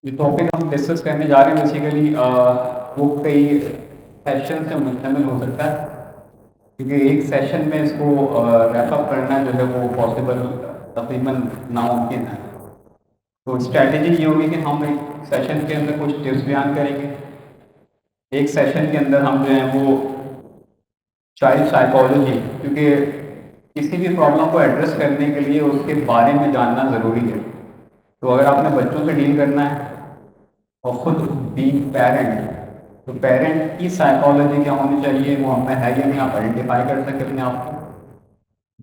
جو ٹاپک ہم ڈسکس کرنے جا رہے ہیں بیسیکلی وہ کئی سیشن سے مشتمل ہو سکتا ہے، کیونکہ ایک سیشن میں اس کو ریپ اپ کرنا جو ہے وہ پاسبل تقریباً ناممکن ہے۔ تو اسٹریٹجی یہ ہوگی کہ ہم ایک سیشن کے اندر کچھ ٹپس بیان کریں گے، ایک سیشن کے اندر ہم جو ہیں وہ چائلڈ سائیکالوجی، کیونکہ کسی بھی پرابلم کو ایڈریس کرنے کے لیے اس کے بارے میں جاننا ضروری ہے۔ تو اگر آپ نے بچوں سے ڈیل کرنا ہے اور خود بھی پیرنٹ، تو پیرنٹ کی سائیکالوجی کیا ہونی چاہیے، وہ ہم میں ہے یا نہیں، آپ آئیڈینٹیفائی کر سکیں اپنے آپ کو۔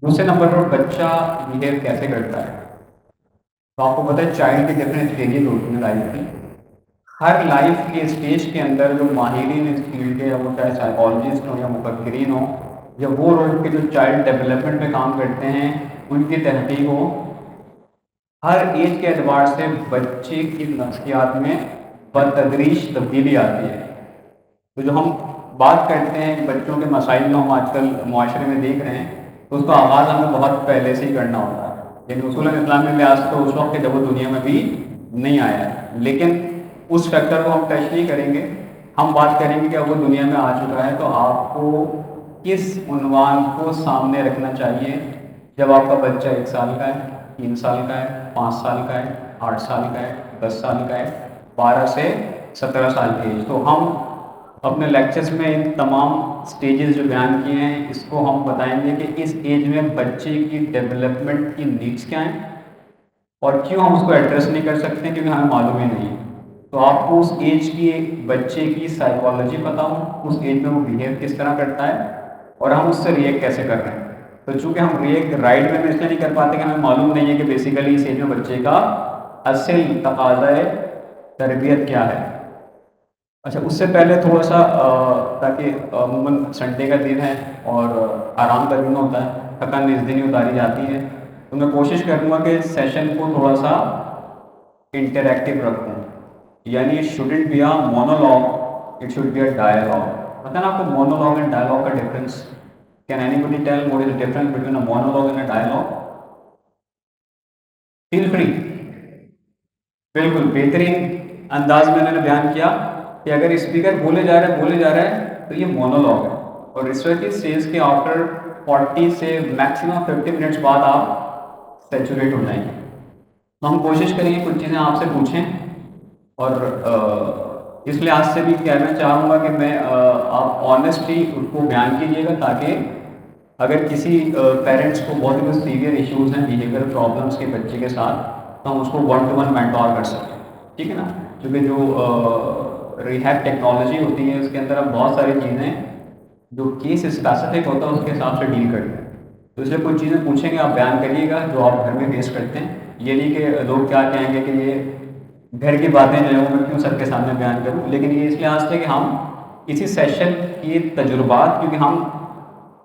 دوسرے نمبر پر بچہ بہیو کیسے کرتا ہے۔ تو آپ کو پتہ ہے چائلڈ کی ڈفرینٹ اسٹیجز ہوتی ہیں لائف کی، ہر لائف کے اسٹیج کے اندر جو ماہرین اس فیلڈ کے، یا وہ چاہے سائیکالوجسٹ ہوں یا مفکرین ہوں، یا وہ لوگ کے جو چائلڈ ڈیولپمنٹ میں کام کرتے ہیں، ان کی تحقیق ہو، ہر ایج کے اعتبار سے بچے کی نفسیات میں بتدریج تبدیلی آتی ہے۔ تو جو ہم بات کرتے ہیں بچوں کے مسائل جو ہم آج کل معاشرے میں دیکھ رہے ہیں، تو اس کا آغاز ہمیں بہت پہلے سے ہی کرنا ہوتا ہے، لیکن اصول اسلامی لحاظ تو اس وقت جب وہ دنیا میں بھی نہیں آیا ہے، لیکن اس فیکٹر کو ہم ٹچ نہیں کریں گے۔ ہم بات کریں گے کہ اب وہ دنیا میں آ چکا ہے، تو آپ کو کس عنوان کو سامنے رکھنا چاہیے جب آپ کا بچہ 1 سال کا ہے، 3 سال کا ہے، 5 سال کا ہے، 8 سال کا ہے، 10 سال کا ہے، 12 سے 17 سال کی ایج۔ تو ہم اپنے لیکچرز میں ان تمام سٹیجز جو بیان کیے ہیں، اس کو ہم بتائیں گے کہ اس ایج میں بچے کی ڈیولپمنٹ کی نیڈس کیا ہیں، اور کیوں ہم اس کو ایڈریس نہیں کر سکتے، کیونکہ ہمیں معلوم ہی نہیں ہے۔ تو آپ کو اس ایج کی بچے کی سائیکالوجی پتہ ہو، اس ایج میں وہ بہیو کس طرح کرتا ہے، اور ہم اس سے ریئیکٹ کیسے کر رہے ہیں۔ تو چونکہ ہم ریئیکٹ رائٹ میں اس لیے نہیں کر پاتے کہ ہمیں معلوم نہیں ہے کہ بیسیکلی اس ایج میں بچے کا اصل تقاضۂ تربیت کیا ہے۔ اچھا، اس سے پہلے تھوڑا سا تاکہ عموماً سنڈے کا دن ہے اور آرام کا دن ہوتا ہے، تھکن اس دن ہی اتاری جاتی ہے، تو میں کوشش کروں گا کہ سیشن کو تھوڑا سا انٹریکٹیو رکھوں، یعنی it should be a monologue, it should be a dialogue. پتہ نا آپ کو مونولوگ اینڈ ڈائلاگ کا difference? Can anybody tell what is the difference between a monologue and a dialogue? Feel free. بالکل بہترین انداز میں نے بیان کیا کہ اگر اسپیکر بولے جا رہا ہے تو یہ مونولوگ ہے، اور ریسرچ سیز کے آفٹر 40 سے میکسیمم 50 منٹس بعد آپ سیچوریٹ ہو جائیں گے۔ تو ہم کوشش کریں گے کچھ چیزیں آپ سے پوچھیں، اور اس لحاظ سے بھی کہنا چاہوں گا کہ میں آپ آنیسٹلی اس کو بیان کیجیے گا، تاکہ اگر کسی پیرنٹس کو بہت ہی سیویئر ایشوز ہیں بیہیویئر پرابلمس کے بچے کے ساتھ، تو ہم اس کو 1 to 1 مینٹور کر سکیں، ٹھیک ہے نا؟ کیونکہ جو ریہیب ٹیکنالوجی ہوتی ہے اس کے اندر اب بہت ساری چیزیں جو کیس اسپیسیفک ہوتا ہے اس کے حساب سے ڈیل کرتے ہیں۔ تو اس لیے کچھ چیزیں پوچھیں گے، آپ بیان کریے گا جو آپ گھر میں فیس کرتے ہیں۔ یہ نہیں کہ لوگ کیا کہیں گے کہ یہ گھر کی باتیں جو ہیں وہ میں کیوں سب کے سامنے بیان کروں، لیکن یہ اس لحاظ سے کہ ہم اسی سیشن کی تجربات، کیونکہ ہم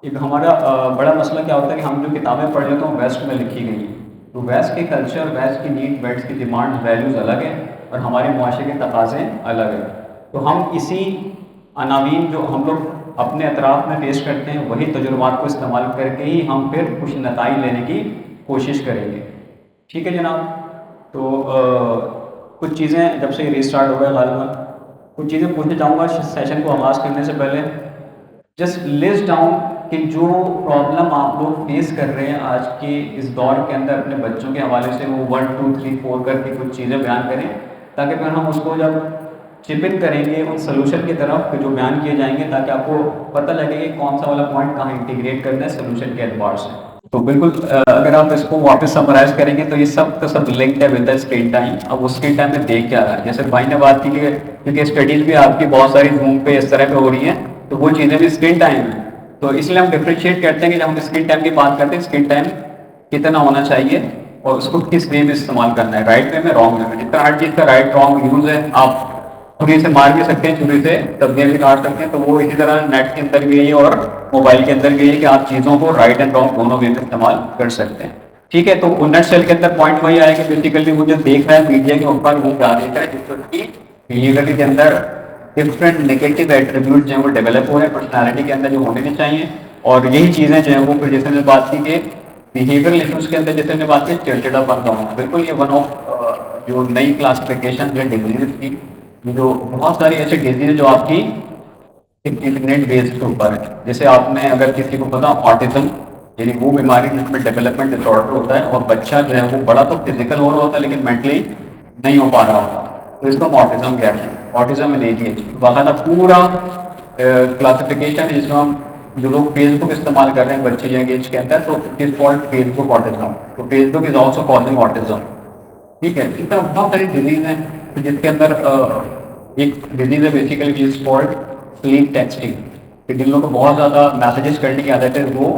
ایک ہمارا بڑا مسئلہ کیا ہوتا ہے کہ ہم جو کتابیں پڑھ لیتے ہیں ویسٹ میں لکھی گئی ہیں، تو ویسٹ کے کلچر، ویسٹ کی نیڈ، ویسٹ کی ڈیمانڈ، ویلیوز الگ ہیں، اور ہمارے معاشرے کے تقاضے الگ ہیں۔ تو ہم اسی عناوین جو ہم لوگ اپنے اطراف میں پیش کرتے ہیں، وہی تجربات کو استعمال کر کے ہی ہم پھر کچھ نتائج لینے کی کوشش کریں گے، ٹھیک ہے جناب؟ تو کچھ چیزیں جب سے ریسٹارٹ ہو گیا غالباً، کچھ چیزیں پوچھنا چاہوں گا سیشن کو آغاز کرنے سے پہلے۔ جسٹ لسٹ ڈاؤن کہ جو پرابلم آپ لوگ فیس کر رہے ہیں آج کے اس دور کے اندر اپنے بچوں کے حوالے سے، وہ 1 2 3 4 کر کے کچھ چیزیں بیان کریں، تاکہ پھر ہم اس کو جب چپ ان کریں گے ان سلوشن کی طرف جو بیان کیے جائیں گے، تاکہ آپ کو پتہ لگے کہ کون سا والا پوائنٹ کہاں انٹیگریٹ کرنا ہے سلوشن کے اعتبار سے۔ تو بالکل اگر آپ اس کو واپس سمرائز کریں گے تو یہ سب کا سب لنکڈ ہے ود دا اسکرین ٹائم۔ اب وہ اسکرین ٹائم میں دیکھ کیا رہا ہے، جیسے بھائی نے بات کی کہ کیونکہ اسٹڈیز بھی آپ کی بہت ساری زوم پہ اس طرح پہ ہو رہی ہیں، تو وہ چیزیں بھی اسکرین ٹائم ہے، تو اس لیے ہم ڈفرینشیٹ کرتے ہیں کہ جب ہم اسکرین ٹائم کی بات کرتے ہیں اسکرین ٹائم کتنا ہونا چاہیے، اور اس کو کس وے میں استعمال کرنا ہے، رائٹ وے میں، رانگ وے میں۔ جس طرح ہر چیز کا رائٹ رانگ یوز ہے، آپ چھری سے مار بھی سکتے ہیں، چھری سے سبزیاں بھی کاٹ سکتے ہیں، تو وہ اسی طرح نیٹ کے اندر بھی ہے اور موبائل کے اندر بھی ہے کہ آپ چیزوں کو رائٹ اینڈ رانگ دونوں وے میں استعمال کر سکتے ہیں، ٹھیک ہے؟ تو نٹ سیل کے اندر پوائنٹ وہی آیا کہ بیسیکلی وہ جو دیکھ رہا ہے میڈیا کے اوپر، وہ کیا دیکھ رہا ہے، جس کی بیہیویئر کے اندر ڈفرینٹ نگیٹو ایٹریبیوٹ جو ہیں وہ ڈیولپ ہو رہے ہیں پرسنالٹی کے اندر جو ہونے نہیں چاہیے، اور یہی چیزیں جو ہیں وہ پھر جیسے میں بات کی کہ بیہیویئرل ایشوز کے اندر جیسے میں بات کی چڑچڑا پن کا ہونا، بالکل یہ ون آف جو نئی کلاسیفیکیشن ہے ڈیزیز کی، جو بہت ساری ایسی ڈیزیز جو آپ کی انٹرنیٹ بیس کے اوپر ہے. جیسے آپ نے اگر کسی کو پتا آٹزم، یعنی وہ بیماری جس میں ڈیولپمنٹ ڈس آرڈر ہوتا ہے اور بچہ جو ہے وہ بڑا تو فزیکل ہو رہا ہوتا ہے لیکن مینٹلی نہیں ہو پا رہا ہوتا، تو اس کو ہم آٹزم کہتے ہیں. آٹزم ان اے ڈی ایچ باقاعدہ پورا کلاسیفیکیشن ہے جس میں ہم جو لوگ فیس بک استعمال کر رہے ہیں بچے ینگ ایج کے اندر، تو it is called Facebook autism. تو Facebook is also calling autism. ٹھیک ہے، اس طرح بہت ساری ڈیزیز ہیں جس کے اندر ایک ڈیزیز ہے basically is called slip texting, کہ جن لوگوں کو بہت زیادہ میسیجز کرنے کی عادت ہے وہ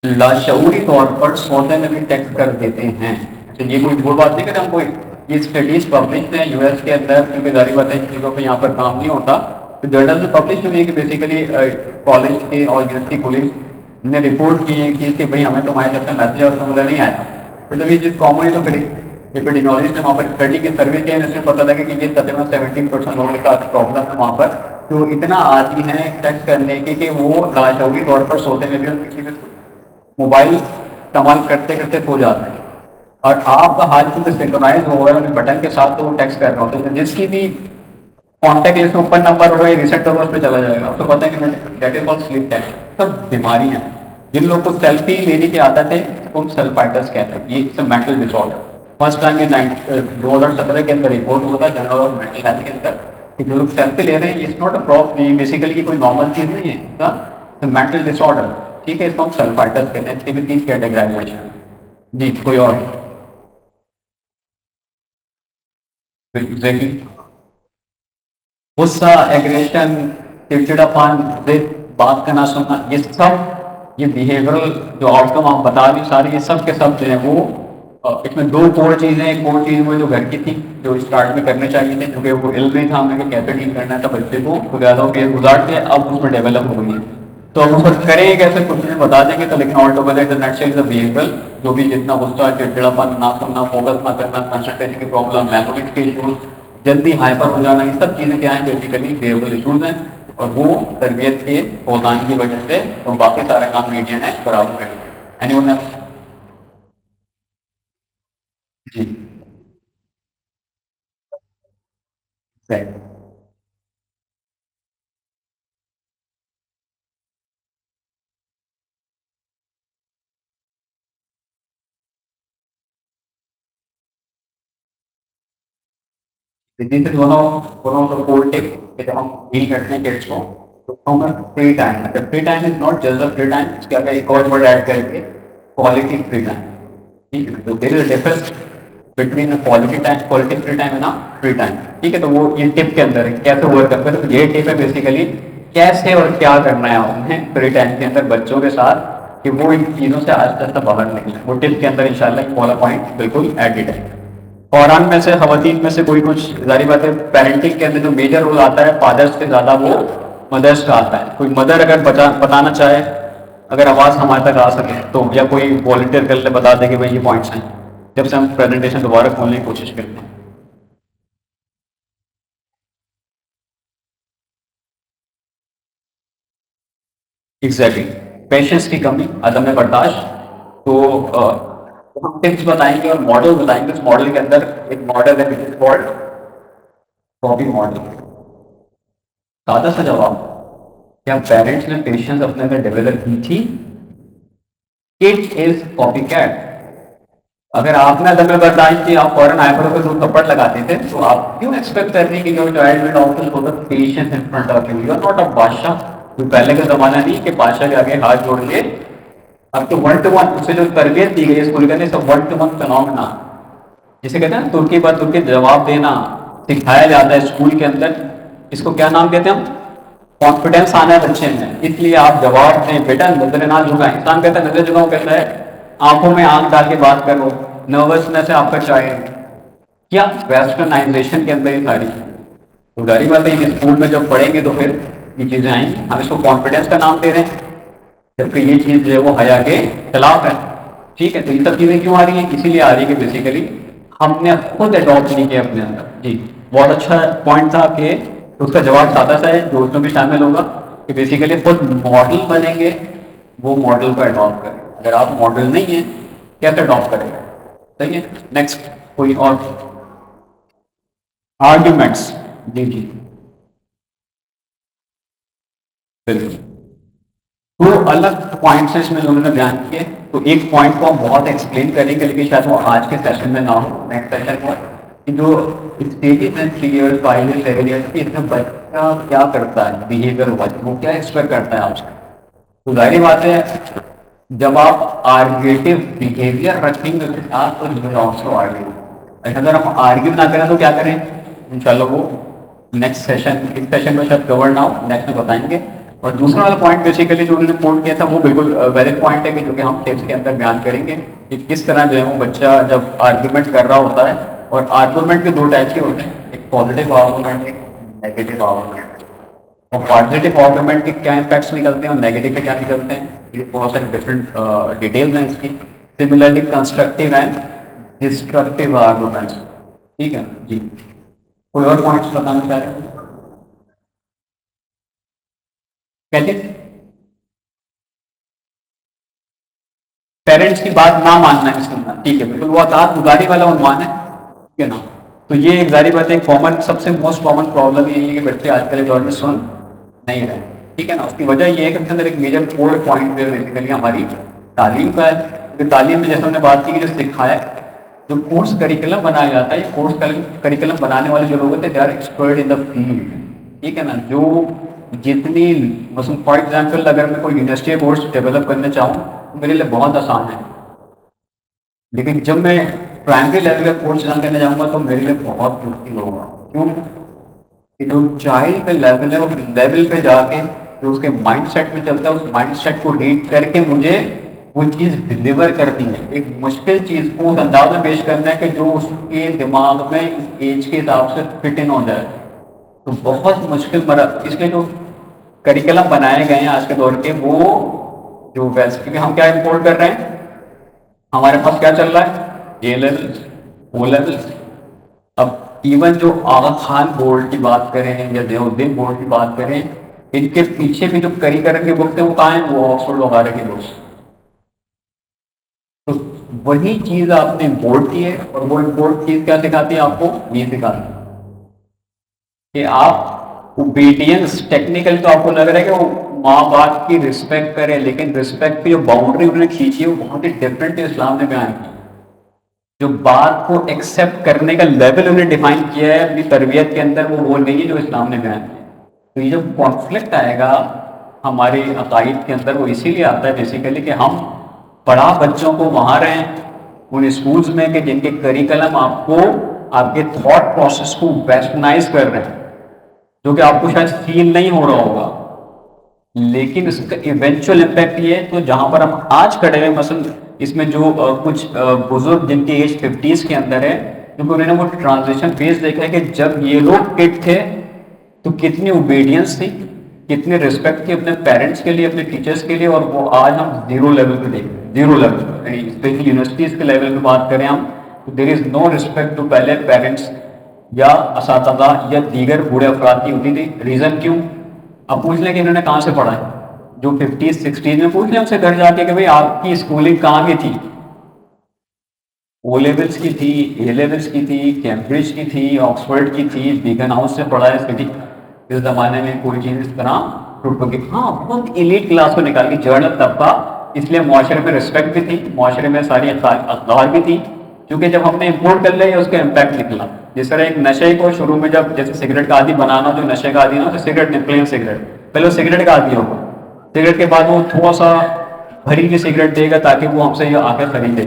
لاشعوری طور پر سوتے میں بھی ٹیکسٹ کر دیتے ہیں. یہ کوئی بول بات نہیں کہ ہم کوئی یہ اسٹڈیز پبلش ہیں یو ایس کے اندر، کیونکہ ظاہری بات ہے چیزوں پہ یہاں پر کام نہیں ہوتا، تو جرنل میں پبلش ہوئی ہے کہ بیسیکلی کالج کے اور یونیورسٹی پولیس نے رپورٹ کی ہے کہ بھائی ہمیں تمہارے طرف سے میسیج اور سمجھا نہیں آیا. مطلب یہ چیز کامن ہے. تو پھر ایپیڈیمیولوجسٹ نے وہاں پر اسٹڈی کی سروے کیا ہے، اس میں پتا لگا کہ یہ تقریباً 17% لوگوں کے ساتھ پرابلم ہے وہاں پر، جو اتنا عادی ہیں ٹیکسٹ کرنے کے کہ وہ لاشعوری طور پر سوتے میں بھی کسی بھی موبائل استعمال کرتے کرتے سو جاتے ہیں. اور آپ کا ہاتھ کیونکہ سنکرونائز ہو رہا ہے بٹن کے ساتھ، تو وہ ٹیکسٹ کر رہا ہوتا ہے. جس کی بھی کانٹیکٹ لسٹ میں اوپر نمبر ہوگا یہ ریسیٹ ہوگا، اس پہ چلا جائے گا. آپ کو پتا ہے کہ that is called sleep text. سب بیماری ہیں. جن لوگوں کو سیلفی لینے کی عادت ہے ان سیلفائٹس کہتے ہیں. یہ مینٹل ڈس آرڈر فرسٹ ٹائم یہ 2017 کے اندر رپورٹ ہوتا ہے جنرل آف مینٹل ہیلتھ کے اندر کہ جو لوگ سیلفی لے رہے ہیں it's not a problem, basically کوئی نارمل چیز نہیں ہے، مینٹل ڈس آرڈر. ٹھیک ہے، اس کو ہم سیلفائٹس کہتے ہیں. تین تین کیٹیگرائزیشن. جی کوئی اور ایگزیکٹلی غصہ، ایگریشن، چڑچڑا پان، ضد، بات کا نہ سننا، یہ سب یہ بیہیورل جو آؤٹ کم آپ بتا رہی ساری یہ سب کے سب جو ہیں وہ اس میں دو کور چیزیں. ایک کور چیز وہ جو گھر کی تھی جو اسٹارٹ میں کرنے چاہیے تھے، کیونکہ وہ علم نہیں تھا ہمیں کہ کیسے ڈیل کرنا تھا بچے کو، تو زیادہ پیئر گزار کے اب اس میں ڈیولپ ہو گئی ہے. تو ہم اس کو کریں کیسے کچھ نہیں بتا دیں گے. تو لیکن آلٹوگیدر نیٹ سے بیہیورل جو بھی جتنا غصہ، چڑچڑا پن، نہ سننا، فوکس نہ کرنا، کنسنٹریشن کی پرابلم، میموری کے ایشوز، جلدی ہائپر ہو جانا، یہ سب چیزیں کیا ہیں بیسیکلی بیہیورل ایشوز ہیں. اور وہ تربیت کے فوزان کی وجہ سے تو باقی سارے کام میڈین ہے برابر کریں. Anyone else? جی This is one of the core tips that ہم ڈیل کرتے ہیں کڈس کو. تو ہمیں فری ٹائم ہے. Free time is not just the free time, اس کے آگے ایک اور ورڈ ایڈ کر کے کوالٹی فری ٹائم. ٹھیک ہے، تو there is a difference between quality time, quality free time ہے نا فری ٹائم. ٹھیک ہے، تو وہ یہ ٹپ کے اندر ہے کیسے ورک کرتا ہے. تو یہ ٹپ ہے بیسیکلی کیسے اور کیا کرنا ہے آپ نے فری ٹائم کے اندر بچوں کے ساتھ کہ وہ ان چیزوں سے آہستہ آہستہ باہر نکلیں. وہ ٹپ کے اندر انشاءاللہ ایک والا پوائنٹ بالکل ایڈڈ ہے. قرآن میں سے خواتین میں سے کوئی کچھ ظاہری بات ہے پیرنٹنگ کے اندر جو میجر رول آتا ہے فادرس سے زیادہ وہ مدرس کا آتا ہے. کوئی مدر اگر بتانا چاہے، اگر آواز ہمارے تک آ سکے تو، یا کوئی والنٹیئر کر لے بتا دے کہ بھائی یہ پوائنٹس ہیں، جب سے ہم پریزنٹیشن دوبارہ کھولنے کی کوشش کرتے ہیں. ایگزیکٹلی پیشنس کی کمی، عدم برداشت. تو ہم ٹپس بتائیں گے اور ماڈل بتائیں گے. اس ماڈل کے اندر ایک ماڈل ہے وچ از کالڈ کاپی ماڈل. سادہ سا جواب، کیا پیرنٹس نے پیشنس اپنے اندر ڈیولپ کی تھی؟ It is copycat. اگر آپ نے عدم برداشت کی، آپ فوراً آئے پڑھو کو تھپڑ لگاتے تھے، تو آپ کیوں ایکسپیکٹ کر رہے ہیں کہ جو child will also show the patience in front of you. You are not a بادشاہ. کوئی پہلے کا زمانہ نہیں کہ بادشاہ کے آگے ہاتھ جوڑ کے. اب تو ون ٹو ون اسے جو تربیت دی گئی اسکول کے اندر سب ون ٹو ون فینومینا، جسے کہتے ہیں ترکی بات ترکی جواب دینا سکھایا جاتا ہے اسکول کے اندر. اس کو کیا نام کہتے ہیں ہم؟ کانفیڈینس آنا ہے بچے میں. اس لیے آپ جواب دیں بیٹا، نظر نہ جھکائیں. انسان کہتا ہے نظر جھکاؤ، کہتا ہے آنکھوں میں آنکھ ڈال کے بات کرو، نروسنس ہے آپ کا چاہے کیا ویسٹرنائزیشن کے اندر ہی ساری. تو ظاہری بات ہے کہ اسکول میں جب پڑھیں گے تو پھر یہ چیزیں آئیں گی. ہم اس کو کانفیڈینس کا نام دے رہے ہیں جبکہ یہ چیز جو ہے وہ حیا کے خلاف ہے. ٹھیک ہے، تو یہ سب چیزیں کیوں آ رہی ہیں؟ اسی لیے آ رہی ہے کہ بیسیکلی ہم نے خود اڈاپٹ نہیں کیا اپنے اندر. جی بہت اچھا پوائنٹ تھا کہ اس کا جواب سادہ سا ہے جو اس میں بھی شامل ہوگا کہ بیسیکلی خود ماڈل بنیں گے، وہ ماڈل کو اڈاپٹ کریں. اگر آپ ماڈل نہیں ہیں کیسے اڈاپٹ کریں گے؟ صحیح ہے. نیکسٹ کوئی اور آرگیومنٹس؟ جی جی بالکل. دو الگ پوائنٹس ہیں اس میں انہوں نے بیان کیے. تو ایک پوائنٹ کو ہم بہت ایکسپلین کریں گے لیکن شاید وہ آج کے سیشن میں نہ ہو. نیکسٹ سیشن میں کہ جو اسٹیجز ہیں 3 ایئرس 5 ایئرس 7 ایئرس کی، اس میں بچہ کیا کرتا ہے، بیہیویئر وہ کیا ایکسپیکٹ کرتا ہے آپ سے. تو ظاہری بات ہے جب آپ آرگیٹو بیہیویئر رکھیں گے اس کے ساتھ تو آلسو آرگیو. اگر ہم آرگیو نہ کریں تو کیا کریں انشاءاللہ وہ نیکسٹ سیشن اس سیشن میں شاید کور نہ ہو، نیکسٹ میں بتائیں گے. اور دوسرا والا پوائنٹ بیسیکلی جو انہوں نے کوٹ کیا تھا وہ بالکل ویلڈ پوائنٹ ہے کہ جو کہ ہم ٹیپس کے اندر بیان کریں گے کہ کس طرح جو ہے وہ بچہ جب آرگیومنٹ کر رہا ہوتا ہے. اور آرگیومنٹ کے 2 ٹائپ کے ہوتے ہیں، ایک پازیٹیو آرگیومنٹ ایک نیگیٹو آرگیومنٹ. اور پازیٹیو آرگیومنٹ کے کیا امپیکٹس نکلتے ہیں اور نیگیٹو کے کیا نکلتے ہیں، یہ بہت سارے ڈفرینٹ ڈیٹیلز ہیں اس کی. Similarly constructive and destructive arguments. ٹھیک ہے جی. کوئی اور پوائنٹس بتانا چاہ رہے ہیں؟ کہتے پیرنٹس کی بات نہ ماننا ہے اس کے اندر. ٹھیک ہے بالکل وہ اطاعت گزاری والا عنوان ہے. ٹھیک ہے نا. تو یہ ایک ظاہری بات ہے کامن سب سے موسٹ کامن پرابلم یہی ہے کہ بچے آج کل کے دور میں سن نہیں رہے. ٹھیک ہے نا. اس کی وجہ یہ ہے کہ اس کے اندر ایک میجر کور پوائنٹ بیسیکلی ہماری تعلیم کا ہے. کیونکہ تعلیم میں جیسے ہم نے بات کی کہ جو سکھایا جو کورس کریکلم بنایا جاتا ہے، یہ کورس کریکلم بنانے والے جو لوگ ہوتے ہیں they are expert in the field. ٹھیک ہے نا. جو جتنی مثلاً فار ایگزامپل اگر میں کوئی یونیورسٹی کورس ڈیولپ کرنا چاہوں تو میرے لیے بہت آسان ہے. لیکن جب میں پرائمری لیول کا کورس ڈیزائن کرنے جاؤں گا تو میرے لیے بہت مشکل ہوگا. کیوں کہ جو چائلڈ کا لیول ہے وہ لیول پہ جا کے جو اس کے مائنڈ سیٹ میں چلتا ہے اس مائنڈ سیٹ کو ریڈ کر کے مجھے وہ چیز ڈلیور کرتی ہے. ایک مشکل چیز کو اس انداز میں پیش کرنا ہے کہ جو اس کے دماغ میں اس ایج کے حساب سے فٹ ان ہو جائے. تو بہت مشکل مرحلہ. اس لیے جو کریکلم بنائے گئے ہیں آج کے دور کے وہ جو ویسے کیونکہ ہم کیا امپورٹ کر رہے ہیں، ہمارے پاس کیا چل رہا ہے، اے لیول او لیول. اب ایون جو آغا خان بورڈ کی بات کریں یا ضیاء الدین بورڈ کی بات کریں، ان کے پیچھے بھی جو کریکلم کے بکس ہیں وہ کہاں ہیں، وہ آکسفورڈ وغیرہ کے بکس. تو وہی چیز آپ نے امپورٹ کی ہے اور وہ امپورٹ چیز کیا سکھاتی ہے آپ کو، یہ سکھاتی ہے کہ آپ اوبیڈینس ٹیکنیکل تو آپ کو لگ رہا ہے کہ وہ ماں باپ کی رسپیکٹ کرے، لیکن رسپیکٹ کی جو باؤنڈری انہوں نے کھینچی ہے وہ بہت ہی ڈفرینٹ ہے اسلام نے بیان کی. جو بات کو ایکسیپٹ کرنے کا لیول انہیں ڈیفائن کیا ہے اپنی تربیت کے اندر وہ نہیں ہے جو اسلام نے بیان کیا. تو یہ جو کانفلکٹ آئے گا ہمارے عقائد کے اندر وہ اسی لیے آتا ہے بیسیکلی کہ ہم پڑھا بچوں کو وہاں رہیں ان اسکولز میں کہ جن کے کریکلم آپ کو آپ کے تھاٹ پروسیس کو ویسٹرنائز کر رہے ہیں، جو کہ آپ کو شاید فیل نہیں ہو رہا ہوگا. لیکن اس کا ایونچوئل امپیکٹ یہ ہے. تو جہاں پر ہم آج کھڑے ہوئے مثلاً اس میں جو کچھ بزرگ جن کی ایج 50s کے اندر ہے کیونکہ انہوں نے وہ ٹرانزیشن فیز دیکھا ہے کہ جب یہ لوگ کڈ تھے تو کتنی اوبیڈینس تھی، کتنی رسپیکٹ تھی اپنے پیرنٹس کے لیے اپنے ٹیچرس کے لیے. اور وہ آج ہم زیرو لیول پہ دیکھتے ہیں، زیرو لیول پہ یعنی اسپیشلی یونیورسٹیز کے لیول پہ بات کریں ہم تو there is know respect to پہلے پیرنٹس یا اساتذہ یا دیگر بوڑھے افراد کی ہوتی تھی. ریزن کیوں؟ اب پوچھ لیں کہ انہوں نے کہاں سے پڑھا ہے. جو 50s 60s میں پوچھ لیں ہم سے گھر جا کے کہ بھائی آپ کی اسکولنگ کہاں کی تھی، او لیولس کی تھی، اے لیولس کی تھی، کیمبرج کی تھی، آکسفورڈ کی تھی، بیگن ہاؤس سے پڑھا ہے سٹی. اس زمانے میں کوئی چیز اس طرح ٹوٹ پکی. ہاں بہت ایلیٹ کلاس کو نکال کے جرنل طبقہ، اس لیے معاشرے میں رسپیکٹ بھی تھی، معاشرے میں ساری اقدار بھی تھی. کیونکہ جب ہم نے امپورٹ کر لیا اس کا امپیکٹ نکلا. جس طرح ایک نشے کو شروع میں جب جیسے سگریٹ کا عادی بنانا، جو نشے کا عادی نا تو سگریٹ نہیں، پلین سگریٹ پہلے وہ سگریٹ کا عادی ہوگا، سگریٹ کے بعد وہ تھوڑا سا بھری ہوئی سگریٹ دے گا تاکہ وہ ہم سے یہ آ کے خریدے.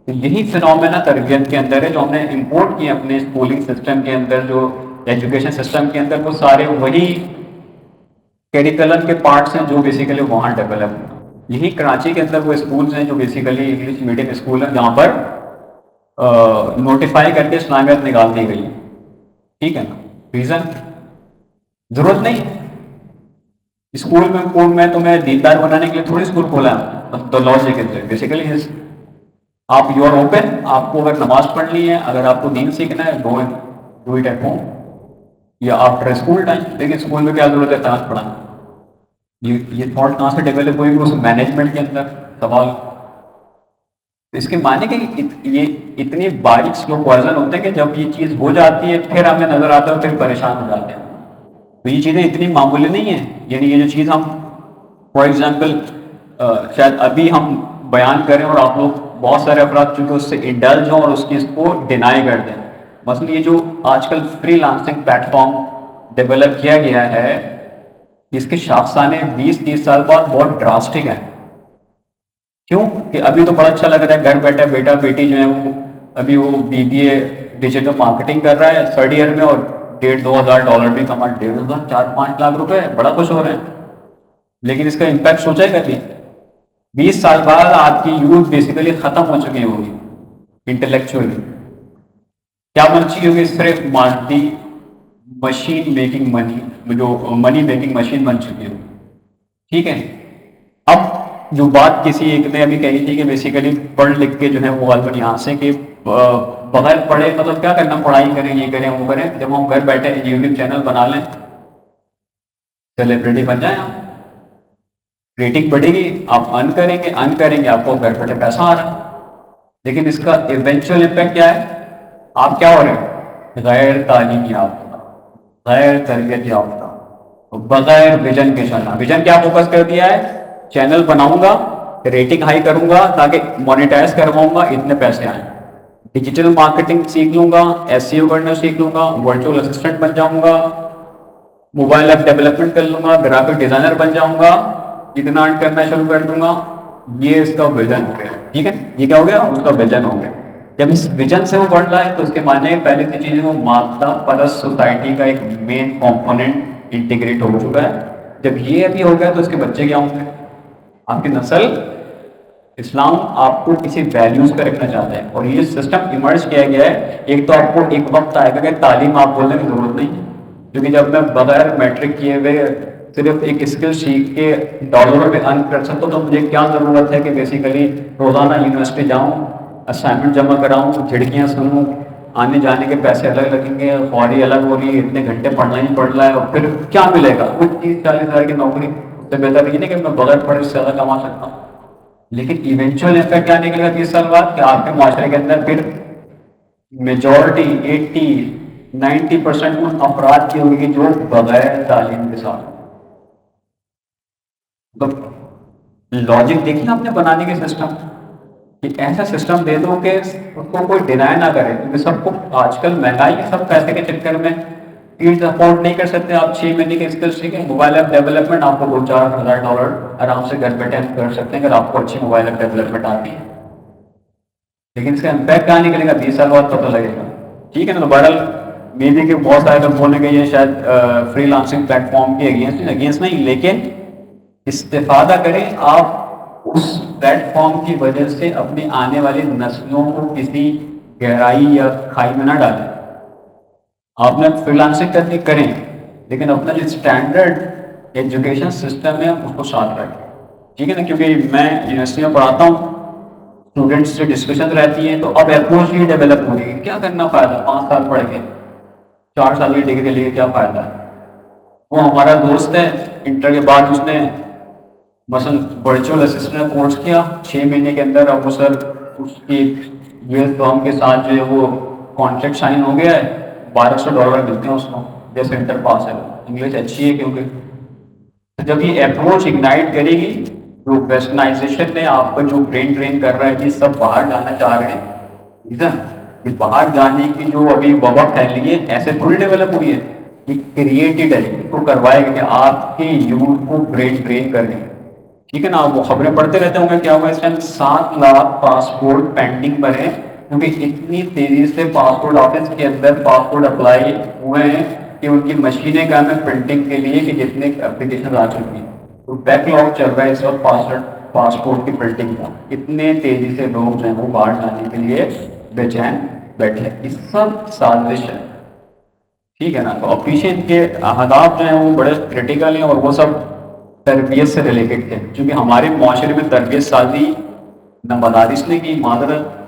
یہی فنومینا تربیت کے اندر ہے جو ہم نے امپورٹ کیے اپنے اسکولنگ سسٹم کے اندر، جو ایجوکیشن سسٹم کے اندر. وہ سارے وہی کیریکلم کے پارٹس ہیں جو بیسیکلی وہاں ڈیولپ ہیں. یہی کراچی کے اندر وہ اسکولز ہیں جو بیسیکلی انگلش میڈیم اسکول ہیں جہاں پر نوٹیفائی کر کے اسلامیت نکال دی گئی. ٹھیک ہے نا. ریزن ضرورت نہیں اسکول میں تمہیں دیندار بنانے کے لیے تھوڑی اسکول کھولا ہے. تو لاجک ہے بیسیکلی آپ یو آر اوپن، آپ کو اگر نماز پڑھنی ہے، اگر آپ کو دین سیکھنا ہے ڈو اٹ ایٹ ہوم یا آفٹر اسکول ٹائم. لیکن اسکول میں کیا ضرورت ہے نماز پڑھانا. یہ تھاٹ کہاں سے ڈیولپ ہوئی اس مینجمنٹ کے اندر سوال. تو اس کے معنی کہ یہ اتنی باریک سلو پوائزن ہوتے ہیں کہ جب یہ چیز ہو جاتی ہے پھر ہمیں نظر آتا ہے اور پھر پریشان ہو جاتے ہیں. تو یہ چیزیں اتنی معمولی نہیں ہیں. یعنی یہ جو چیز ہم فار ایگزامپل شاید ابھی ہم بیان کریں اور آپ لوگ بہت سارے افراد چونکہ اس سے انڈلج ہوں اور اس چیز کو ڈینائی کر دیں. مثلا یہ جو آج کل free lancing plate form develop کیا گیا ہے اس کے شاخسانے 20-30 سال بعد بہت ڈراسٹک ہیں. کیوں کہ ابھی تو بڑا اچھا لگ رہا ہے گھر بیٹھا بیٹا بیٹی جو ہے وہ ابھی وہ BBA ڈیجیٹل مارکیٹنگ کر رہا ہے 3rd ایئر میں اور $1,500-2,000 بھی کما 1,500 4-5 لاکھ روپے بڑا خوش ہو رہے ہیں. لیکن اس کا امپیکٹ سوچا ہے کبھی 20 سال بعد آپ کی یوتھ بیسیکلی ختم ہو چکی ہوگی انٹلیکچولی. کیا بن چکی ہوگی؟ صرف مادی مشین میکنگ منی جو منی میکنگ مشین بن چکی ہوگی. ٹھیک ہے. اب جو بات کسی ایک نے ابھی کہی تھی کہ بیسیکلی پڑھ لکھ کے جو ہے وہ غالباً یہاں سے کہ بغیر پڑھے مطلب کیا کرنا پڑھائی کریں یہ کریں وہ کریں جب ہم گھر بیٹھے یوٹیوب چینل بنا لیں سیلیبریٹی بن جائیں آپ ریٹنگ بڑھے گی آپ ارن کریں گے آپ کو گھر بیٹھے پیسہ آ رہا ہے. لیکن اس کا ایونچوئل امپیکٹ کیا ہے؟ آپ کیا ہو رہے ہیں؟ غیر تعلیم یافتہ غیر تربیت یافتہ بغیر ویژن کے چلنا. ویژن کیا فوکس کر دیا ہے؟ چینل بناؤں گا ریٹنگ ہائی کروں گا تاکہ مونیٹائز کرواؤں گا اتنے پیسے آئیں. ڈیجیٹل مارکیٹنگ سیکھ لوں گا SEO کرنا سیکھ لوں گا ورچوئل اسسٹنٹ بن جاؤں گا موبائل ایپ ڈیولپمنٹ کر لوں گا گرافک ڈیزائنر بن جاؤں گا اتنا ارن کرنا شروع کر دوں گا. یہ اس کا ویژن ہو گیا. ٹھیک ہے. یہ کیا ہو گیا؟ اس کا ویژن ہو گیا. جب اس ویژن سے وہ بڑھ رہا ہے تو اس کے معنی پہلی سی چیز وہ مادہ پرست سوسائٹی کا ایک مین کمپوننٹ انٹیگریٹ ہو چکا ہے. جب یہ ابھی ہو گیا تو اس کے بچے کیا ہوں گے؟ آپ کی نسل. اسلام آپ کو کسی ویلیوز پہ رکھنا چاہتا ہے اور یہ سسٹم ایمرج کیا گیا ہے. ایک تو آپ کو ایک وقت آئے گا کہ تعلیم آپ بولنے کی ضرورت نہیں کیونکہ جب میں بغیر میٹرک کیے ہوئے صرف ایک اسکل سیکھ کے ڈالروں پہ ارن کر سکتا ہوں تو مجھے کیا ضرورت ہے کہ بیسیکلی روزانہ یونیورسٹی جاؤں اسائنمنٹ جمع کراؤں جھڑکیاں سنوں آنے جانے کے پیسے الگ لگیں گے فوری الگ ہو رہی ہے اتنے گھنٹے پڑھنا ہی پڑ رہا ہے اور پھر کیا ملے گا؟ کچھ 30-40 ہزار کی نوکری اس سے بہتر یہ نہیں کہ میں بغیر پڑھے سے زیادہ کما سکتا ہوں. لیکن ایونچوئل امپیکٹ کیا نکلے گا 30 سال بعد کہ آپ کے معاشرے کے اندر پھر میجورٹی 80-90% ان افراد کی ہوگی جو بغیر تعلیم کے ساتھ. تو لاجک دیکھیں اپنے بنانے کے سسٹم کہ ایسا سسٹم دے دو کہ اس کو کوئی ڈینائی نہ کرے کیونکہ سب کو آج کل مہنگائی سب پیسے کے چکر میں فیس افورڈ نہیں کر سکتے. آپ 6 مہینے کے اسکل سیکھیں موبائل ایپ ڈیولپمنٹ آپ کو $2-4 ہزار آرام سے گھر بیٹھے کر سکتے ہیں اگر آپ کو اچھی موبائل ایپ ڈیولپمنٹ آتی ہے. لیکن اس کا امپیکٹ کہاں نکلے گا 20 سال بعد پتہ لگے گا. ٹھیک ہے نا. تو بہرحال مے بی کہ بہت سارے لوگ بولنے کے یہ شاید فری لانسنگ پلیٹ فارم کے اگینسٹ نہیں لیکن استفادہ کریں آپ اس پلیٹ فارم کی وجہ سے اپنی آنے والی نسلوں کو کسی گہرائی یا کھائی میں نہ ڈالیں. آپ نے فری لانسنگ کریں لیکن اپنا جو اسٹینڈرڈ ایجوکیشن سسٹم ہے اس کو ساتھ رکھیں. ٹھیک ہے نا. کیونکہ میں یونیورسٹی میں پڑھاتا ہوں اسٹوڈنٹس سے ڈسکشن رہتی ہیں تو اب اپروچ ہی ڈیولپ ہو رہی ہے. کیا کرنا فائدہ 5 سال پڑھ کے 4 سال کی ڈگری لے کے کیا فائدہ ہے؟ وہ ہمارا دوست ہے انٹر کے بعد اس نے مثلا ورچوئل اسسٹنٹ کورس کیا 6 مہینے کے اندر اب وہ سر اس کی US فرم کے ساتھ جو ہے وہ کانٹریکٹ سائن ہو گیا ہے $1,200 ملتے ہیں اس کو جیسے انٹر پاس ہے. انگلش اچھی ہے کیونکہ جب یہ اپروچ اگنائٹ کرے گی جو ویسٹرنائزیشن نے آپ کو جو برین ٹرین کر رہا ہے کہ سب باہر جانا چاہ رہے ہیں یہ باہر جانے کی جو ابھی وبا پھیلی ہے ایسے تھوڑی ڈیولپ ہوئی ہے. یہ کریٹڈ ہے کو کروائے گا کہ آپ کے یوتھ کو برین ٹرین کریں. ٹھیک ہے نا. آپ وہ خبریں پڑھتے رہتے ہوں گے کیا ہوا اس ٹائم 7 لاکھ پاسپورٹ پینڈنگ پر ہیں کیونکہ اتنی تیزی سے پاسپورٹ آفس کے اندر پاسپورٹ اپلائی ہوئے ہیں کہ ان کی مشینیں کام ہے پرنٹنگ کے لیے کہ جتنے اپلیکیشن آ چکی ہیں. تو بیک لاگ چل رہا ہے اس وقت پاسپورٹ کی پرنٹنگ کا. اتنے تیزی سے لوگ جو ہیں وہ باہر جانے کے لیے بے چین بیٹھے. یہ سب سازش ہے. ٹھیک ہے نا. تو آفیشین کے اہداف جو ہیں وہ بڑے کریٹیکل ہیں اور وہ سب تربیت سے ریلیٹڈ تھے کیونکہ ہمارے معاشرے میں تربیت سازی نہ مدارس نے کی معذرت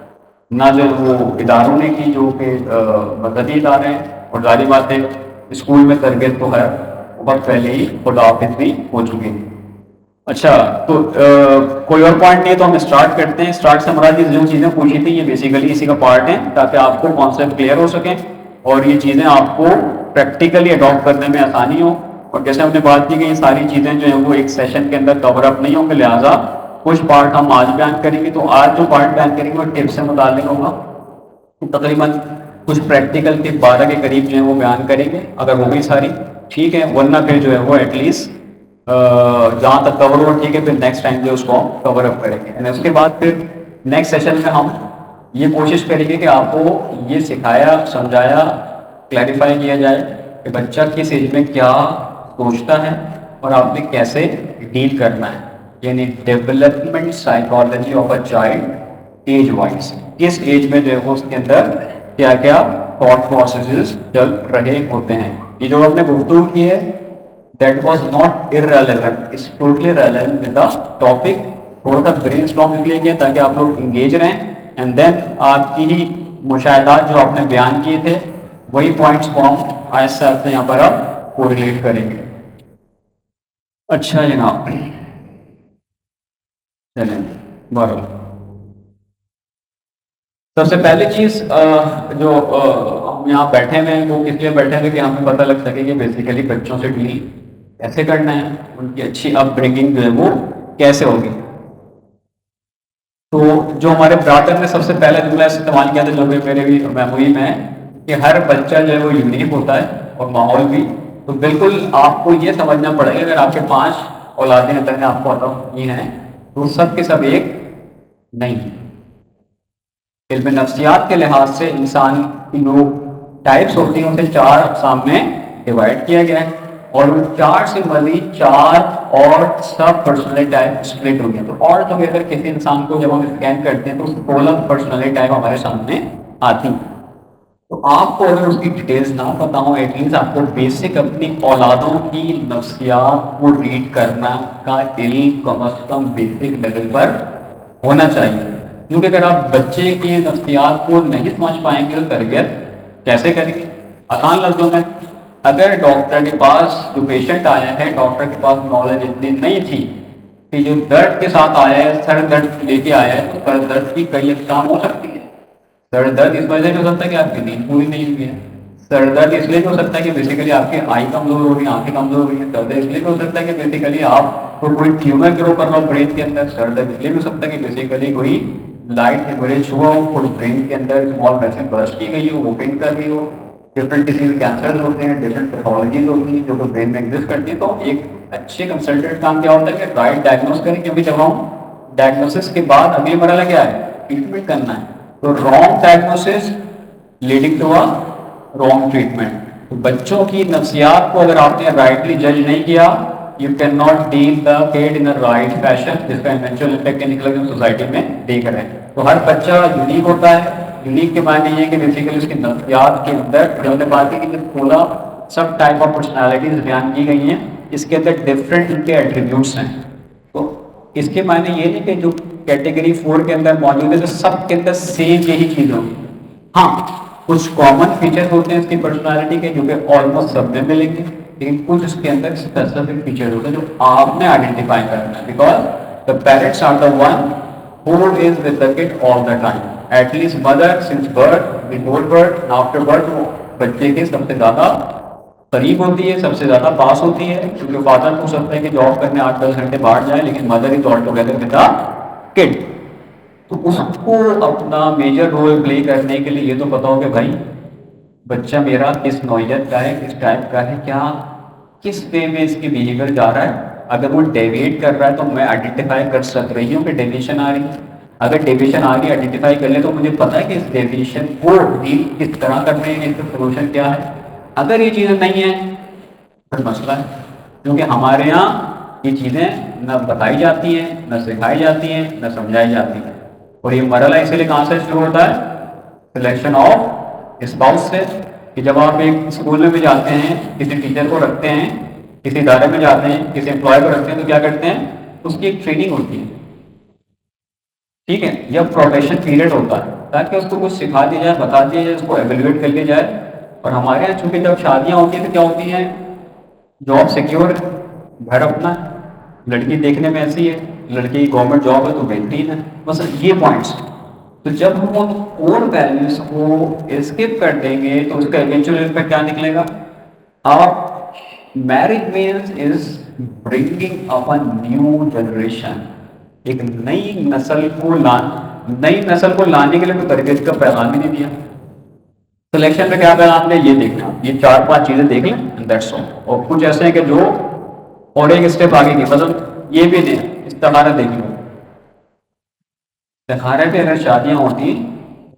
نہ جو وہ اداروں نے کی جو کہ مذہبی ادارے ہیں. اور ظاہری بات ہے اسکول میں تربیت تو ہے بہت پہلے ہی خداحافظ بھی ہو چکی ہے. اچھا تو کوئی اور پوائنٹ نہیں ہے تو ہم اسٹارٹ کرتے ہیں. اسٹارٹ سے مراد جو چیزیں پوچھی تھی یہ بیسیکلی اسی کا پارٹ ہے تاکہ آپ کو کانسیپٹ کلیئر ہو سکیں اور یہ چیزیں آپ کو پریکٹیکلی اڈاپٹ کرنے میں آسانی ہو. اور جیسے ہم نے بات کی کہ یہ ساری چیزیں جو ہیں وہ ایک سیشن کے اندر کور اپ نہیں ہوں گے, لہٰذا کچھ پارٹ ہم آج بیان کریں گے. تو آج جو پارٹ بیان کریں گے وہ ٹپ سے متعلق ہوگا. تقریباً کچھ پریکٹیکل ٹپ 12 کے قریب جو ہے وہ بیان کریں گے اگر وہ بھی ساری ٹھیک ہے, ورنہ پھر جو ہے وہ ایٹ لیسٹ جہاں تک کور ہو ٹھیک ہے, پھر نیکسٹ ٹائم جو اس کو ہم کور اپ کریں گے. اس کے بعد پھر نیکسٹ سیشن میں ہم یہ کوشش کریں گے کہ آپ کو یہ سکھایا سمجھایا کلیریفائی کیا جائے کہ بچہ کس ایج میں کیا سوچتا ہے اور آپ نے کیسے ڈیل کرنا ہے, یعنی development psychology of a child age wise, کس ایج میں جو ہے وہ اس کے اندر کیا کیا تھاٹ پروسیسز چل رہے ہوتے ہیں. یہ جو آپ نے گفتگو کی ہے that was not irrelevant, it's totally relevant with the topic. تھوڑا سا برین اسٹارم کے لیے تاکہ آپ لوگ انگیج رہیں اینڈ دین آپ کی ہی مشاہدات جو آپ نے بیان کیے تھے وہی پوائنٹس کو ہم آہستہ آہستہ یہاں پر اب کوریلیٹ کریں گے. اچھا جناب چلیں بارو سب سے پہلی چیز جو ہم یہاں بیٹھے ہوئے ہیں وہ کس لیے بیٹھے ہوئے کہ ہمیں پتہ لگ سکے کہ بیسیکلی بچوں سے ڈیل کیسے کرنا ہے, ان کی اچھی اپ برنگنگ جو ہے وہ کیسے ہوگی. تو جو ہمارے برادر نے سب سے پہلے جملہ استعمال کیا تھا جو کہ میرے بھی میموری میں ہے کہ ہر بچہ جو ہے وہ یونیک ہوتا ہے اور ماحول بھی. تو بالکل آپ کو یہ سمجھنا پڑے گا اگر آپ کے 5 اولادیں ہیں آپ کو عطا ہوئی ہیں تو سب کے سب ایک نہیں ہیں. علم نفسیات کے لحاظ سے انسان کی جو ٹائپس ہوتی ہیں اسے 4 اقسام میں ڈیوائڈ کیا گیا ہے اور وہ 4 سے مزید 4 اور سب پرسنالٹی ٹائپ اسپلٹ ہو گیا. تو اور جو اگر کسی انسان کو جب ہم اسکین کرتے ہیں تو 16 پرسنالٹی ٹائپ ہمارے سامنے آتی ہیں. تو آپ کو اگر اس کی ڈیٹیلز نہ پتا ہو ایٹ لیسٹ آپ کو بیسک اپنی اولادوں کی نفسیات کو ریڈ کرنا کا علم کم از کم بیسک لیول پر ہونا چاہیے. کیونکہ اگر آپ بچے کی نفسیات کو نہیں سمجھ پائیں گے تو تربیت کیسے کریں گے. آسان لفظوں میں اگر ڈاکٹر کے پاس جو پیشنٹ آیا ہے ڈاکٹر کے پاس نالج اتنی نہیں تھی کہ جو درد کے ساتھ آیا ہے سر درد لے کے آیا ہے تو سر درد کی کئی اقسام ہو سکتی ہے. سر درد اس وجہ سے ہو سکتا ہے کہ آپ کی نیند پوری نہیں ہوئی ہے. سر درد اس لیے بھی ہو سکتا ہے کہ بیسیکلی آپ کی آئی کمزور ہو رہی ہے, آنکھیں کمزور ہو رہی ہیں. سر درد اس لیے بھی ہو سکتا ہے کہ بیسیکلی آپ کو کوئی ٹیومر گرو کر رہا ہو برین کے اندر. سر درد اس لیے بھی ہو سکتا ہے کہ بیسیکلی کوئی لائٹ ہیمریج ہوا ہو, کوئی برین کے اندر اسمال ویسل برسٹ کی گئی ہو, وہ پین کر رہی ہو. ڈفرنٹ ڈیزیز کینسر ہوتے ہیں, ڈفرنٹ پیتھولوجیز ہوتی ہیں جو کہ برین میں ایگزسٹ کرتی ہیں. تو ایک اچھے کنسلٹنٹ کام کیا ہوتا ہے کہ رائٹ ڈائگنوز کریں, کیونکہ جب ہم ڈائگنوسس کے بعد اگلی مرحلہ کیا ہے ٹریٹمنٹ کرنا ہے. تو wrong diagnosis leading to wrong treatment. تو بچوں کی نفسیات کو اگر آپ نے رائٹلی جج نہیں کیا you can not deal the pad in right fashion, جس کا ایونچوئل افیکٹ نکل سوسائٹی میں دیکھ رہے ہیں. تو ہر بچہ یونیک ہوتا ہے. یونیک کے معنی یہ ہے کہ بیسیکلی اس کی نفسیات کے اندر جو ہم نے بات کی کہ 16 سب ٹائپ آف پرسنالٹیز بیان کی گئی ہیں, اس کے اندر ڈفرینٹ ان کے ایٹریبیوٹس ہیں. تو اس کے معنی یہ نہیں کہ جو کیٹیگری 4 کے اندر موجود ہے تو سب کے اندر سیم یہی چیز ہوگی. ہاں کچھ کامن فیچر ہوتے ہیں اس کی پرسنالٹی کے جو کہ آلموسٹ سب میں ملیں گے, لیکن کچھ اس کے اندر اسپیسیفک فیچر ہوتے ہیں جو آپ نے آئیڈینٹیفائی کرنا ہے. Because the parents are the one who is with the kid all the time. At least mother since birth, before birth, and after birth وہ بچے کے سب سے زیادہ قریب ہوتی ہے, سب سے زیادہ پاس ہوتی ہے. کیونکہ فادر ہو سکتا ہے کہ جاب کرنے 8-10 گھنٹے باہر جائے لیکن mother is all together with the kid. تو اس کو اپنا میجر رول پلے کرنے کے لیے یہ تو پتا ہو کہ بھائی بچہ میرا کس نوعیت کا ہے, کس ٹائپ کا ہے, کیا کس وے میں اس کی بیہیویئر جا رہا ہے. اگر وہ ڈیویٹ کر رہا ہے تو میں آئیڈینٹیفائی کر سک رہی ہوں کہ ڈیویشن آ رہی ہے. اگر ڈیویشن آ رہی ہے آئیڈینٹیفائی کر لیں تو مجھے پتا ہے کہ اس ڈیویشن کو ڈیل کس طرح کرنے ہیں, اس کا سولوشن کیا ہے. اگر یہ چیزیں نہیں ہیں پھر مسئلہ ہے, کیونکہ ہمارے یہاں یہ چیزیں نہ بتائی جاتی ہیں, نہ سکھائی جاتی ہیں, نہ سمجھائی جاتی ہیں. اور یہ مرحلہ اسی لیے کہاں سے شروع ہوتا ہے سلیکشن آف اسپاؤس سے, کہ جب آپ ایک اسکول میں بھی جاتے ہیں کسی ٹیچر کو رکھتے ہیں, کسی ادارے میں جاتے ہیں کسی امپلائی کو رکھتے ہیں تو کیا کرتے ہیں اس کی ایک ٹریننگ ہوتی ہے, ٹھیک ہے, یا پروبیشن پیریڈ ہوتا ہے تاکہ اس کو کچھ سکھا دیا جائے, بتا دیا جائے, اس کو ایویلویٹ کر لیا جائے. اور ہمارے یہاں چونکہ جب شادیاں ہوتی ہیں تو کیا ہوتی ہیں جاب سیکیور, گھر اپنا, لڑکی دیکھنے میں ایسی ہے، لڑکی کی گورنمنٹ جاب ہے تو بہترین ہے، بس یہ پوائنٹس. تو جب ہم ان کور ویلیوز کو اسکپ کر دیں گے تو اس کا ایونچوئل امپیکٹ کیا نکلے گا؟ آپ marriage means is bringing up a new generation. ایک نئی نسل کو لانے کے لیے کوئی تربیت کا پیغام ہی نہیں دیا. سلیکشن میں کیا پیغام دیا یہ دیکھنا، یہ 4-5 چیزیں دیکھ لیں دیٹس آل. اور کچھ ایسے ہیں کہ جو اور ایک اسٹیپ آگے کی مطلب یہ بھی دیں استخارہ دیکھ لو. استخارے پہ اگر شادیاں ہوتی،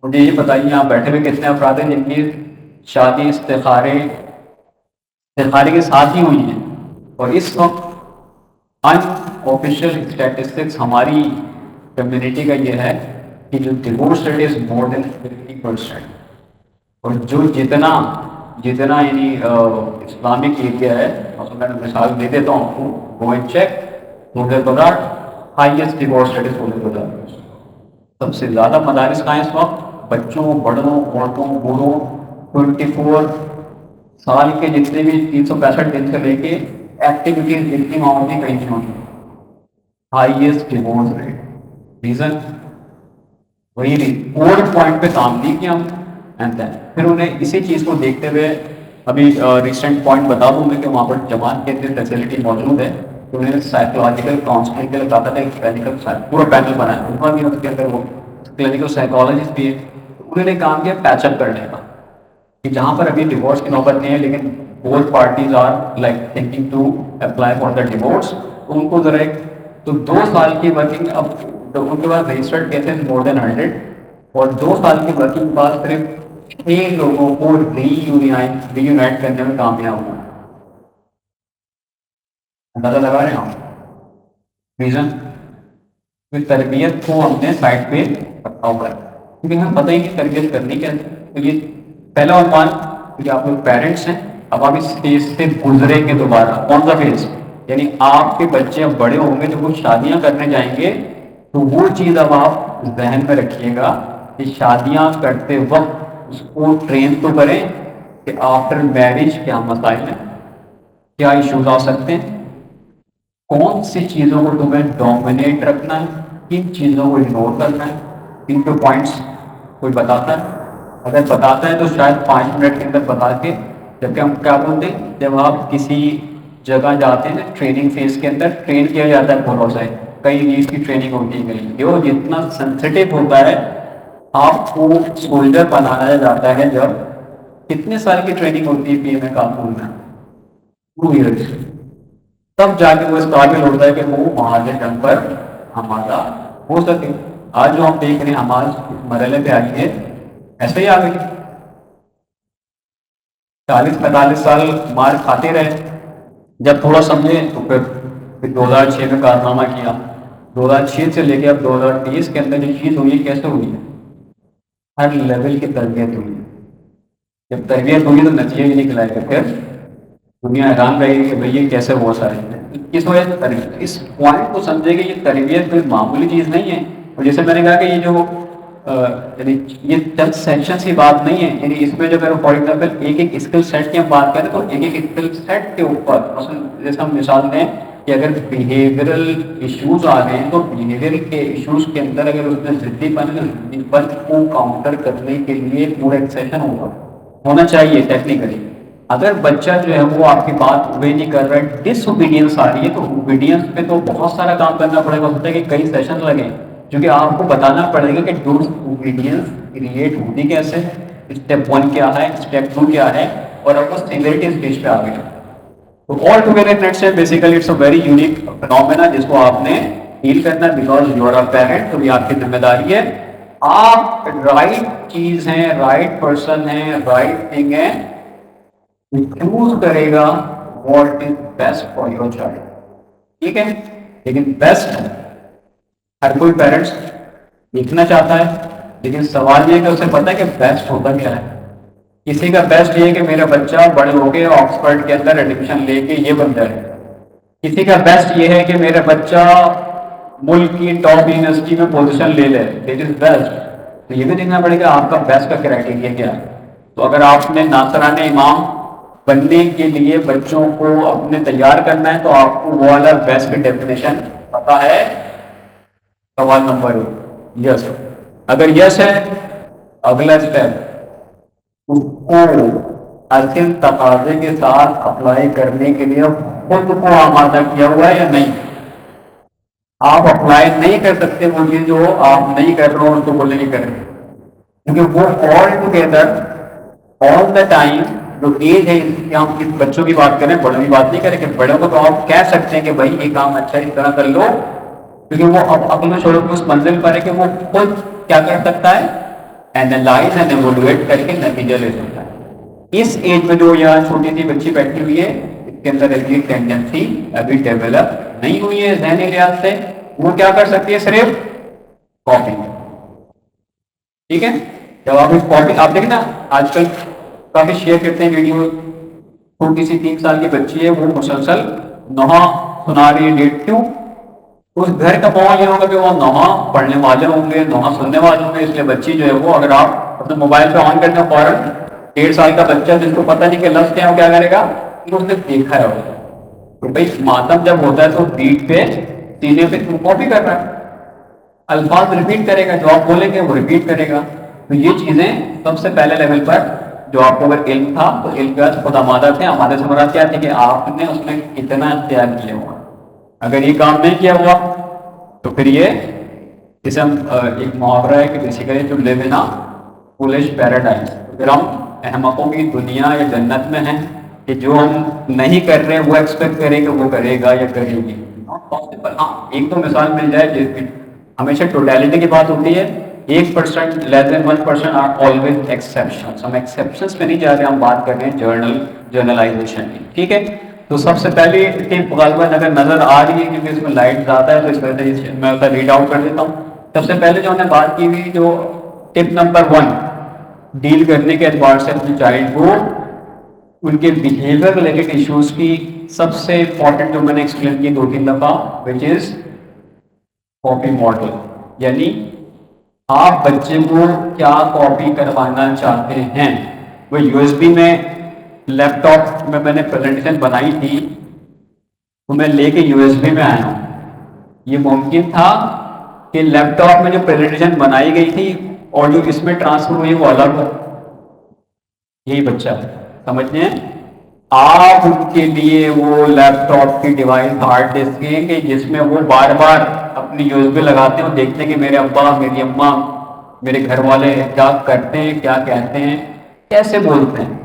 مجھے یہ بتائیے آپ بیٹھے ہوئے کتنے افراد ہیں جن کی شادی استخارے کے ساتھ ہی ہوئی ہیں. اور اس وقت ان آفیشیل اسٹیٹسٹکس ہماری کمیونٹی کا یہ ہے کہ جو ڈیورس ریٹ از مور دین 50%. اور جو جتنا یعنی اسلامک ایریا ہے، میں مثال دے دیتا ہوں آپ کو، go and check 2012 highest divorce rate is 2012. سب سے زیادہ مدارس کہاں ہیں اس وقت؟ بچوں، بڑوں، عورتوں، بوڑھوں، 24 سال کے جتنے بھی 365 دن سے لے کے ایکٹیویٹیز جتنی وہاں ہوتی کہیں نہیں ہوتی. Highest divorce rate. ریزن وہی کور پوائنٹ پہ کام نہیں کیا ہم. پھر انہیں اسی چیز کو دیکھتے ہوئے ابھی ریسنٹ پوائنٹ بتا دوں میں کہ وہاں پر جماعت کے اندر فیسلٹی موجود ہے. تو انہیں سائیکولوجیکل کاؤنسلنگ کے لیے کہا تھا کہ کلینکل پورا پینل بنایا، ان کا بھی اس کے اندر وہ کلینکل سائیکالوجسٹ بھی ہے. انہوں نے کام کیا پیچ اپ کرنے کا کہ جہاں پر ابھی ڈیورس کی نوبت نہیں ہے لیکن both parties are like thinking to apply for the divorce. تو ان کو ذرا تو 2 سال کی ورکنگ، اب ان کے پاس رجسٹرڈ کیسز مور دین 100 اور 2 سال کی ورکنگ بعد صرف 6 لوگوں کو ری یونائٹ کرنے میں کامیاب ہوا. اندازہ لگا رہے ہیں آپ؟ ریزن تربیت کو ہم نے سائڈ پہ رکھا ہوا ہے کیونکہ ہمیں پتہ ہی نہیں تربیت کرنی کیسے. تو یہ پہلا عنوان کہ آپ لوگ پیرنٹس ہیں، اب آپ اس فیز سے گزریں گے دوبارہ. کون سا فیز؟ یعنی آپ کے بچے اب بڑے ہوں گے جب وہ شادیاں کرنے جائیں گے تو وہ چیز اب آپ ذہن میں رکھیے گا کہ شادیاں کرتے وقت اس کو ٹرین تو کریں کہ آفٹر میرج کیا مسائل ہیں، کیا ایشوز آ سکتے ہیں، کون سی چیزوں کو تمہیں ڈومینیٹ رکھنا ہے، کن چیزوں کو اگنور کرنا ہے. ان کے پوائنٹس کوئی بتاتا ہے؟ اگر بتاتا ہے تو شاید 5 منٹ کے اندر بتا کے. جبکہ ہم کیا بولتے ہیں جب آپ کسی جگہ جاتے ہیں ٹریننگ فیز کے اندر ٹرین کیا جاتا ہے بھروسہ ہے، کئی چیز کی ٹریننگ ہوتی ہے. جو جتنا سینسیٹیو ہوتا ہے آپ کو سولجر بنایا جاتا ہے. جب کتنے سال کی ٹریننگ ہوتی ہے پی ایم کارکن میں؟ 2 ایئرس. تب جا کے وہ اس قابل ہوتا ہے کہ وہ وہاں کے جنگ پر ہمارا ہو سکے. آج جو ہم دیکھ رہے ہیں ہمارے مرحلے پہ آئی ہے ایسے ہی آ گئی. 40-45 سال مار کھاتے رہے، جب تھوڑا سمجھے تو پھر 2006 میں کارنامہ کیا. 2006 سے لے کے اب 2023 کے اندر جو چیز ہوئی کیسے ہوئی ہے؟ ہر لیول کی تربیت ہوئی ہے. جب تربیت ہوگی تو نتیجے بھی نکلائے گا. پھر دنیا حیران رہے گی کہ بھئی یہ کیسے ہوا سارے. کس وجہ سے تربیت؟ اس پوائنٹ کو سمجھے کہ یہ تربیت کوئی معمولی چیز نہیں ہے. اور جیسے میں نے کہا کہ یہ جو یعنی یہ چند سیکشنس کی بات نہیں ہے، یعنی اس میں جو اگر فار ایگزامپل ایک اسکل سیٹ کی ہم بات کریں تو ایک اسکل سیٹ کے اوپر مثلا جیسے ہم مثال دیں کہ اگر بیہیویئرل ایشوز آ رہے ہیں تو بیہیویئر کے ایشوز کے اندر اگر اس میں ضدی پن کو کاؤنٹر کرنے کے لیے پورا ایک سیشن ہونا چاہیے ٹیکنیکلی. اگر بچہ جو ہے وہ آپ کی بات اوبے نہیں کر رہا ہے، ڈس اوبیڈینس آ رہی ہے، تو اوبیڈینس پہ تو بہت سارا کام کرنا پڑے گا. ہو سکتا ہے کہ کئی سیشن لگیں کیونکہ آپ کو بتانا پڑے گا کہ ڈس اوبیڈینس کریٹ ہوتی کیسے، اسٹیپ 1 کیا ہے، اسٹیپ 2 کیا ہے، اور آپ کو سیویرٹی اسٹیج پہ آ گئے. تو all together let's say basically it's a very unique phenomena جس کو آپ نے ڈیل کرنا ہے because you are a parent. تو یہ آپ کی ذمہ داری ہے. آپ رائٹ چیز ہیں، رائٹ پرسن ہیں، رائٹ تھنگ ہے، چوز کرے گا what is best for your child. ٹھیک ہے، لیکن بیسٹ ہر کوئی پیرنٹس دیکھنا چاہتا ہے، لیکن سوال یہ کہ اسے پتہ ہے کہ بیسٹ ہوتا کیا ہے. کسی کا بیسٹ یہ کہ میرا بچہ بڑے ہو کے آکسفورڈ کے اندر ایڈمیشن لے کے یہ بن جائے. کسی کا بیسٹ یہ ہے کہ میرا بچہ ملک کی ٹاپ یونیورسٹی میں پوزیشن لے لے. That is best. تو یہ بھی دیکھنا پڑے گا آپ کا بیسٹ کا کرائٹیریا کیا ہے. تو اگر آپ نے ناصرانہ امام بننے کے لیے بچوں کو اپنے تیار کرنا ہے تو آپ کو وہ والا بیسٹ ڈیفینیشن پتا ہے؟ سوال نمبر 1 یس. اگر یس ہے اگلا اسٹیپ اس کو اصل تقاضے کے ساتھ اپلائی کرنے کے لیے خود کو آمادہ کیا ہوا ہے یا نہیں. آپ اپلائی نہیں کر سکتے وہ چیز جو آپ نہیں کر رہے ہو ان کو بولنے کی کر رہے کیونکہ وہ all together all the time جو ایج ہے ہم کس بچوں کی بات کریں بڑوں کی بات نہیں کریں کہ بڑوں کو تو آپ کہہ سکتے ہیں کہ بھائی یہ کام اچھا اس طرح کر لو کیونکہ وہ اب اپنے چھوڑوں کو اس منزل پر ہے کہ وہ خود کیا کر سکتا ہے اینالائز اینڈ ایویلویٹ کر کے نتیجہ لے سکتا ہے. اس ایج میں جو یہاں چھوٹی سی بچی بیٹھی ہوئی ہے اس کے اندر ایسی ٹینڈنسی ابھی ڈیولپ نہیں ہوئی ہے ذہنی لحاظ سے. وہ کیا کر سکتی ہے صرف کاپی. ٹھیک ہے جب آپ کاپی آپ دیکھیں نا آج کل کافی شیئر کرتے ہیں ویڈیو چھوٹی سی 3 سال کی بچی ہے وہ مسلسل نوحہ سنا رہی ہے ڈیٹ کیوں اس گھر کا ماحول یہ ہوگا کہ وہ نوحہ پڑھنے والے ہوں گے نوحہ سننے والے ہوں گے اس لیے بچی جو ہے وہ اگر آپ اپنے موبائل پہ آن کرتے ہیں فوراً 1.5 سال کا بچہ جس کو پتہ نہیں کہ لفظ کیا کیا کرے گا اس نے دیکھا ہے تو بھائی ماتم جب ہوتا ہے تو بیٹ پہ سینے پہ کاپی کر رہا ہے الفاظ ریپیٹ کرے گا جو آپ بولیں گے وہ ریپیٹ کرے گا. تو یہ چیزیں سب سے پہلے لیول پر جو آپ کو اگر علم تھا تو علم کے بعد خود آمادہ تھے. آمادہ سے مراد کیا تھی کہ آپ نے اس میں کتنا اختیار کیا ہوا. اگر یہ کام نہیں کیا ہوا تو پھر یہ جسے ہم ایک محاورہ ہے کہ basically to live in foolish paradise پھر ہم احمقوں کی دنیا یا جنت میں ہیں کہ جو ہم نہیں کر رہے وہ ایکسپیکٹ کریں کہ وہ کرے گا یا کرے گی. Not possible. ہاں ایک تو مثال مل جائے جس میں ہمیشہ ٹوٹیلٹی کی بات ہوتی ہے 1% لیس دین 1% آر آلویز ایکسیپشنس. ہم ایکسیپشنس پہ نہیں جا رہے ہم بات کر رہے ہیں جرنلائزیشن کی. ٹھیک ہے تو سب سے پہلی ٹپ غالباً اگر نظر آ رہی ہے کیونکہ اس میں لائٹ زیادہ ہے تو اس وجہ سے میں اسے ریڈ آؤٹ کر دیتا ہوں. سب سے پہلے جو ہم نے بات کی ہوئی جو ٹپ نمبر 1 ڈیل کرنے کے اعتبار سے اپنے چائلڈ کو ان کے بیہیویئر ریلیٹڈ ایشوز کی سب سے امپورٹنٹ جو میں نے ایکسپلین کی 2-3 دفعہ وچ از کاپی ماڈل. یعنی آپ بچے کو کیا کاپی کروانا چاہتے ہیں. وہ یو ایس بی میں لیپ ٹاپ میں نے پریزنٹیشن بنائی تھی تو میں لے کے یو ایس بی میں آیا ہوں. یہ ممکن تھا کہ لیپ ٹاپ میں جو پریزنٹیشن بنائی گئی تھی اور جو اس میں ٹرانسفر ہوئی وہ الگ ہو. یہی بچہ سمجھتے ہیں آپ ان کے لیے وہ لیپ ٹاپ کی ڈیوائس ہارڈ ڈسک کہ جس میں وہ بار بار اپنی یو ایس بی لگاتے ہیں اور دیکھتے ہیں کہ میرے ابا میری اماں میرے گھر والے کیا کرتے ہیں کیا کہتے ہیں کیسے بولتے ہیں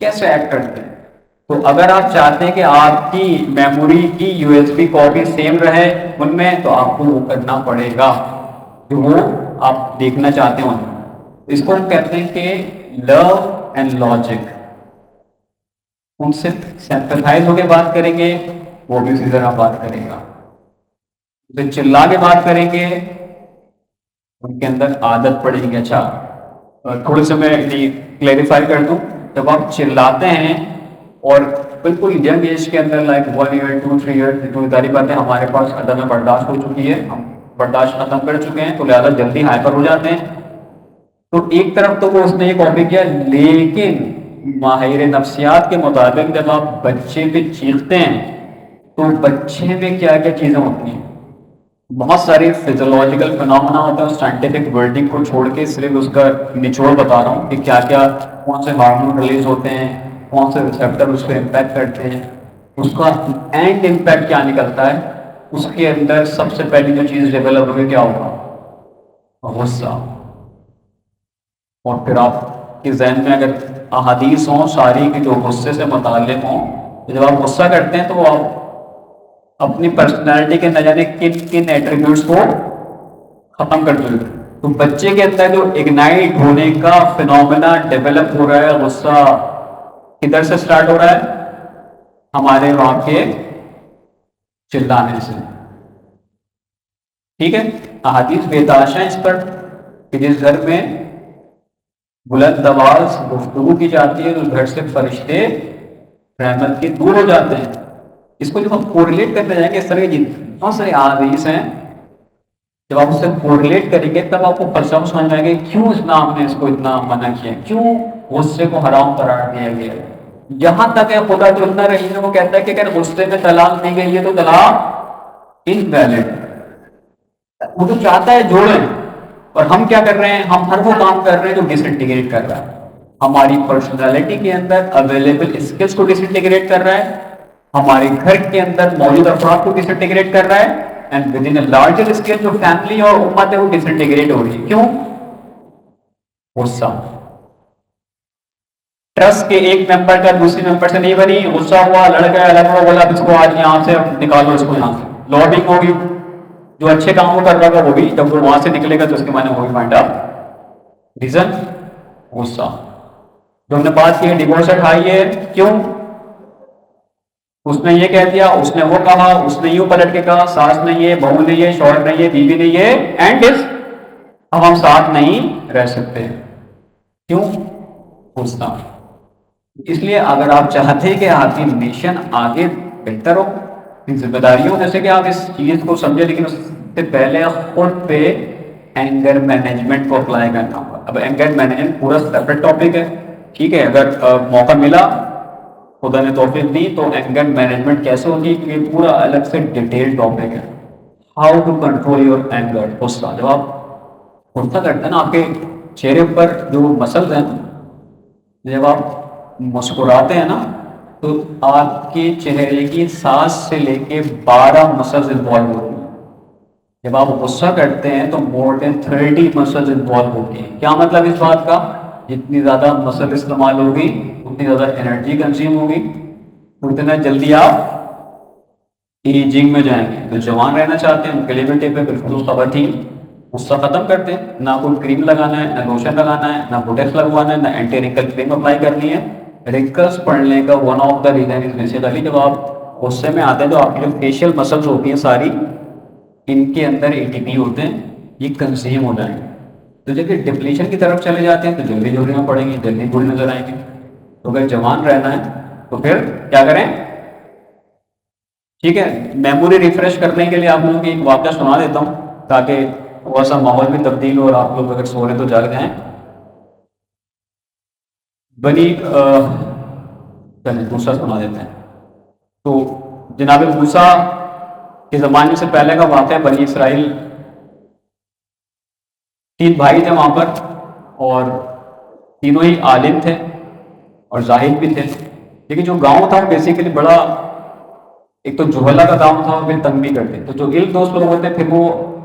کیسے ایکٹ کرتے ہیں. تو اگر آپ چاہتے ہیں کہ آپ کی میموری کی U S B copy same رہے ان میں تو آپ کو وہ کرنا پڑے گا جو وہ آپ دیکھنا چاہتے ہوں. اس کو ہم کہتے ہیں کہ لو اینڈ لاجک. ان سے سمپتھائز ہو کے بات کریں گے وہ بھی اسی طرح بات کرے گا. ان سے چلا کے بات کریں گے ان کے اندر عادت پڑے گی. اچھا تھوڑے سے میں کلیریفائی کر دوں جب آپ چلاتے ہیں اور بالکل ینگ ایج کے اندر لائک 1 ایئر 2-3 ایئر جو ساری باتیں ہمارے پاس عدم برداشت ہو چکی ہے ہم برداشت ختم کر چکے ہیں تو لہٰذا جلدی ہائپر ہو جاتے ہیں. تو ایک طرف تو وہ اس نے یہ کاپی کیا لیکن ماہر نفسیات کے مطابق جب آپ بچے پہ چیختے ہیں تو بچے میں کیا کیا چیزیں ہوتی ہیں بہت ساری فزیولوجیکل فنامنا ہوتا ہے. سائنٹیفک ورڈنگ کو چھوڑ کے صرف اس کا نچوڑ بتا رہا ہوں کہ کیا کیا کون سے ہارمون ریلیز ہوتے ہیں کون سے ریسپٹر اس پہ امپیکٹ کرتے ہیں اس کا اینڈ امپیکٹ کیا نکلتا ہے. اس کے اندر سب سے پہلی جو چیز ڈیولپ ہوگی کیا ہوگا غصہ. اور پھر آپ کے ذہن میں اگر احادیث ہوں ساری کی جو غصے سے متعلق ہوں تو جب آپ غصہ کرتے ہیں تو آپ اپنی پرسنالٹی کے نہ جانے کن کن ایٹریبیوٹس کو ختم کر دیں. تو بچے کے اندر جو اگنائٹ ہونے کا فینومینا ڈیولپ ہو رہا ہے غصہ کدھر سے سٹارٹ ہو رہا ہے ہمارے وہاں کے چلانے سے. ٹھیک ہے احادیث بےتحاشا ہیں اس پر کہ جس گھر میں بلند آواز گفتگو کی جاتی ہے تو اس گھر سے فرشتے رحمت کے دور ہو جاتے ہیں. اس کو جب ہم کوریلیٹ کرنے جائیں گے اس طرح کی بہت سارے احادیث ہیں جب آپ اس سے کوریلیٹ کریں گے تب آپ کو فلسفہ سمجھ میں آئے گا کیوں اسلام نے اس کو اتنا منع کیا کیوں غصے کو حرام قرار دیا گیا. جہاں تک ہے خدا چننا رہی ہے، وہ کہتا ہے کہ اگر غصے میں طلاق دی گئی ہے تو طلاق انویلڈ، وہ تو چاہتا ہے جوڑیں، اور ہم کیا کر رہے ہیں؟ ہم ہر وہ کام کر رہے ہیں جو ڈس انٹیگریٹ کر رہا ہے، ہماری پرسنالٹی کے اندر اویلیبل اسکلس کو ڈس انٹیگریٹ کر رہا ہے، ہمارے گھر کے اندر موجود افراد کو ڈس انٹیگریٹ کر رہا ہے، and with in a larger scale جو فیملی اور امت ہے وہ ڈس انٹیگریٹ ہو رہی ہے. کیوں؟ غصہ. ٹرسٹ کے ایک ممبر کا دوسری ممبر سے نہیں بنی، غصہ ہوا، لڑ گیا، الگ ہوا، بولا اس کو آج یہاں سے نکالو، اس کو یہاں سے لابنگ ہوگی. جو اچھے کاموں کر رہا تھا وہ بھی جب وہ وہاں سے نکلے گا تو اس کے معنی ہوگی فائنڈ آؤٹ ریزن غصہ. جو ہم نے بات کی ہے ڈیورس اٹھائی ہے، کیوں؟ اس نے یہ کہہ دیا، اس نے وہ کہا، اس نے یوں پلٹ کے کہا، ساس نہیں ہے، بہو نہیں ہے، شوہر نہیں ہے، بیوی نہیں ہے، اینڈ اب ہم ساتھ نہیں رہ سکتے. کیوں؟ غصہ. اس لیے اگر آپ چاہتے ہیں کہ آپ کی نیشن آگے بہتر ہو، ذمہ داریوں میں سے کہ آپ اس چیز کو سمجھیں، لیکن اس سے پہلے خود پہ اینگر مینجمنٹ کو اپلائی کرنا ہوگا. اب اینگر مینجمنٹ پورا سیپریٹ ٹاپک ہے، ٹھیک ہے؟ اگر موقع ملا، خدا نے توفیق دی، تو اینگر مینجمنٹ کیسے ہوگی، یہ پورا الگ سے ڈیٹیل ٹاپک ہے. How to control your anger. غصہ جب آپ غصہ کرتے ہیں نا، آپ کے چہرے پر جو مسلز ہیں، جب آپ مسکراتے ہیں نا تو آپ کے چہرے کی 7 سے لے کے 12 مسلز انوالو ہوتی ہیں. جب آپ غصہ کرتے ہیں تو مور دین 30 مسلز انوالو ہوتی ہیں. کیا مطلب اس بات کا؟ جتنی زیادہ مسل استعمال ہوگی اتنی زیادہ انرجی کنزیوم ہوگی، اتنا جلدی آپ ایجنگ میں جائیں گے. جو جوان رہنا چاہتے ہیں ان کے لیے بھی ٹپ ہے، بالکل خبر تھی. غصہ ختم کرتے ہیں، نہ کوئی کریم لگانا ہے، نہ لوشن لگانا ہے، نہ بوٹیکس لگوانا ہے، نہ اینٹی رنکل کریم اپلائی کرنی ہے. رنکلس پڑنے کا one of the reason is basically جب آپ غصے میں آتے ہیں تو آپ کی جو فیشیل مسلس ہوتی ہیں ساری، ان کے اندر ATP ہوتے ہیں، یہ کنزیوم ہو جائیں گے. تو جب یہ ڈپلیشن کی طرف چلے جاتے ہیں تو جلدی جھریاں پڑیں گی، جلدی بوڑھ نظر آئیں گے. تو اگر جوان رہنا ہے تو پھر کیا کریں؟ ٹھیک ہے، میموری ریفریش کرنے کے لیے آپ لوگوں کی ایک واقعہ سنا دیتا ہوں تاکہ تھوڑا سا ماحول بھی تبدیل ہو اور آپ لوگ اگر سو رہے تو جاگ جائیں. بنی چلیں دوسرا سنا دیتے ہیں. تو جناب موسیٰ کے زمانے سے پہلے کا واقعہ، بنی اسرائیل 3 بھائی تھے وہاں پر، اور تینوں ہی عالم تھے اور زاہد بھی تھے. لیکن جو گاؤں تھا بیسیکلی بڑا، ایک تو جوہلا کا کام تھا اور پھر تنگ بھی کرتے. تو جو علم دوست لوگ ہوتے ہیں پھر وہ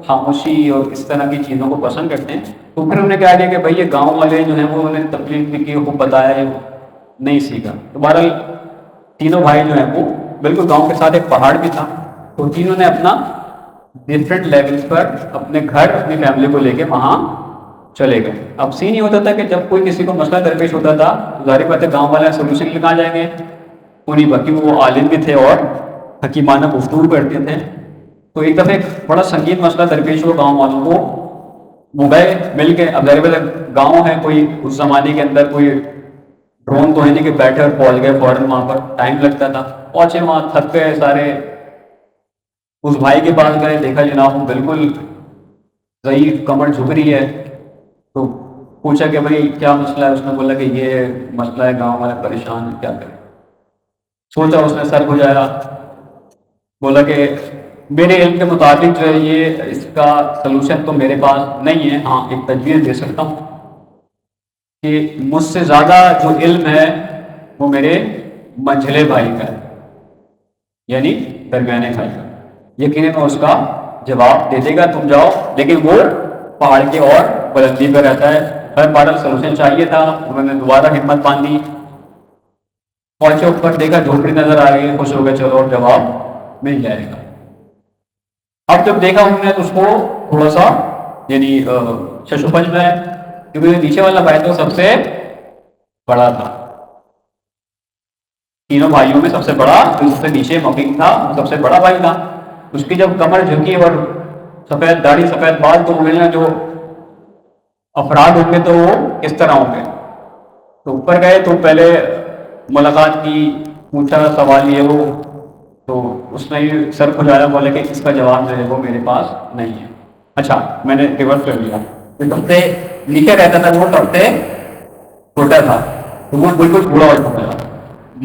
خاموشی اور اس طرح کی چیزوں کو پسند کرتے ہیں. تو پھر انہوں نے کہا کیا کہ بھائی یہ گاؤں والے جو ہیں وہ انہیں تکلیف بھی کی، وہ بتایا نہیں سیکھا. تو بہرحال تینوں بھائی جو ہیں وہ بالکل گاؤں کے ساتھ ایک پہاڑ بھی تھا، تو تینوں نے اپنا ڈفرینٹ لیولز پر اپنے گھر اپنی فیملی کو لے کے وہاں چلے گئے. اب سین یہ ہوتا تھا کہ جب کوئی کسی کو مسئلہ درپیش ہوتا تھا تو ظاہر بات ہے گاؤں والے سولوشن لے کہاں جائیں گے؟ انہیں باقی وہ عالم بھی تھے اور حکیمانہ گفتگو کرتے تھے. تو ایک دفعہ ایک بڑا سنگین مسئلہ درپیش ہوا گاؤں والوں کو. وہ گئے مل کے، اب ظاہر بات ہے گاؤں ہے، کوئی اس زمانے کے اندر کوئی ڈرون تو ہے نہیں کہ بیٹھے اور پہنچ گئے فوراً. وہاں پر ٹائم لگتا تھا. پہنچے وہاں، تھک گئے سارے. اس بھائی کے پاس گئے، دیکھا جناب بالکل ضعیف، کمر جھک رہی ہے. تو پوچھا کہ بھائی کیا مسئلہ ہے؟ اس نے بولا کہ یہ مسئلہ ہے، گاؤں والے پریشان ہیں، کیا کریں. سوچا، اس نے سر گھجایا، بولا کہ میرے علم کے مطابق جو ہے یہ اس کا سلوشن تو میرے پاس نہیں ہے. ہاں ایک تجویز دے سکتا ہوں کہ مجھ سے زیادہ جو علم ہے وہ میرے منجھلے بھائی کا ہے، یعنی درمیانے بھائی کا. یقیناً اس کا جواب دے دے گا، تم جاؤ. لیکن وہ پہاڑ کے اور بلندی پہ رہتا ہے. ہر بار سلوشن چاہیے تھا. انہوں نے دوبارہ ہمت باندھی، پہنچے اوپر، دیکھا جھوپڑی نظر آ رہی ہے، خوش ہو گئے، چلو اور جواب مل جائے گا. اب جب دیکھا انہوں نے تو اس کو تھوڑا سا یعنی ششوپنج میں، کیونکہ نیچے والا بھائی تو سب سے بڑا تھا، تینوں بھائیوں میں سب سے بڑا، اس سے نیچے مبین تھا، سب سے بڑا بھائی تھا. اس کی جب کمر جھکی اور سفید داڑھی سفید بال، تو ملنا جو افراد ہوں گے تو وہ کس طرح ہوں گے. تو اوپر گئے تو پہلے ملاقات کی، پوچھا سوال یہ وہ، تو اس نے سر کھجایا، بولے کہ اس کا جواب جو ہے وہ میرے پاس نہیں ہے. اچھا میں نے ریورس کر لیا. سب سے نیچے رہتا تھا وہ سب سے چھوٹا تھا، تو وہ بالکل بوڑھا ہو چکا تھا.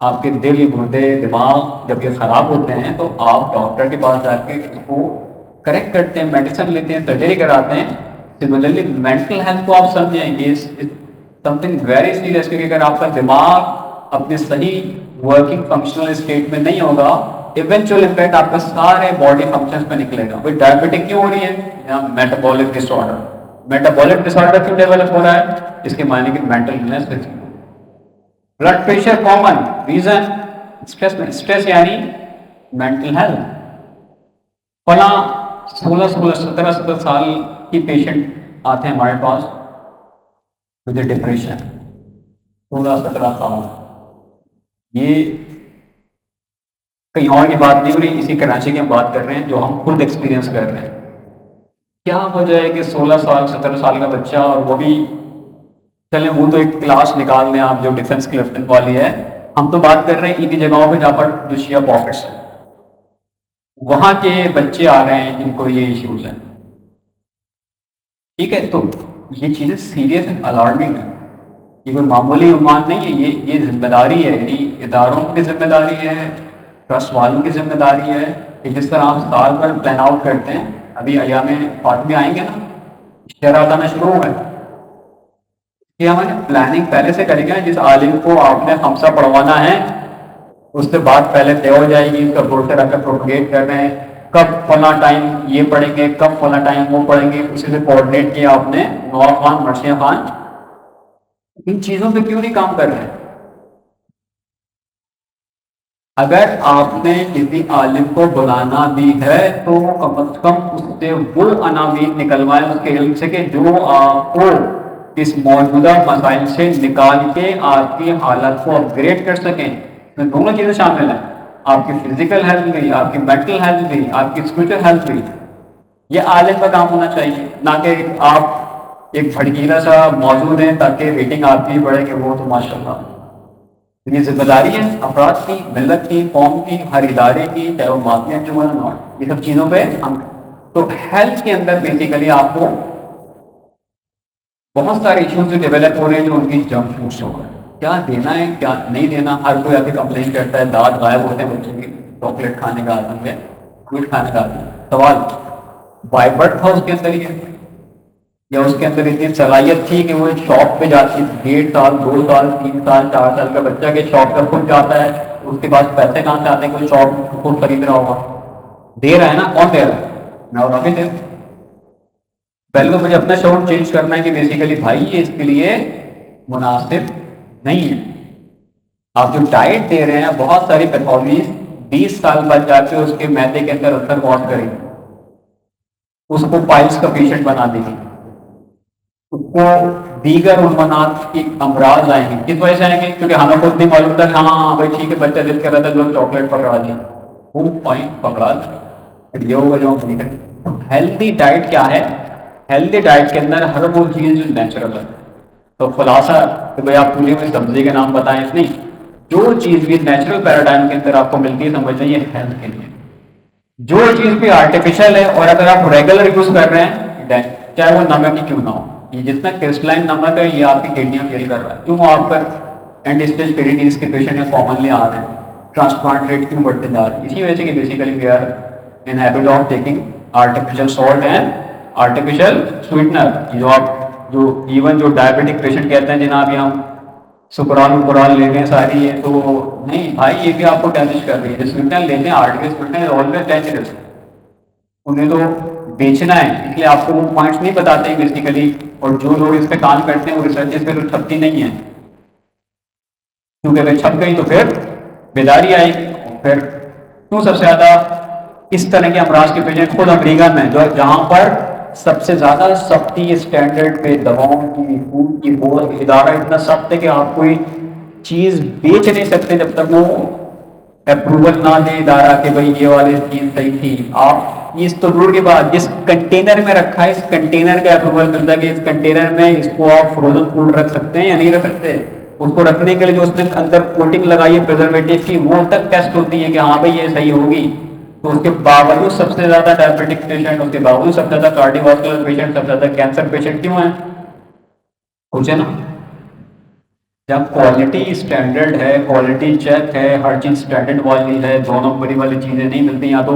آپ کے دل گردے دماغ جب یہ خراب ہوتے ہیں تو آپ ڈاکٹر کے پاس جا کے اس کو کریکٹ کرتے ہیں, میڈیسن لیتے ہیں, سرجری کراتے ہیں. سملرلی مینٹل ہیلتھ کو آپ سمجھیں یہ سم تھنگ ویری سیریس, کیونکہ اگر آپ کا دماغ اپنے صحیح ورکنگ فنکشنل اسٹیٹ میں نہیں ہوگا, ایونچوئل امپیکٹ آپ کا سارے باڈی فنکشنز پہ نکلے گا. بھائی ڈائبٹک کیوں ہو رہی ہے, یا metabolic disorder. Metabolic disorder کیوں ڈیولپ ہو رہا ہے, اس کے معنی کہ mental illness. Blood pressure common reason stress میں, اسٹریس یعنی مینٹل ہیلتھ. فلاں 16 سال کی پیشنٹ آتے ہیں ہمارے پاس ود ڈپریشن, 16-17 سال. یہ کہیں اور کی بات نہیں ہو رہی, اسی کراچی کی ہم بات کر رہے ہیں جو ہم خود ایکسپیرینس کر رہے ہیں. کیا وجہ ہے کہ 16 سال 17 سال کا بچہ, اور وہ بھی چلیں وہ تو ایک کلاس نکال لیں آپ جو ڈیفنس کلفٹن والی ہے, ہم تو بات کر رہے ہیں انہیں جگہوں پہ جہاں پر جو شیعہ پاکٹس ہیں وہاں کے بچے آ رہے ہیں جن کو یہ ایشوز ہیں. ٹھیک ہے, تو یہ چیزیں سیریس ہیں, الارمنگ ہیں. یہ کوئی معمولی عنوان نہیں ہے, یہ ذمہ داری ہے, یعنی اداروں کی ذمہ داری ہے, ٹرسٹ والوں کی ذمہ داری ہے کہ جس طرح آپ سال پر پلان آؤٹ کرتے ہیں. ابھی ایام فاطمی آئیں گے نا, اشتہارات آنا شروع ہو گئے, کہ ہمیں پلاننگ پہلے سے کریں گے. جس عالم کو آپ نے خمسہ پڑھوانا ہے اس سے بات پہلے طے ہو جائے گی, اس کا بروشر اگر پروپگیٹ کر رہے ہیں, کب فلاں ٹائم یہ پڑھیں گے, کب فلاں ٹائم وہ پڑھیں گے, اسی سے کوآرڈینیٹ کیا آپ نے. نواب خان, مرثیہ خان, ان چیزوں پہ کیوں نہیں کام کر رہے ہیں؟ اگر آپ نے کسی عالم کو بلانا بھی ہے تو کم از کم اس سے وہ عناوین نکلوائیں اس کے علم سے کہ جو آپ کو اس موجودہ مسائل سے نکال کے آپ کی حالت کو اپ گریڈ کر سکیں. میں دونوں چیزیں شامل ہیں, آپ کی فزیکل ہیلتھ بھی, آپ کی مینٹل ہیلتھ بھی, آپ کی اسپرچل ہیلتھ بھی. یہ عالم کا کام ہونا چاہیے, نہ کہ آپ ایک بھڑکیلا سا موجود ہیں تاکہ ریٹنگ آپ کی بڑھے کہ وہ تو ماشاء اللہ. یہ ذمہ داری ہے افراد کی, ملت کی, قوم کی, ہر ادارے کی, چاہے وہ معافی انجمن ہو, یہ سب چیزوں پہ ہم. تو ہیلتھ کے اندر بیسیکلی آپ کو بہت سارے ایشوز جو ڈیولپ ہو رہے ہیں جو ان کی جنک فوڈ سے ہو رہے ہیں. کیا دینا ہے کیا نہیں دینا, ہر کوئی آ کے کمپلین کرتا ہے, دانت غائب ہوتے ہیں بچوں کی, چاکلیٹ کھانے کا عادت ہے, فروٹ کھانے کا عادت ہے. سوال, بائی برتھ تھا اس کے اندر یہ, یا اس کے اندر اتنی صلاحیت تھی کہ وہ شاپ پہ جاتی, 1.5 سال 2 سال 3 سال 4 سال کا بچہ کے شاپ پہ خود جاتا ہے, اس کے پاس پیسے کہاں سے آتے ہیں, کوئی شاپ خود خرید رہا ہوگا, دے رہا ہے نا, کون دے رہا ہے, میں اور ابھی دے. پہلے تو مجھے اپنا شعور چینج کرنا ہے کہ بیسیکلی بھائی یہ اس کے لیے مناسب نہیں ہے. آپ جو ڈائٹ دے رہے ہیں بہت ساری پیتھولوجیز 20 سال بعد جا کے اس کے معدے کے اندر اثر بہت کریں گے, اس کو پائلس کا پیشنٹ بنا دیں گے, اس کو دیگر عنوانات کی امراض آئیں گے. کس وجہ سے آئیں گے؟ کیونکہ ہمیں خود نہیں معلوم تھا کہ ہاں بھائی ٹھیک ہے بچہ ضد کر رہا تھا جو چاکلیٹ پکڑا دی, وہ پوائنٹ پکڑا یہ ہوگا جو ہم نہیں کریں. ہیلدی ڈائٹ کیا ہے؟ ہیلدی ڈائٹ کے اندر ہر وہ چیز جو نیچرل ہے. تو خلاصہ کہ بھائی آپ پوری ہوئی سبزی کے نام بتائیں, نہیں, جو چیز بھی نیچرل پیراڈائم کے اندر آپ کو ملتی ہے سمجھ لیں یہ ہیلتھ کے لیے. جو چیز بھی آرٹیفیشل ہے اور اگر آپ ریگولر یوز کر رہے ہیں چاہے وہ نمک ہی کیوں نہ ہو, یہ جتنا کرسٹلائن نمک ہے یہ آپ کی کڈنیاں فیل کر رہا ہے, کیوں آپ پر اینڈ اسٹیج پیریٹیز کے پیشنٹ کامنلی آ رہے ہیں, ٹرانسپلانٹ ریٹ کیوں بڑھتے جا رہے ہیں؟ اسی وجہ سے کہ basically we are in habit of taking artificial salt and artificial sweetener. جو ایون جو ڈائبٹک پیشنٹ کہتے ہیں جناب یہ ہم سکرال لیتے ہیں ساری ہے, تو نہیں بھائی یہ بھی آپ کو ڈیمیج کر رہی ہے. جو سویٹنر لیتے ہیں آرٹیفیشل سویٹنر آلویز ڈینجرس, انہیں تو بیچنا ہے اس لیے آپ کو وہ پوائنٹس نہیں بتاتے ہیں بیسیکلی, اور جو لوگ اس پہ کام کرتے ہیں وہ ریسرچ پہ تو چھپتی نہیں ہے, کیونکہ اگر چھپ گئی تو پھر بیداری آئے گی. پھر کیوں سب سے زیادہ اس طرح کے امراض کے پیشنٹ خود امریکہ میں جو جہاں پر سب سے زیادہ سختی اسٹینڈرڈ پہ دواؤں کی فوڈ کی وہ ادارہ اتنا سخت ہے کہ آپ کوئی چیز بیچ نہیں سکتے جب تک وہ اپروول نہ دے ادارہ کہ بھائی یہ والی چیز صحیح تھی. آپ اس تو دور کے بعد جس کنٹینر میں رکھا ہے اس کنٹینر کا اپروول ملتا ہے کہ اس کنٹینر میں اس کو آپ فروزن فوڈ رکھ سکتے ہیں یا نہیں رکھ سکتے. اس کو رکھنے کے لیے جو اس نے اندر کوٹنگ لگائی ہے پریزرویٹو کی وہ تک ٹیسٹ ہوتی ہے کہ ہاں بھائی یہ صحیح ہوگی. تو اس کے باوجود سب سے زیادہ ڈائبٹک پیشنٹ, اس کے باوجود سب سے زیادہ کارڈیوواسکولر پیشنٹ, سب سے زیادہ کینسر پیشنٹ کیوں ہیں؟ پوچھے نا. جب کوالٹی اسٹینڈرڈ ہے، کوالٹی چیک ہے، ہر چیز اسٹینڈرڈ والی ہے، 2 نمبری والی چیزیں نہیں ملتی. یا تو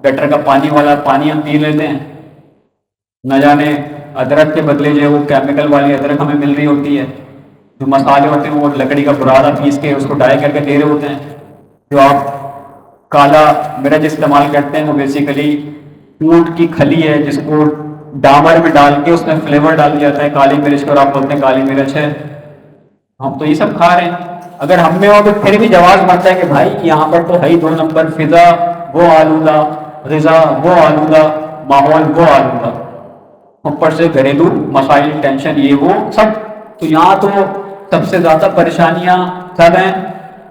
گٹر کا پانی والا پانی ہم پی لیتے ہیں، نہ جانے ادرک کے بدلے جو ہے وہ کیمیکل والی ادرک ہمیں مل رہی ہوتی ہے. جو مسالے ہوتے ہیں وہ لکڑی کا برادہ پیس کے اس کو ڈرائی کر کے دے رہے ہوتے ہیں. جو آپ کالا مرچ استعمال کرتے ہیں وہ بیسیکلی اونٹ کی کھلی ہے جس کو ڈامر میں ڈال کے اس میں فلیور ڈال دیا جاتا ہے کالی مرچ کا، اور آپ بولتے ہیں کالی مرچ ہے. ہم تو یہ سب کھا رہے ہیں. اگر ہم میں ہو تو پھر بھی جواز بنتا ہے کہ بھائی یہاں پر تو ہے ہی 2 نمبر، فضا وہ آلودہ، غذا وہ آلودہ، ماحول وہ آلودہ، اوپر سے گھریلو مسائل، ٹینشن، یہ وہ سب. تو یہاں تو سب سے زیادہ پریشانیاں سب ہیں.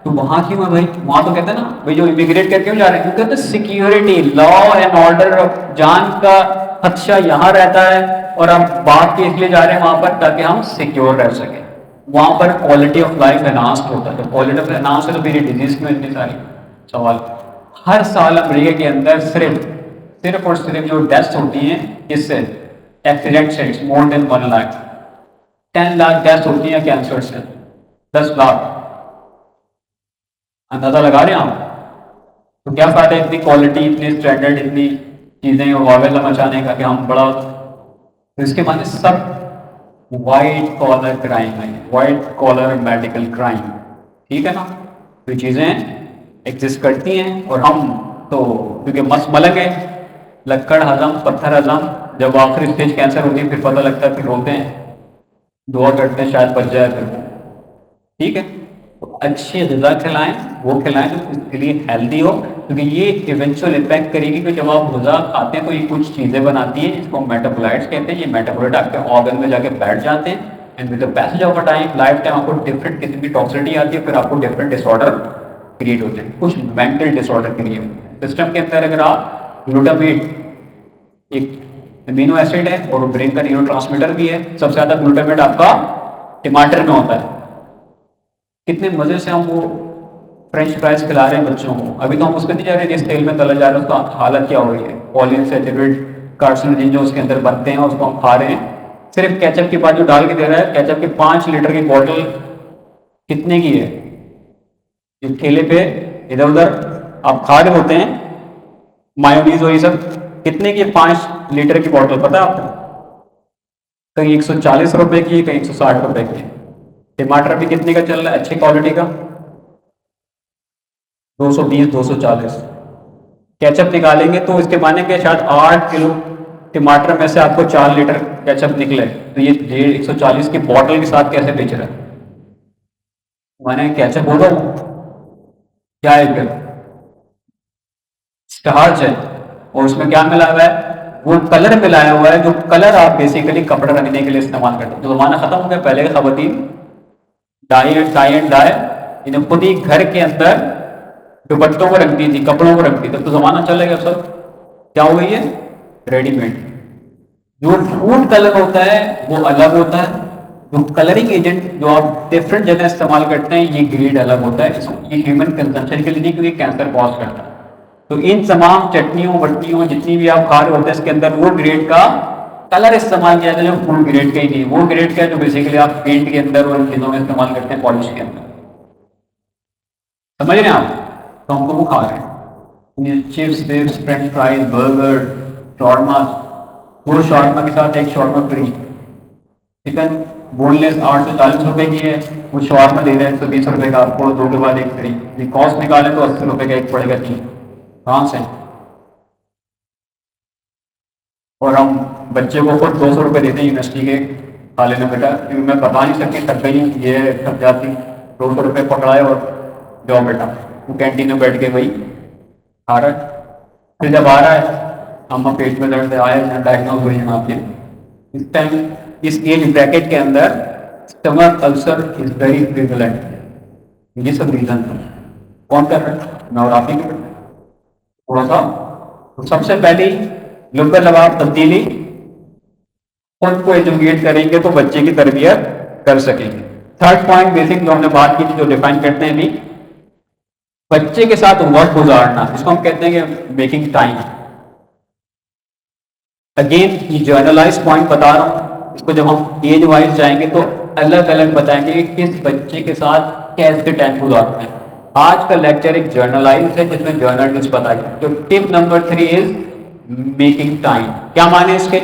تو وہاں کیوں ہے بھائی؟ وہاں تو کہتے ہیں نا بھائی جو امیگریٹ کر کے جا رہے ہیں وہ کہتے ہیں سیکیورٹی، لا اینڈ آرڈر، جان کا خدشہ یہاں رہتا ہے، اور ہم بات کے اس لیے جا رہے ہیں وہاں پر تاکہ ہم سیکیور رہ سکیں. وہاں پر کوالٹی آف لائف انہانسڈ ہوتا ہے. تو کوالٹی آف انہانس ہے تو میری ڈیزیز کیوں اتنی ساری؟ سوال. ہر سال امریکہ کے اندر صرف اور صرف جو ڈیتھس ہوتی ہیں اس سے ایکسیڈنٹ سے مور دین 1 لاکھ، 10 لاکھ ڈیتھس ہوتی ہیں کینسر سے، 10 لاکھ. اندازہ لگا رہے ہیں آپ؟ تو کیا فائدہ ہے اتنی کوالٹی، اتنی اسٹینڈرڈ، اتنی چیزیں واویلا مچانے کا کہ ہم بڑا. تو اس کے معنی سب وائٹ کالر کرائم ہے، وائٹ کالر میڈیکل کرائم. ٹھیک ہے نا؟ تو یہ چیزیں ایگزسٹ کرتی ہیں، اور ہم تو کیونکہ مس ملک ہے، لکڑ ہضم پتھر ہضم، جب آخری اسٹیج کینسر ہوتی ہے پھر پتہ لگتا ہے، پھر روتے ہیں، دعا کرتے ہیں شاید بچ جائے پھر. ٹھیک ہے؟ تو اچھی غذا کھلائیں، وہ کھلائیں جو اس کے لیے ہیلدی ہو، کیونکہ یہ ایونچوئل افیکٹ کرے گی کہ جب آپ غذا کھاتے ہیں تو یہ کچھ چیزیں بناتی ہیں جس کو میٹابولائٹس کہتے ہیں. یہ میٹابولائٹ آپ کے آرگن میں جا کے بیٹھ جاتے ہیں، and with the passage of a time, life time آپ کو ڈفرنٹ قسم کی ٹاکسٹی آتی ہے، پھر آپ کو ڈفرنٹ ڈس آرڈر کریٹ ہوتے ہیں، کچھ مینٹل ڈس آرڈر کریٹ ہوتے ہیں. سسٹم کے اندر اگر آپ گلوٹامیٹ ایک امینو ایسڈ ہے اور برین کا نیورو ٹرانسمیٹر بھی ہے، سب سے زیادہ گلوٹامیٹ آپ کا ٹماٹر میں ہوتا ہے. کتنے مزے سے ہم وہ فرینچ فرائز کھلا رہے ہیں بچوں کو، ابھی تو ہم اس پہ نہیں جا رہے جس تیل میں تلا جا رہا ہے اس کا حالت کیا ہو رہی ہے، پولین سیچوریٹ کارسینوجن جو اس کے اندر بنتے ہیں اس کو ہم کھا رہے ہیں. صرف کیچپ کے بعد جو ڈال کے دے رہا ہے، کیچپ کی 5 لیٹر کی بوٹل کتنے کی ہے؟ جو ٹھیلے پہ ادھر ادھر آپ کھا رہے ہوتے ہیں مایونیز اور یہ سب، کتنے کی 5 لیٹر کی بوٹل پتہ ہے آپ کو؟ کہیں 140 روپے کی، کہیں 160 روپے کی. ٹماٹر بھی کتنے کا چل رہا ہے اچھی کوالٹی کا؟ 220 240. کیچپ نکالیں گے تو اس کے معنی کہ شاید 8 کلو ٹماٹر میں سے آپ کو 4 لیٹر کیچپ نکلے. تو یہ 140 کی بوٹل کے ساتھ کیسے بیچ رہا ہے؟ مانے کیچپ ہوگا کیا ہے؟ پھر اسٹارچ ہے، اور اس میں کیا ملا ہوا ہے؟ وہ کلر ملایا ہوا ہے، جو کلر آپ بیسیکلی کپڑے رنگنے کے لیے استعمال کرتے ہیں. جو زمانہ ختم ہو گیا، پہلے کے خواتین ڈائی اینڈ ڈائی انہیں خود ہی گھر کے اندر دوپٹوں کو رکھتی تھی، کپڑوں کو رکھتی تھی. تو زمانہ چلے گا سب کیا ہو گئی ہے؟ Ready made. جو فوڈ کلر ہوتا ہے وہ الگ ہوتا ہے، جو کلرنگ ایجنٹ جو آپ ڈفرنٹ جگہ استعمال کرتے ہیں یہ گریڈ الگ ہوتا ہے. یہ ہیومن کنزمپشن کے لیے نہیں کیونکہ کینسر کاز کرتا ہے. تو ان تمام چٹنیوں بٹنیوں جتنی بھی آپ کھا رہے ہوتے ہیں اس کے اندر وہ گریڈ کا کلر استعمال کیا جاتا ہے جو فوڈ گریڈ کا ہی نہیں. وہ گریڈ کا ہے جو بیسیکلی آپ پینٹ کے اندر اور ان چیزوں میں استعمال کرتے ہیں، پالش کے اندر. سمجھ رہے ہیں آپ؟ تو ہم کو وہ کھا رہے ہیں چپس وپس فرینچ فرائز برگر شاورما. وہ شاورما کے ساتھ ایک شاورما فری. چکن بون لیس 8 سے 40 روپے کی ہے، وہ شاورما دے رہے ہیں 120 روپے کا آپ کو، 2 کے بعد ایک فری. یہ کاسٹ نکالیں تو 80 روپے کا ایک پڑے گا. چیز کہاں سے؟ اور ہم بچے کو خود 200 روپے دیتے ہیں یونیورسٹی کے کھا لینا بیٹا، کیونکہ میں بتا نہیں سکتی تھک گئی ہوں، یہ تھک جاتی 200 روپے پکڑائے اور جاؤ بیٹا. وہ کینٹین میں بیٹھ کے وہی کھا رہا ہے. پھر جب آ رہا ہے ہم پیٹ میں درد آئے ڈائگنوز ہوئی ہیں آپ کے اس ٹائم اس ایج بریکٹ کے اندر stomach ulcer is very prevalent. یہ سب ریزن کون کر رہا ہے؟ میں اور آپ ہی کر رہے ہیں تھوڑا سا. تو سب سے پہلی لب لباب تبدیلی خود کو ایجوکیٹ کریں گے تو بچے کی تربیت کر سکیں گے. تھرڈ پوائنٹ بیسک جو ہم نے بات کی تھی جو ڈیفائن کرتے ہیں بھی بچے کے ساتھ وقت گزارنا، اس کو ہم کہتے ہیں کہ میکنگ ٹائم. اگین یہ جرنلائز پوائنٹ بتا رہا ہوں، اس کو جب ہم ایج وائز جائیں گے تو الگ الگ بتائیں گے کہ کس بچے کے ساتھ کیسے ٹائم گزارتے ہیں. آج کا لیکچر ایک جرنلائز ہے جس میں جرنلسٹ بتائیں گے. جو ٹپ نمبر 3 از میکنگ ٹائم. کیا معنی اس کے؟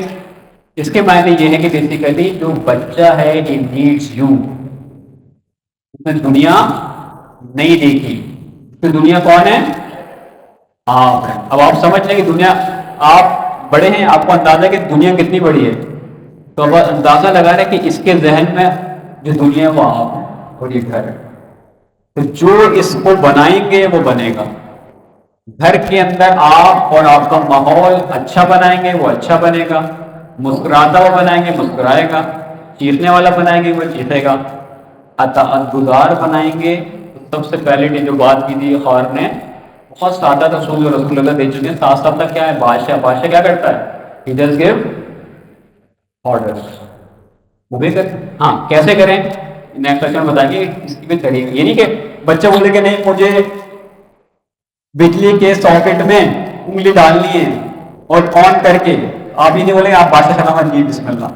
اس کے معنی یہ ہے کہ بیسیکلی جو بچہ ہے ہی نیڈس یو. اس نے دنیا نہیں دیکھی تو دنیا کون ہے؟ آپ ہے. اب آپ سمجھ لیں کہ دنیا، آپ بڑے ہیں، آپ کو اندازہ ہے کہ دنیا کتنی بڑی ہے، تو اب اندازہ لگا رہے کہ اس کے ذہن میں جو دنیا ہے وہ آپ ہے اور یہ گھر ہے. تو جو اس کو بنائیں گے وہ بنے گا. گھر کے اندر آپ اور آپ کا ماحول اچھا بنائیں گے وہ اچھا بنے گا. مسکراتا ہوا بنائیں گے مسکرائے گا. چیخنے والا بنائیں گے وہ چیخے گا. اطاعت گزار بنائیں گے. سب سے پہلے جو بات کی تھی خور نے، بہت سادہ رسول رسول اللہ دے چکے ہیں. ساتھ ساتھ تک کیا ہے؟ بادشاہ. بادشاہ کیا کرتا ہے؟ He just give orders. وہ بھی کر. ہاں کیسے کریں نیکسٹ لیکچر میں بتائیں گے. اس کی بھی طریقہ یہ نہیں کہ بچے بولے کہ نہیں مجھے بجلی کے ساکٹ میں انگلی ڈالنی ہے اور آن کر کے آپ یہ نہیں بولے آپ بادشاہ سلامت جی بسم اللہ.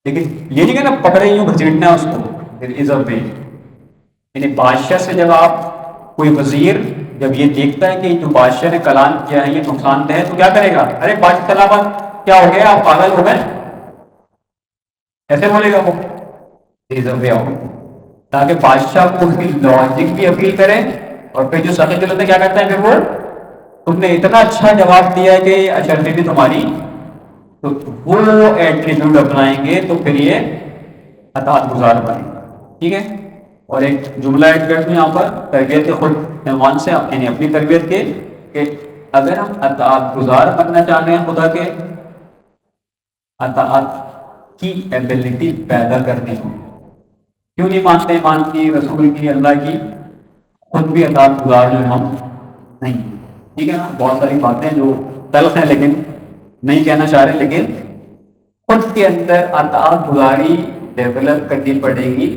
لیکن یہ نہیں کہنا پکڑے یوں گھسیٹنا ہے اس کو. There is a way. یعنی بادشاہ سے جب آپ کوئی وزیر جب یہ دیکھتا ہے کہ جو بادشاہ نے کلام کیا ہے یہ نقصان دہ ہے تو کیا کرے گا؟ ارے بادشاہ سلامت کیا ہو گیا آپ پاگل ہو گئے، ایسے بولے گا وہ. There is a way out. تاکہ بادشاہ کو اس کی لاجک بھی اپیل کرے. اور پھر جو سخت دل ہوتے ہیں کیا کرتے ہیں؟ پھر وہ تم نے اتنا اچھا جواب دیا ہے کہ اشرفی بھی تمہاری، تو وہ ایٹریبیوٹ اپنائیں گے تو پھر یہ اطاعت گزار بنے گا. ٹھیک ہے. اور ایک جملہ ایڈ کر دوں یہاں پر تربیت خود عنوان سے، یعنی اپنی تربیت کے، کہ اگر ہم اطاعت گزار بننا چاہتے ہیں خدا کے، اطاعت کی ایبلٹی پیدا کرنی ہو. کیوں نہیں مانتے ایمان کی، رسول کی، اللہ کی، خود بھی اطاعت گزار جو ہم نہیں. ٹھیک ہے نا. بہت ساری باتیں جو تلخ ہیں لیکن نہیں کہنا چاہ رہے، لیکن خود کے اندر اطاعت گزاری ڈیولپ کرنی پڑے گی.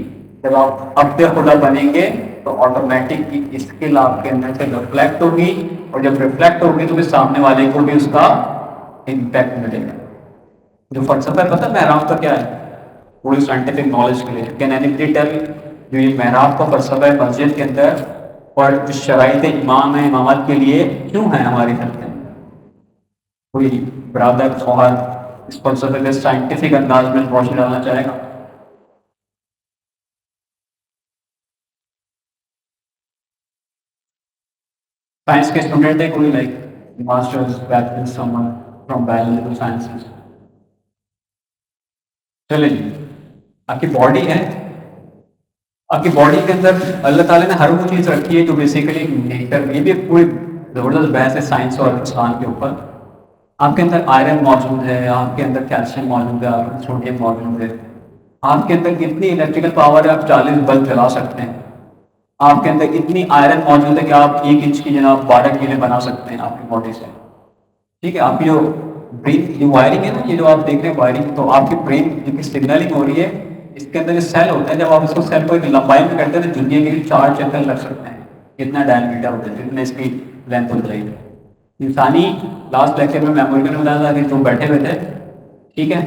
جب آپ عبد خدا بنیں گے تو آٹومیٹک کی اسکل آپ کے اندر سے ریفلیکٹ ہوگی، اور جب ریفلیکٹ ہوگی تو پھر سامنے والے کو بھی اس کا امپیکٹ ملے گا. جو فلسفہ ہے پتہ محراب کا کیا ہے؟ پوری سائنٹیفک نالج کے لیے کین اینی ٹیل جو یہ محراب کا فلسفہ ہے مسجد کے اندر اور جو شرائط امام ہے امامت کے لیے کیوں ہے ہماری خلق میں؟ کوئی برادر خواہر اس فلسفے کے سائنٹیفک انداز میں روشنی ڈالنا چاہے گا؟ سائنس کے اسٹوڈنٹ ہے کوئی، like masters bachelors Samoon from biological sciences? چلے جی. آپ کی باڈی ہے، آپ کی باڈی کے اندر اللہ تعالیٰ نے ہر وہ چیز رکھی ہے جو بیسیکلی نیچر، یہ بھی ایک پوری زبردست بحث ہے سائنس اور انسان کے اوپر. آپ کے اندر آئرن موجود ہے، آپ کے اندر کیلشیم موجود ہے، آپ کے اندر سوڈیم موجود ہے، آپ کے اندر اتنی الیکٹریکل پاور ہے آپ 40 بلب جلا سکتے ہیں. آپ کے اندر اتنی آئرن موجود ہے کہ آپ 1 انچ کی جناب 12 کیلیں بنا سکتے ہیں آپ کی باڈی سے. ٹھیک ہے. آپ کی جو برین جو وائرنگ ہے نا، یہ جو آپ دیکھ رہے ہیں وائرنگ، تو آپ کی برین جو کہ سگنلنگ ہو رہی ہے اس کے اندر جو سیل ہوتے ہیں، جب آپ اس کو سیل کو ایک لمبائی میں کرتے ہیں تو دنیا کے لیے 4 چکر لگ سکتے ہیں. کتنا ڈائل میٹر ہوتا ہے، جتنا اس کی لینتھ ہو جائے گی. انسانی لاسٹ لیکچر میں میموری نے بتایا تھا کہ جو بیٹھے ہوئے تھے، ٹھیک ہے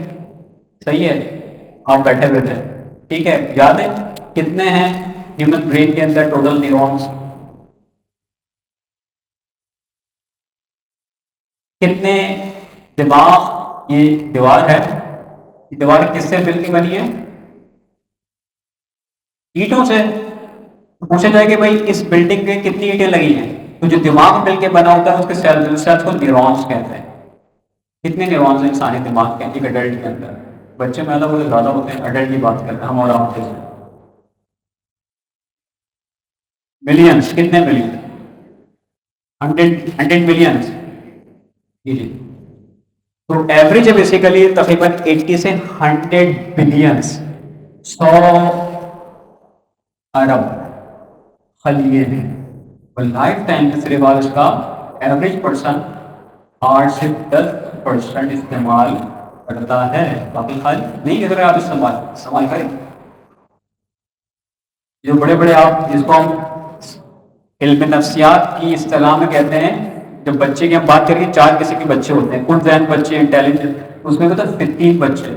صحیح ہے، آپ بیٹھے ہوئے تھے، ٹھیک ہے، یاد ہے کتنے ہیں ہیومن برین کے اندر ٹوٹل نیورونز؟ کتنے دماغ؟ یہ دیوار ہے، یہ دیوار کس سے مل کے بنی ہے؟ اینٹوں سے. پوچھا جائے کہ بھائی اس بلڈنگ میں کتنی اینٹیں لگی ہیں، تو جو دماغ مل کے بنا ہوتا ہے اس کے سیلز کو نیورونز کہتے ہیں. کتنے نیورونز ہیں انسانی دماغ کے ایک اڈلٹ کے اندر؟ بچے میں بولے زیادہ ہوتے ہیں، اڈلٹ کی بات کرتے ہیں ہم، اور آپ کے ملینس. کتنے ملین؟ 100 ملینس. جی. تو ایوریج ہے بیسیکلی تقریباً 80 سے 100 بلینس، 100 ارب خلیے ہیں. اور لائف ٹائم میں صرف اس کا ایوریج پرسن 8 سے 10% استعمال کرتا ہے، باقی خالی نہیں کر رہے. آپ استعمال کریں. جو بڑے بڑے آپ جس کو ہم علم نفسیات کی اصطلاح میں کہتے ہیں، جب بچے کی ہم بات کریں 4 قسم کے بچے ہوتے ہیں، کل ذہن بچے، انٹیلیجنٹ، اس میں ہوتا ہے 15 بچے.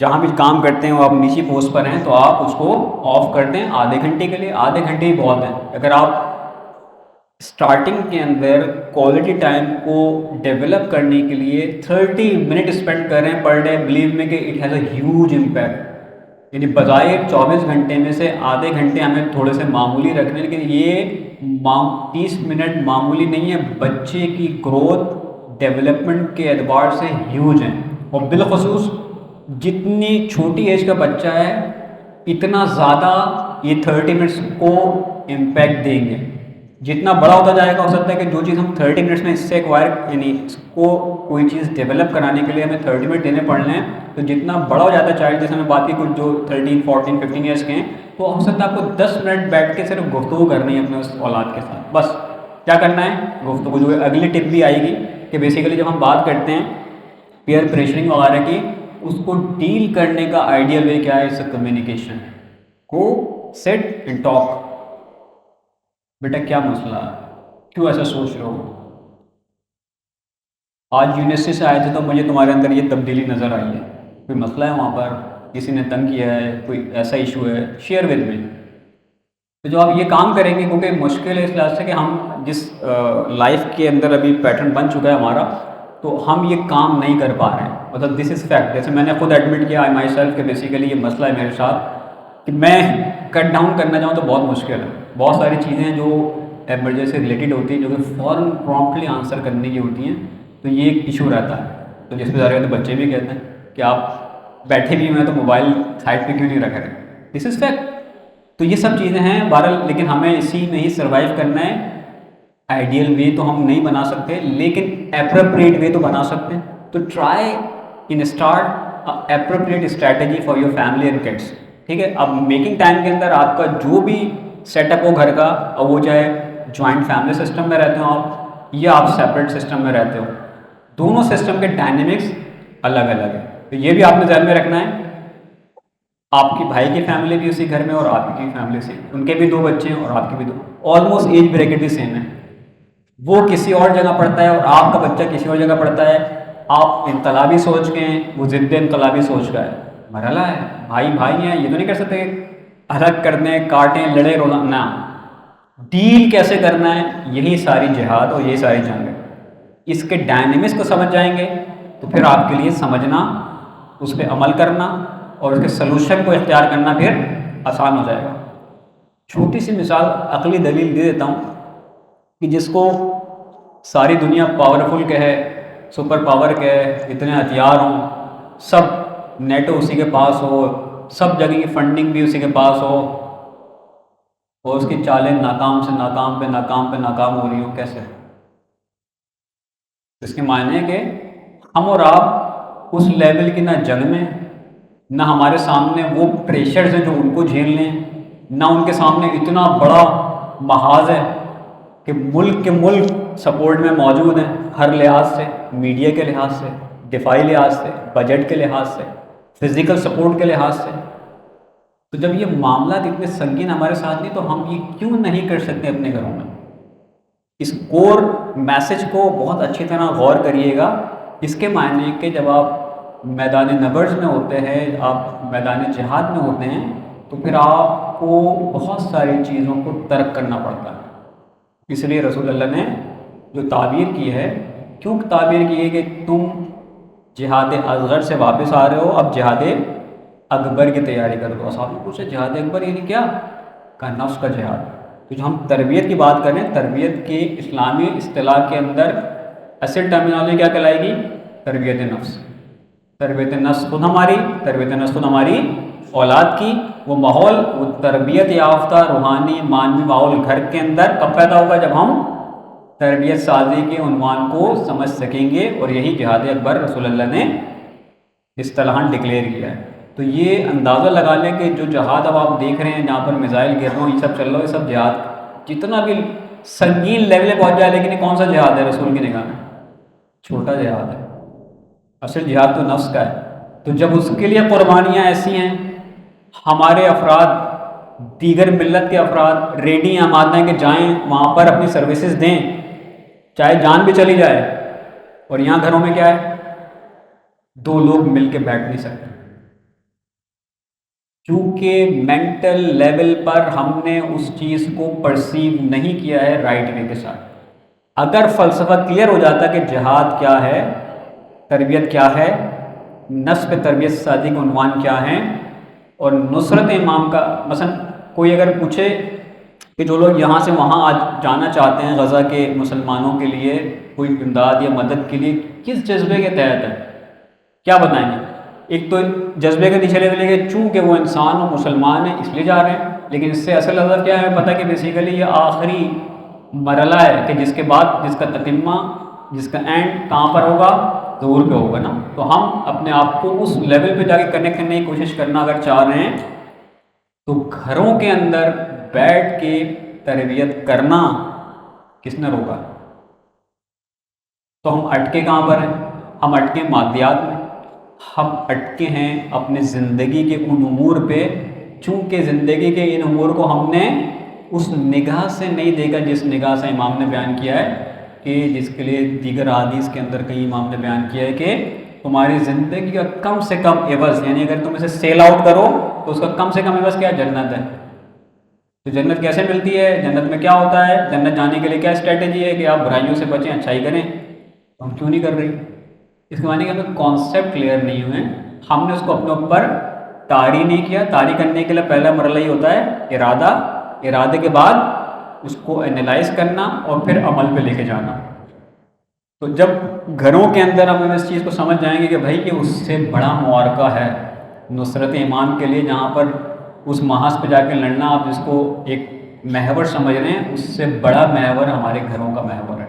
جہاں بھی کام کرتے ہیں وہ آپ نیچی پوسٹ پر ہیں تو آپ اس کو آف کر دیں آدھے گھنٹے کے لیے. آدھے گھنٹے ہی بہت ہیں. اگر آپ اسٹارٹنگ کے اندر کوالٹی ٹائم کو ڈیولپ کرنے کے لیے 30 منٹ اسپینڈ کر رہے ہیں پر ڈے, بلیو میں کہ it has a huge impact. یعنی بظاہر 24 گھنٹے میں سے آدھے گھنٹے ہمیں تھوڑے سے معمولی رکھنے, لیکن یہ 30 منٹ معمولی نہیں ہے, بچے کی گروتھ ڈیولپمنٹ کے اعتبار سے ہیوج ہیں. اور بالخصوص جتنی چھوٹی ایج کا بچہ ہے اتنا زیادہ یہ 30 منٹس کو امپیکٹ دیں گے. جتنا بڑا ہوتا جائے گا ہو سکتا ہے کہ جو چیز ہم 30 منٹس میں اس سے ایکوائر, یعنی اس کو کوئی چیز ڈیولپ کرانے کے لیے ہمیں 30 منٹ دینے پڑ لیں, تو جتنا بڑا ہو جاتا ہے چائلڈ, جیسے ہمیں بات کی کچھ جو 13 14 15 ایئرس کے ہیں, تو ہو سکتا ہے آپ کو 10 منٹ بیٹھ کے صرف گفتگو کرنی ہے اپنے اس اولاد کے ساتھ. بس کیا کرنا ہے, گفتگو. جو اگلی ٹپ بھی آئے گی کہ بیسیکلی جب ہم بات کرتے ہیں پیئر پریشرنگ وغیرہ کی, اس کو ڈیل کرنے کا آئیڈیل وے کیا ہے, اس سے communication. Go sit and talk. بیٹا کیا مسئلہ ہے, کیوں ایسا سوچ رہے ہو, آج یونیورسٹی سے آئے تھے تو مجھے تمہارے اندر یہ تبدیلی نظر آئی ہے, کوئی مسئلہ ہے وہاں پر, کسی نے تنگ کیا ہے, کوئی ایسا ایشو ہے, شیئر ود می. تو جو آپ یہ کام کریں گے, کیونکہ مشکل ہے اس لحاظ سے کہ ہم جس لائف کے اندر ابھی پیٹرن بن چکا ہے ہمارا, تو ہم یہ کام نہیں کر پا رہے ہیں. مطلب دس از فیکٹ. جیسے میں نے خود ایڈمٹ کیا مائی سیلف کہ بیسیکلی یہ مسئلہ ہے میرے ساتھ کہ میں کٹ ڈاؤن کرنا چاہوں تو بہت مشکل ہے. بہت ساری چیزیں جو ایمرجنسی ریلیٹڈ ہوتی ہیں, جو کہ فوراً پرومپٹلی آنسر کرنے کی ہوتی ہیں, تو یہ ایک ایشو رہتا ہے. تو جس پہ ظاہر ہے بچے بھی کہتے ہیں کہ آپ بیٹھے بھی ہیں تو موبائل سائڈ پہ کیوں نہیں رکھ رہے. دس از فیکٹ. تو یہ سب چیزیں ہیں بہرحال, لیکن ہمیں اسی میں ہی سروائیو کرنا ہے. آئیڈیل وے تو ہم نہیں بنا سکتے, لیکن اپروپریٹ وے تو بنا سکتے ہیں. تو try in start appropriate strategy for your family and kids. ٹھیک ہے. اب میکنگ ٹائم کے اندر آپ کا جو بھی سیٹ اپ ہو گھر کا, اور وہ چاہے جوائنٹ فیملی سسٹم میں رہتے ہو آپ یا آپ سیپریٹ سسٹم میں رہتے ہو, دونوں سسٹم کے ڈائنمکس الگ الگ ہیں. تو یہ بھی آپ نے ذہن میں رکھنا ہے. آپ کی بھائی کی فیملی بھی اسی گھر میں اور آپ کی فیملی سے, ان کے بھی 2 بچے ہیں اور آپ کے بھی 2, آلموسٹ ایج بریکٹ بھی سیم ہے. وہ کسی اور جگہ پڑھتا ہے اور آپ کا بچہ کسی اور جگہ پڑھتا ہے. آپ انقلابی سوچ کے ہیں, وہ ضد انقلابی سوچ کا ہے. مرحلہ ہے, بھائی بھائی ہیں, یہ تو نہیں کر سکتے الگ کر دیں, کاٹیں, لڑے رونا نہ. ڈیل کیسے کرنا ہے, یہی ساری جہاد اور یہی ساری جنگ ہے. اس کے ڈائنمکس کو سمجھ جائیں گے تو پھر آپ کے لیے سمجھنا, اس پہ عمل کرنا اور اس کے سلوشن کو اختیار کرنا پھر آسان ہو جائے گا. چھوٹی سی مثال, عقلی دلیل دے دیتا ہوں کہ جس کو ساری دنیا پاورفل کہے, سپر پاور کہے, اتنے ہتھیار ہوں, سب نیٹو اسی کے پاس ہو, سب جگہ کی فنڈنگ بھی اسی کے پاس ہو, اور اس کی چالیں ناکام سے ناکام پہ ناکام پہ ناکام ہو رہی ہوں, کیسے؟ اس کے معنی ہے کہ ہم اور آپ اس لیول کی نہ جنگ میں, نہ ہمارے سامنے وہ پریشرز ہیں جو ان کو جھیلنے ہیں, نہ ان کے سامنے اتنا بڑا محاذ ہے کہ ملک کے ملک سپورٹ میں موجود ہیں ہر لحاظ سے, میڈیا کے لحاظ سے, دفاعی لحاظ سے, بجٹ کے لحاظ سے, فزیکل سپورٹ کے لحاظ سے. تو جب یہ معاملات اتنے سنگین ہمارے ساتھ نہیں, تو ہم یہ کیوں نہیں کر سکتے اپنے گھروں میں؟ اس کور میسج کو بہت اچھی طرح غور کریے گا. اس کے معنی کہ جب آپ میدان نبرد میں ہوتے ہیں, آپ میدان جہاد میں ہوتے ہیں, تو پھر آپ کو بہت ساری چیزوں کو ترک کرنا پڑتا ہے. اس لیے رسول اللہ نے جو تعبیر کی ہے, کیوں تعبیر کی ہے کہ تم جہاد اصغر سے واپس آ رہے ہو, اب جہاد اکبر کی تیاری کر دو. صاحب نے پوچھا جہاد اکبر یعنی کیا؟ کہ نفس کا جہاد. تو جو ہم تربیت کی بات کریں, تربیت کی اسلامی اصطلاح کے اندر اصل ٹرمینالوجی کیا کہلائے گی؟ تربیت نفس. تربیت نفس خود ہماری, تربیت نفس خود ہماری اولاد کی. وہ ماحول, وہ تربیت یافتہ روحانی معنوی ماحول گھر کے اندر کب پیدا ہوگا؟ جب ہم تربیت سازی کے عنوان کو سمجھ سکیں گے. اور یہی جہاد اکبر رسول اللہ نے اصطلاحاً ڈکلیئر کیا ہے. تو یہ اندازہ لگا لیں کہ جو جہاد اب آپ دیکھ رہے ہیں, جہاں پر میزائل گر رہے ہوں, یہ سب چل رہا ہے, یہ سب جہاد جتنا بھی سنگین لیول پہ پہنچ جائے, لیکن یہ کون سا جہاد ہے رسول کی نگاہ میں؟ چھوٹا جہاد ہے. اصل جہاد تو نفس کا ہے. تو جب اس کے لیے قربانیاں ایسی ہیں, ہمارے افراد, دیگر ملت کے افراد ریڈی ہیں, آمادہ ہیں کہ جائیں وہاں پر اپنی سروسز دیں, چاہے جان بھی چلی جائے. اور یہاں گھروں میں کیا ہے؟ 2 لوگ مل کے بیٹھ نہیں سکتے. کیونکہ مینٹل لیول پر ہم نے اس چیز کو پرسیو نہیں کیا ہے رائٹ وے کے ساتھ. اگر فلسفہ کلیئر ہو جاتا کہ جہاد کیا ہے، تربیت کیا ہے، نصب تربیت سازی کے عنوان کیا ہیں، اور نصرت امام کا مثلا کوئی اگر پوچھے کہ جو لوگ یہاں سے وہاں آج جانا چاہتے ہیں غزہ کے مسلمانوں کے لیے کوئی امداد یا مدد کے لیے کس جذبے کے تحت ہے، کیا بتائیں گے؟ ایک تو جذبے کے نیچے لے گئے چونکہ وہ انسان اور مسلمان ہیں اس لیے جا رہے ہیں، لیکن اس سے اصل ہدف کیا ہے؟ پتہ کہ بیسیکلی یہ آخری مرحلہ ہے کہ جس کے بعد جس کا تتمہ، جس کا اینڈ کہاں پر ہوگا؟ ظہور پہ ہوگا نا. تو ہم اپنے آپ کو اس لیول پہ جا کے کنیکٹ کرنے کی کوشش کرنا اگر چاہ رہے ہیں تو گھروں کے اندر بیٹھ کے تربیت کرنا کس نے روکا؟ تو ہم اٹکے کہاں پر ہیں؟ ہم اٹکے مادیات میں، ہم اٹکے ہیں اپنے زندگی کے ان امور پہ، چونکہ زندگی کے ان امور کو ہم نے اس نگاہ سے نہیں دیکھا جس نگاہ سے امام نے بیان کیا ہے، کہ جس کے لیے دیگر حدیث کے اندر کہیں امام نے بیان کیا ہے کہ تمہاری زندگی کا کم سے کم عوض، یعنی اگر تم اسے سیل آؤٹ کرو تو اس کا کم سے کم عوض کیا؟ جنت ہے. تو جنت کیسے ملتی ہے؟ جنت میں کیا ہوتا ہے؟ جنت جانے کے لیے کیا اسٹریٹجی ہے کہ آپ برائیوں سے بچیں، اچھائی کریں. ہم کیوں نہیں کر رہی؟ اس کے معنی کہ ہمیں کانسیپٹ کلیئر نہیں ہوئے، ہم نے اس کو اپنے اوپر طاری نہیں کیا. طاری کرنے کے لیے پہلا مرحلہ یہ ہوتا ہے ارادہ، ارادے کے بعد اس کو انالائز کرنا اور پھر عمل پہ لے کے جانا. تو جب گھروں کے اندر ہم اس چیز کو سمجھ جائیں گے کہ بھائی یہ اس سے بڑا معرکہ ہے نصرت ایمان کے لیے، جہاں پر اس محاذ پہ جا کے لڑنا آپ جس کو ایک محور سمجھ رہے ہیں، اس سے بڑا محور ہمارے گھروں کا محور ہے.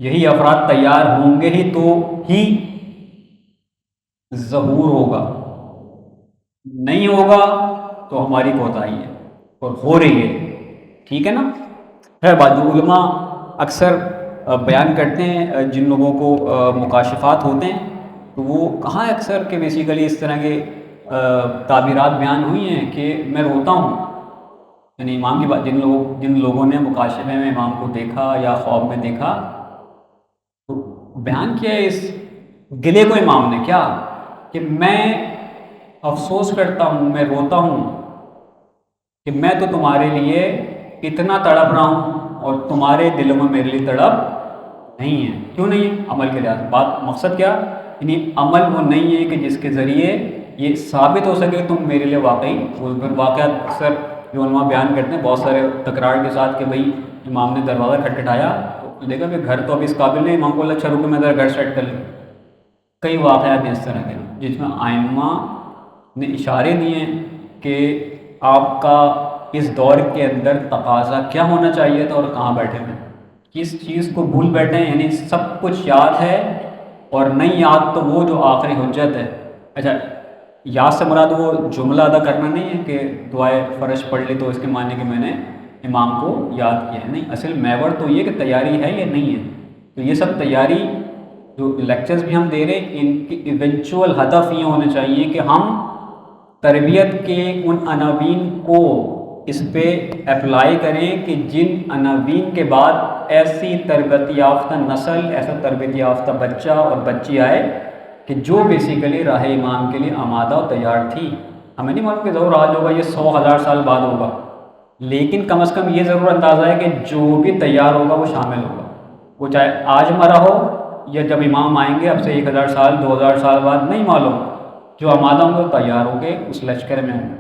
یہی افراد تیار ہوں گے ہی تو ہی ظہور ہوگا، نہیں ہوگا تو ہماری کوتاہی ہے اور ہو رہی ہے. ٹھیک ہے نا؟ ہے بات جو علماء اکثر بیان کرتے ہیں جن لوگوں کو مکاشفات ہوتے ہیں، تو وہ کہاں اکثر کہ بیسیکلی اس طرح کے تعبیرات بیان ہوئی ہیں کہ میں روتا ہوں. یعنی امام کی بات، جن لوگوں نے مکاشفے میں امام کو دیکھا یا خواب میں دیکھا تو بیان کیا ہے اس گلے کو امام نے، کیا کہ میں افسوس کرتا ہوں، میں روتا ہوں کہ میں تو تمہارے لیے اتنا تڑپ رہا ہوں اور تمہارے دلوں میں میرے لیے تڑپ نہیں ہے. کیوں نہیں ہے؟ عمل کے لحاظ بات، مقصد کیا؟ یعنی عمل وہ نہیں ہے کہ جس کے ذریعے یہ ثابت ہو سکے تم میرے لیے واقعی. واقعات اکثر جو علماء بیان کرتے ہیں بہت سارے تکرار کے ساتھ کہ بھئی امام نے دروازہ کھٹکھٹایا تو دیکھا کہ گھر تو اب اس قابل نہیں، امام کو اللہ اچھا رکو میں ذرا گھر سیٹ کر لوں. کئی واقعات ہیں اس طرح کے جس میں ائمہ نے اشارے دیے ہیں کہ آپ کا اس دور کے اندر تقاضا کیا ہونا چاہیے تھا اور کہاں بیٹھے ہیں، کس چیز کو بھول بیٹھے ہیں. یعنی سب کچھ یاد ہے اور نہیں یاد تو وہ جو آخری حجت ہے. اچھا یاد سے مراد وہ جملہ ادا کرنا نہیں ہے کہ دعائے فرش پڑھ لی تو اس کے معنی کہ میں نے امام کو یاد کیا ہے، نہیں. اصل محور تو یہ کہ تیاری ہے یا نہیں ہے. تو یہ سب تیاری جو لیکچرز بھی ہم دے رہے ہیں ان کی ایونچول ہدف یہ ہونا چاہیے کہ ہم تربیت کے ان عناوین کو اس پہ اپلائی کریں کہ جن عناوین کے بعد ایسی تربیت یافتہ نسل، ایسا تربیت یافتہ بچہ اور بچی آئے کہ جو بیسیکلی راہ امام کے لیے آمادہ و تیار تھی. ہمیں نہیں معلوم کہ ضرور آج ہوگا، یہ 100,000 سال بعد ہوگا، لیکن کم از کم یہ ضرور اندازہ ہے کہ جو بھی تیار ہوگا وہ شامل ہوگا. وہ چاہے آج مرا ہو یا جب امام آئیں گے اب سے 1,000 سال 2,000 سال بعد، نہیں معلوم. جو آمادہ ہوں گے تیار ہوں گے اس لشکر میں ہوں گے.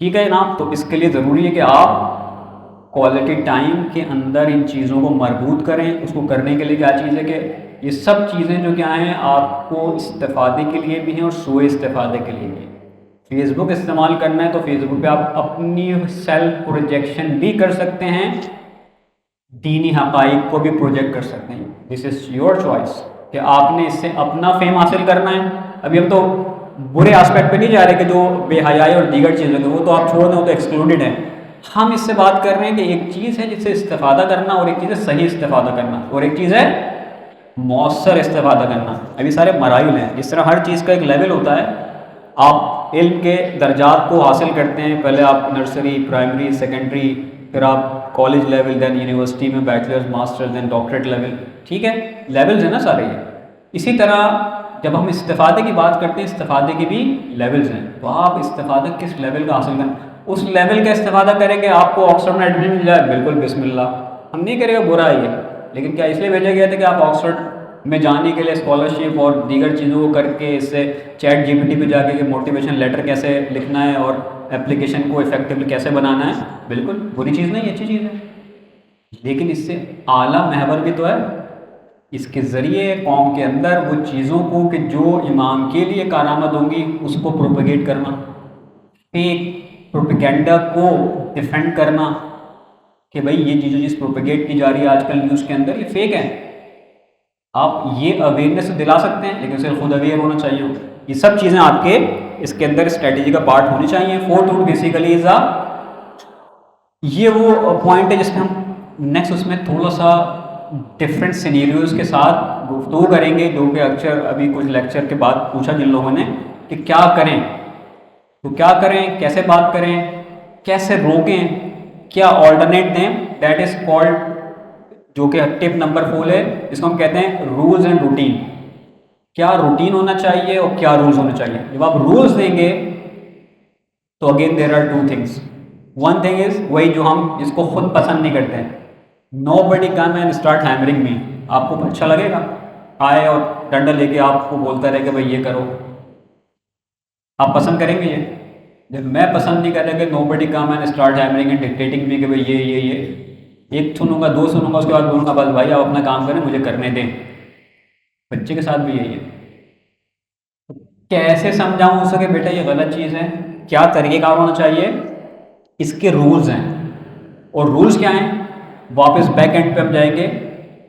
ٹھیک ہے جناب؟ تو اس کے لیے ضروری ہے کہ آپ کوالٹی ٹائم کے اندر ان چیزوں کو مربوط کریں. اس کو کرنے کے لیے کیا چیز ہے کہ یہ سب چیزیں جو کیا ہیں آپ کو استفادے کے لیے بھی ہیں اور سوئے استفادے کے لیے بھی. فیس بک استعمال کرنا ہے تو فیس بک پہ آپ اپنی سیلف پروجیکشن بھی کر سکتے ہیں، دینی حقائق کو بھی پروجیکٹ کر سکتے ہیں. دس از یور چوائس کہ آپ نے اس سے اپنا فیم حاصل کرنا ہے. ابھی ہم تو برے آسپیکٹ پہ نہیں جا رہے کہ جو بے حیائی اور دیگر چیزیں ہیں وہ تو آپ چھوڑ دیں، وہ تو ایکسکلوڈڈ ہیں. ہم اس سے بات کر رہے ہیں کہ ایک چیز ہے جس سے استفادہ کرنا اور ایک چیز ہے صحیح استفادہ کرنا اور ایک چیز ہے مؤثر استفادہ کرنا. ابھی سارے مراحل ہیں. جس طرح ہر چیز کا ایک لیول ہوتا ہے، آپ علم کے درجات کو حاصل کرتے ہیں. پہلے آپ نرسری، پرائمری، سیکنڈری، پھر آپ کالج لیول، دین یونیورسٹی میں بیچلرز، ماسٹرز، دین ڈاکٹریٹ لیول. ٹھیک ہے، لیولز ہیں نا سارے یہ. اسی طرح جب ہم استفادے کی بات کرتے ہیں، استفادے کی بھی لیولز ہیں، تو آپ استفادہ کس لیول کا حاصل کریں، اس لیول کا استفادہ کریں کہ آپ کو آکسفورڈ میں ایڈمیشن مل جائے، بالکل بسم اللہ، ہم نہیں کرے گا، برا ہی ہے، لیکن کیا اس لیے بھیجا گیا تھا کہ آپ آکسفورڈ میں جانے کے لیے اسکالرشپ اور دیگر چیزوں کو کر کے اس سے چیٹ جی پی ٹی پہ جا کے کہ موٹیویشن لیٹر کیسے لکھنا ہے اور اپلیکیشن کو افیکٹولی کیسے بنانا ہے، بالکل بری چیز نہیں، اچھی چیز ہے، لیکن اس سے اعلیٰ محور بھی تو ہے، اس کے ذریعے قوم کے اندر وہ چیزوں کو کہ جو امام کے لیے کارآمد ہوں گی اس کو پروپیگیٹ کرنا، فیک پروپیگنڈا کو ڈیفینڈ کرنا کہ بھائی یہ چیزیں جس پروپیگیٹ کی جا رہی ہے آج کل نیوز کے اندر یہ فیک ہے، آپ یہ اویئرنیس دلا سکتے ہیں لیکن صرف خود اویئر ہونا چاہیے، یہ سب چیزیں آپ کے اس کے اندر اسٹریٹجی کا پارٹ ہونی چاہیے۔ فورتھ روٹ بیسیکلی از یہ وہ پوائنٹ ہے جس میں ہم نیکسٹ اس میں تھوڑا سا ڈفرینٹ سینیریوز کے ساتھ گفتگو کریں گے، جو کہ اکثر ابھی کچھ لیکچر کے بعد پوچھا جن لوگوں نے کہ کیا کریں، تو کیا کریں، کیسے بات کریں، کیسے روکیں، کیا آلٹرنیٹ دیں، دیٹ از کالڈ، جو کہ ٹپ نمبر 4 ہے، جس کو ہم کہتے ہیں رولز اینڈ روٹین، کیا روٹین ہونا چاہیے اور کیا رولز ہونے چاہیے۔ جب آپ رولز دیں گے تو again there are two things, one thing is وہی جو ہم جس کو خود پسند نہیں کرتے ہیں، نو بڈی کم اینڈ اسٹارٹ ہیمرنگ می، آپ کو اچھا لگے گا آئے اور ڈنڈا لے کے آپ کو بولتا رہے کہ بھائی یہ کرو، آپ پسند کریں گے یہ؟ جب میں پسند نہیں کر رہا کہ nobody come and start hammering and dictating me کہ بھائی یہ ایک سنوں گا، دو سنوں گا، اس کے بعد بولوں گا بس بھائی آپ اپنا کام کریں مجھے کرنے دیں، بچے کے ساتھ بھی یہی ہے، کیسے سمجھاؤں اسے کہ بیٹا یہ غلط چیز ہے، کیا طریقہ کار ہونا چاہیے، اس کے رولز ہیں، اور رولز کیا ہیں، واپس بیک اینڈ پہ ہم جائیں گے،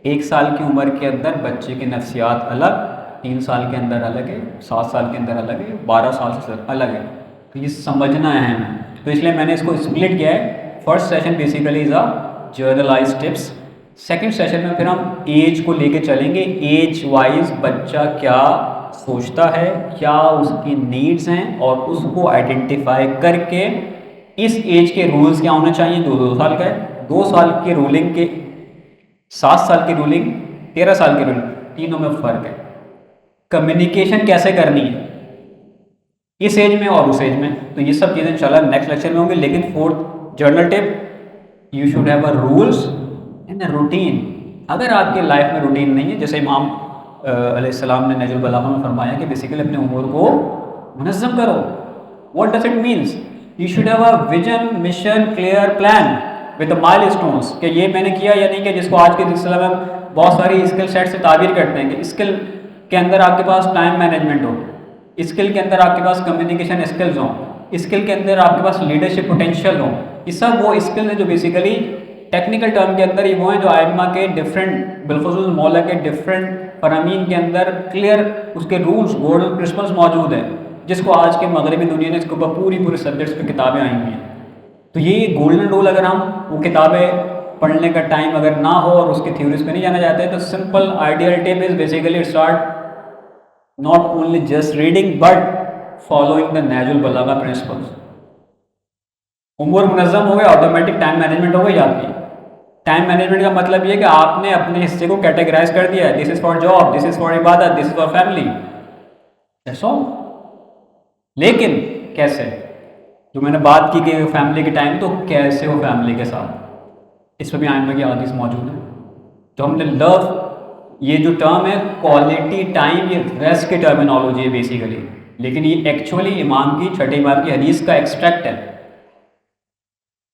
1 سال کی عمر کے اندر بچے کی نفسیات الگ، 3 سال کے اندر الگ ہے، 7 سال کے اندر الگ ہے، 12 سال سے الگ ہے، تو یہ سمجھنا اہم ہے، تو اس لیے میں نے اس کو اسپلٹ کیا ہے۔ First session basically is a generalize tips, second session میں پھر ہم ایج کو لے کے چلیں گے، ایج وائز بچہ کیا سوچتا ہے، کیا اس کی نیڈز ہیں، اور اس کو آئیڈینٹیفائی کر کے اس ایج کے رولز کیا ہونے چاہیے، جو 2 سال کا ہے، 2 سال کی رولنگ کے 7 سال کی رولنگ، 13 سال کی رولنگ، تینوں میں فرق ہے، کمیونیکیشن کیسے کرنی ہے اس ایج میں اور اس ایج میں، تو یہ سب چیزیں انشاءاللہ نیکسٹ لیکچر میں ہوں گے، لیکن fourth general tip, you should have a rules and a routine. اگر آپ کے لائف میں روٹین نہیں ہے، جیسے امام علیہ السلام نے نہج البلاغہ میں فرمایا کہ بیسیکلی اپنے امور کو منظم کرو، what does it means, you should have a vision, mission, clear plan with مائل اسٹونس، کہ یہ میں نے کیا یا نہیں کیا، جس کو آج کے سلسلے میں بہت ساری اسکل سیٹ سے تعبیر کرتے ہیں کہ اسکل کے اندر آپ کے پاس ٹائم مینجمنٹ ہو، اسکل کے اندر آپ کے پاس کمیونیکیشن اسکلز ہوں، اسکل کے اندر آپ کے پاس لیڈرشپ پوٹینشیل ہوں، یہ سب وہ اسکل ہیں جو بیسیکلی ٹیکنیکل ٹرم کے اندر یہ وہ ہیں جو آئمہ کے ڈفرینٹ، بالخصوص مولا کے ڈفرینٹ فرامین کے اندر کلیئر اس کے رولز، گولڈن پرنسپلز موجود ہیں، جس کو آج کے مغربی دنیا نے اس کے اوپر پورے سبجیکٹس پہ کتابیں آئی ہوئی ہیں، تو یہ گولڈن رول اگر ہم وہ کتابیں پڑھنے کا ٹائم اگر نہ ہو اور اس کی تھیوریز پہ نہیں جانا چاہتے تو simple ideal tip is basically start not only just reading but following the Nahj البلاغہ principles۔ امور منظم ہو گئے، آٹومیٹک ٹائم مینجمنٹ ہو گئی آپ کی۔ ٹائم مینجمنٹ کا مطلب یہ کہ آپ نے اپنے حصے کو کیٹیگرائز کر دیا ہے، this is for job, this is for عبادت، this is for family, that's all. لیکن کیسے، جو میں نے بات کی کہ فیملی کے ٹائم، تو کیسے ہو فیملی کے ساتھ، اس پہ بھی آئمہ کی حدیث موجود ہے، تو ہم نے لو، یہ جو ٹرم ہے کوالٹی ٹائم، یہ ریسٹ کی ٹرمینالوجی ہے بیسیکلی، لیکن یہ ایکچولی امام کی چھٹے امام کی حدیث کا ایکسٹریکٹ ہے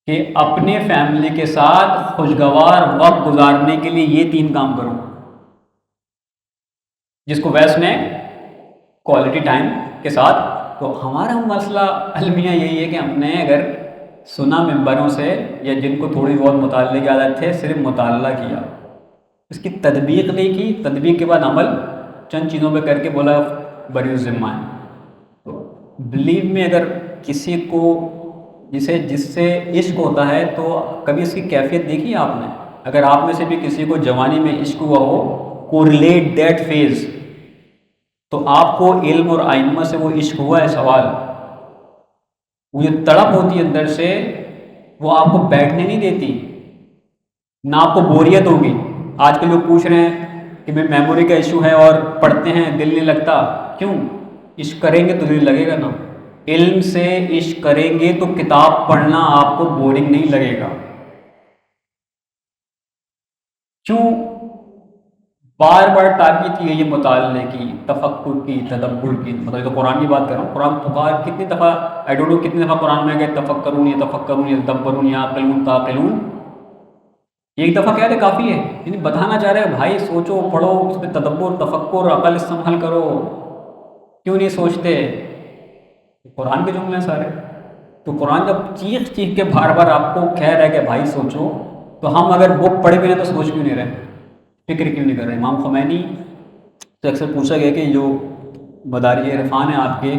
کہ اپنے فیملی کے ساتھ خوشگوار وقت گزارنے کے لیے یہ 3 کام کرو، جس کو ویسٹ نے کوالٹی ٹائم کے ساتھ۔ تو ہمارا مسئلہ المیہ یہی ہے کہ ہم نے اگر سنا ممبروں سے یا جن کو تھوڑی بہت مطالعے کی عادت ہے، صرف مطالعہ کیا، اس کی تطبیق نہیں کی، تطبیق کے بعد عمل چند چیزوں پہ کر کے بولا بری الذمہ ہے۔ تو بلیو میں اگر کسی کو جس سے عشق ہوتا ہے تو کبھی اس کی کیفیت دیکھی آپ نے؟ اگر آپ میں سے بھی کسی کو جوانی میں عشق ہوا ہو، کوریلیٹ دیٹ فیز، تو آپ کو علم اور آئمہ سے وہ عشق ہوا ہے، سوال، وہ جو تڑپ ہوتی ہے اندر سے، وہ آپ کو بیٹھنے نہیں دیتی، نہ آپ کو بوریت ہوگی۔ آج کے لوگ پوچھ رہے ہیں کہ میں میموری کا ایشو ہے اور پڑھتے ہیں دل نہیں لگتا. کیوں؟ عشق کریں گے تو دل لگے گا نا. علم سے عشق کریں گے تو کتاب پڑھنا آپ کو بورنگ نہیں لگے گا. کیوں بار بار تاکید کی گئی ہے مطالعے کی، تفکر کی، تدبر کی؟ مطلب تو قرآن کی بات کر رہا ہوں. قرآن پکار کتنی دفعہ، آئی ڈونٹ نو کتنی دفعہ قرآن میں کہ تفکرون یا تفکرون یا تدبرون یا عقلون تعقلون. ایک دفعہ کہہ دے کافی ہے. یعنی بتانا چاہ رہے ہیں بھائی سوچو، پڑھو، اس پہ تدبر، تفکر، عقل استعمال کرو. کیوں نہیں سوچتے؟ قرآن کے جملے ہیں سارے. تو قرآن جب چیخ چیخ کے بار بار آپ کو کہہ رہا ہے کہ بھائی سوچو، تو ہم اگر بک پڑھے بھی نہیں تو سوچ کیوں نہیں رہے، فکر کیوں نہیں کر رہے؟ امام خمینی سے اکثر پوچھا گیا کہ جو مدارج عرفان ہیں آپ کے،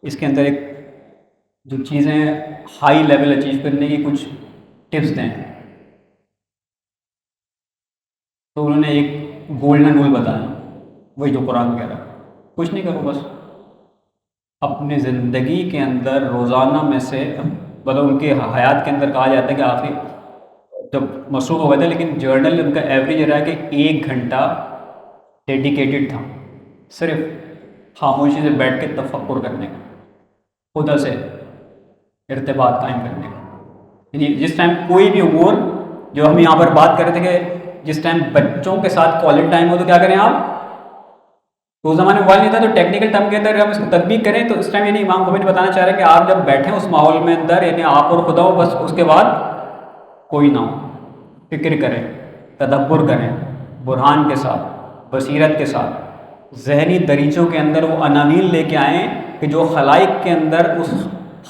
اس کے اندر ایک جو چیزیں ہائی لیول اچیو کرنے کی کچھ ٹپس دیں. تو انہوں نے ایک گولڈن رول بتایا، وہی جو قرآن کہہ رہا ہے. کچھ نہیں کرو، بس اپنی زندگی کے اندر روزانہ میں سے، مطلب ان کے حیات کے اندر کہا جاتا ہے کہ آخری جب مصروف ہو گئے تھے، لیکن جرنل ان کا ایوریج رہا ہے کہ 1 گھنٹہ ڈیڈیکیٹڈ تھا صرف خاموشی سے بیٹھ کے تفکر کرنے کا، خدا سے ارتباط قائم کرنے کا. یعنی جس ٹائم کوئی بھی امور، جو ہم یہاں پر بات کر رہے تھے کہ جس ٹائم بچوں کے ساتھ کوالٹی ٹائم ہو تو کیا کریں آپ؟ تو اس زمانے میں موبائل نہیں تھا، تو ٹیکنیکل ٹرم کے اندر ہم اس کو تطبیق کریں تو اس ٹائم یعنی امام خمینی بتانا چاہ رہے ہیں کہ آپ جب بیٹھیں اس ماحول میں اندر، یعنی آپ اور خدا ہو، بس اس کے بعد کوئی نہ ہو. فکر کریں، تدبر کریں، برہان کے ساتھ، بصیرت کے ساتھ، ذہنی دریچوں کے اندر وہ عناوین لے کے آئیں کہ جو خلائق کے اندر اس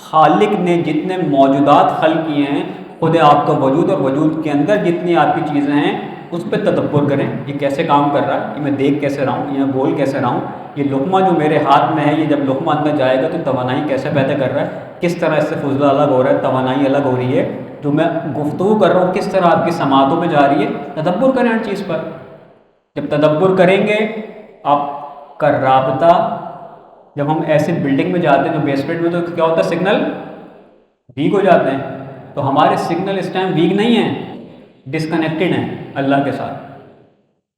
خالق نے جتنے موجودات خلق کیے ہیں، خود آپ کا وجود اور وجود کے اندر جتنی آپ کی چیزیں ہیں، اس پہ تدبر کریں. یہ کیسے کام کر رہا ہے، یہ میں دیکھ کیسے رہا ہوں، یہ میں بول کیسے رہا ہوں، یہ لقمہ جو میرے ہاتھ میں ہے، یہ جب لقمہ اندر جائے گا تو توانائی کیسے پیدا کر رہا ہے، کس طرح اس سے فضلہ الگ ہو رہا ہے، توانائی الگ ہو رہی ہے، جو میں گفتگو کر رہا ہوں کس طرح آپ کی سماعتوں میں جا رہی ہے. تدبر کریں ہر چیز پر. جب تدبر کریں گے، آپ کا رابطہ، جب ہم ایسے بلڈنگ میں جاتے ہیں جو بیسمنٹ میں، تو کیا ہوتا ہے، سگنل ویک ہو جاتے ہیں. تو ہمارے سگنل اس ٹائم ویک نہیں ہیں، ڈسکنیکٹڈ ہیں اللہ کے ساتھ.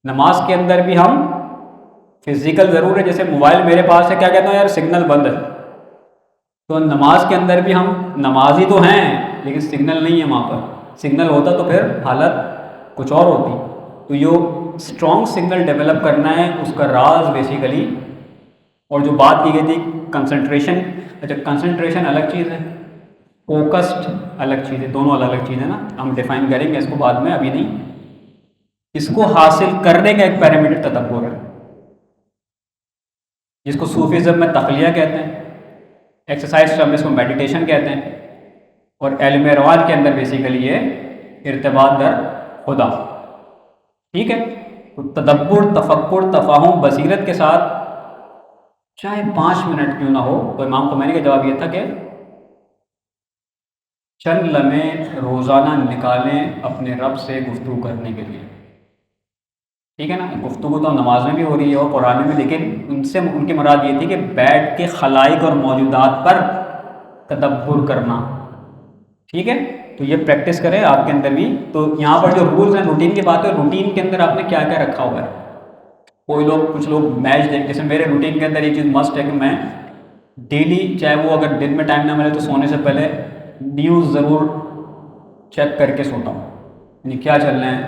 نماز کے اندر بھی ہم فزیکل ضرور ہے، جیسے موبائل میرے پاس ہے، کیا کہتا ہوں یار سگنل بند ہے، تو نماز کے اندر بھی ہم نمازی تو ہیں لیکن سگنل نہیں ہے وہاں پر. سگنل ہوتا تو پھر حالت کچھ اور ہوتی. تو یہ اسٹرانگ سگنل ڈیولپ کرنا ہے، اس کا راز بیسیکلی. اور جو بات کی گئی تھی کنسنٹریشن، اچھا کنسنٹریشن الگ چیز ہے، فوکسڈ الگ چیز ہے، دونوں الگ الگ چیز ہے نا. ہم ڈیفائن کریں گے اس کو بعد میں، ابھی نہیں. اس کو حاصل کرنے کا ایک پیرامیٹر تدبر ہے، جس کو صوفیزم میں تخلیہ کہتے ہیں، ایکسرسائز ٹرم میں اس کو میڈیٹیشن کہتے ہیں، اور علم روان کے اندر بیسیکلی یہ ارتباط در خدا. ٹھیک ہے. تو تدبر، تفکر، تفاہم، بصیرت کے ساتھ چاہے 5 منٹ کیوں نہ ہو. تو امام خمینی کا جواب یہ تھا کہ چند لمحے روزانہ نکالیں اپنے رب سے گفتگو کرنے کے لیے. ٹھیک ہے نا. گفتگو تو نماز میں بھی ہو رہی ہے اور قرآن میں بھی، لیکن ان کی مراد یہ تھی کہ بیٹھ کے خلائق اور موجودات پر تدبر کرنا. ٹھیک ہے. تو یہ پریکٹس کریں آپ کے اندر بھی. تو یہاں پر جو رولز ہیں، روٹین کی بات ہے، روٹین کے اندر آپ نے کیا کیا رکھا ہوا ہے. کوئی لوگ، کچھ لوگ میچ دیکھ، جیسے میرے روٹین کے اندر یہ چیز مسٹ ہے کہ میں ڈیلی، چاہے وہ اگر دن میں ٹائم نہ ملے تو سونے سے پہلے نیوز ضرور چیک کر کے سوتا ہوں، یعنی کیا چل رہے ہیں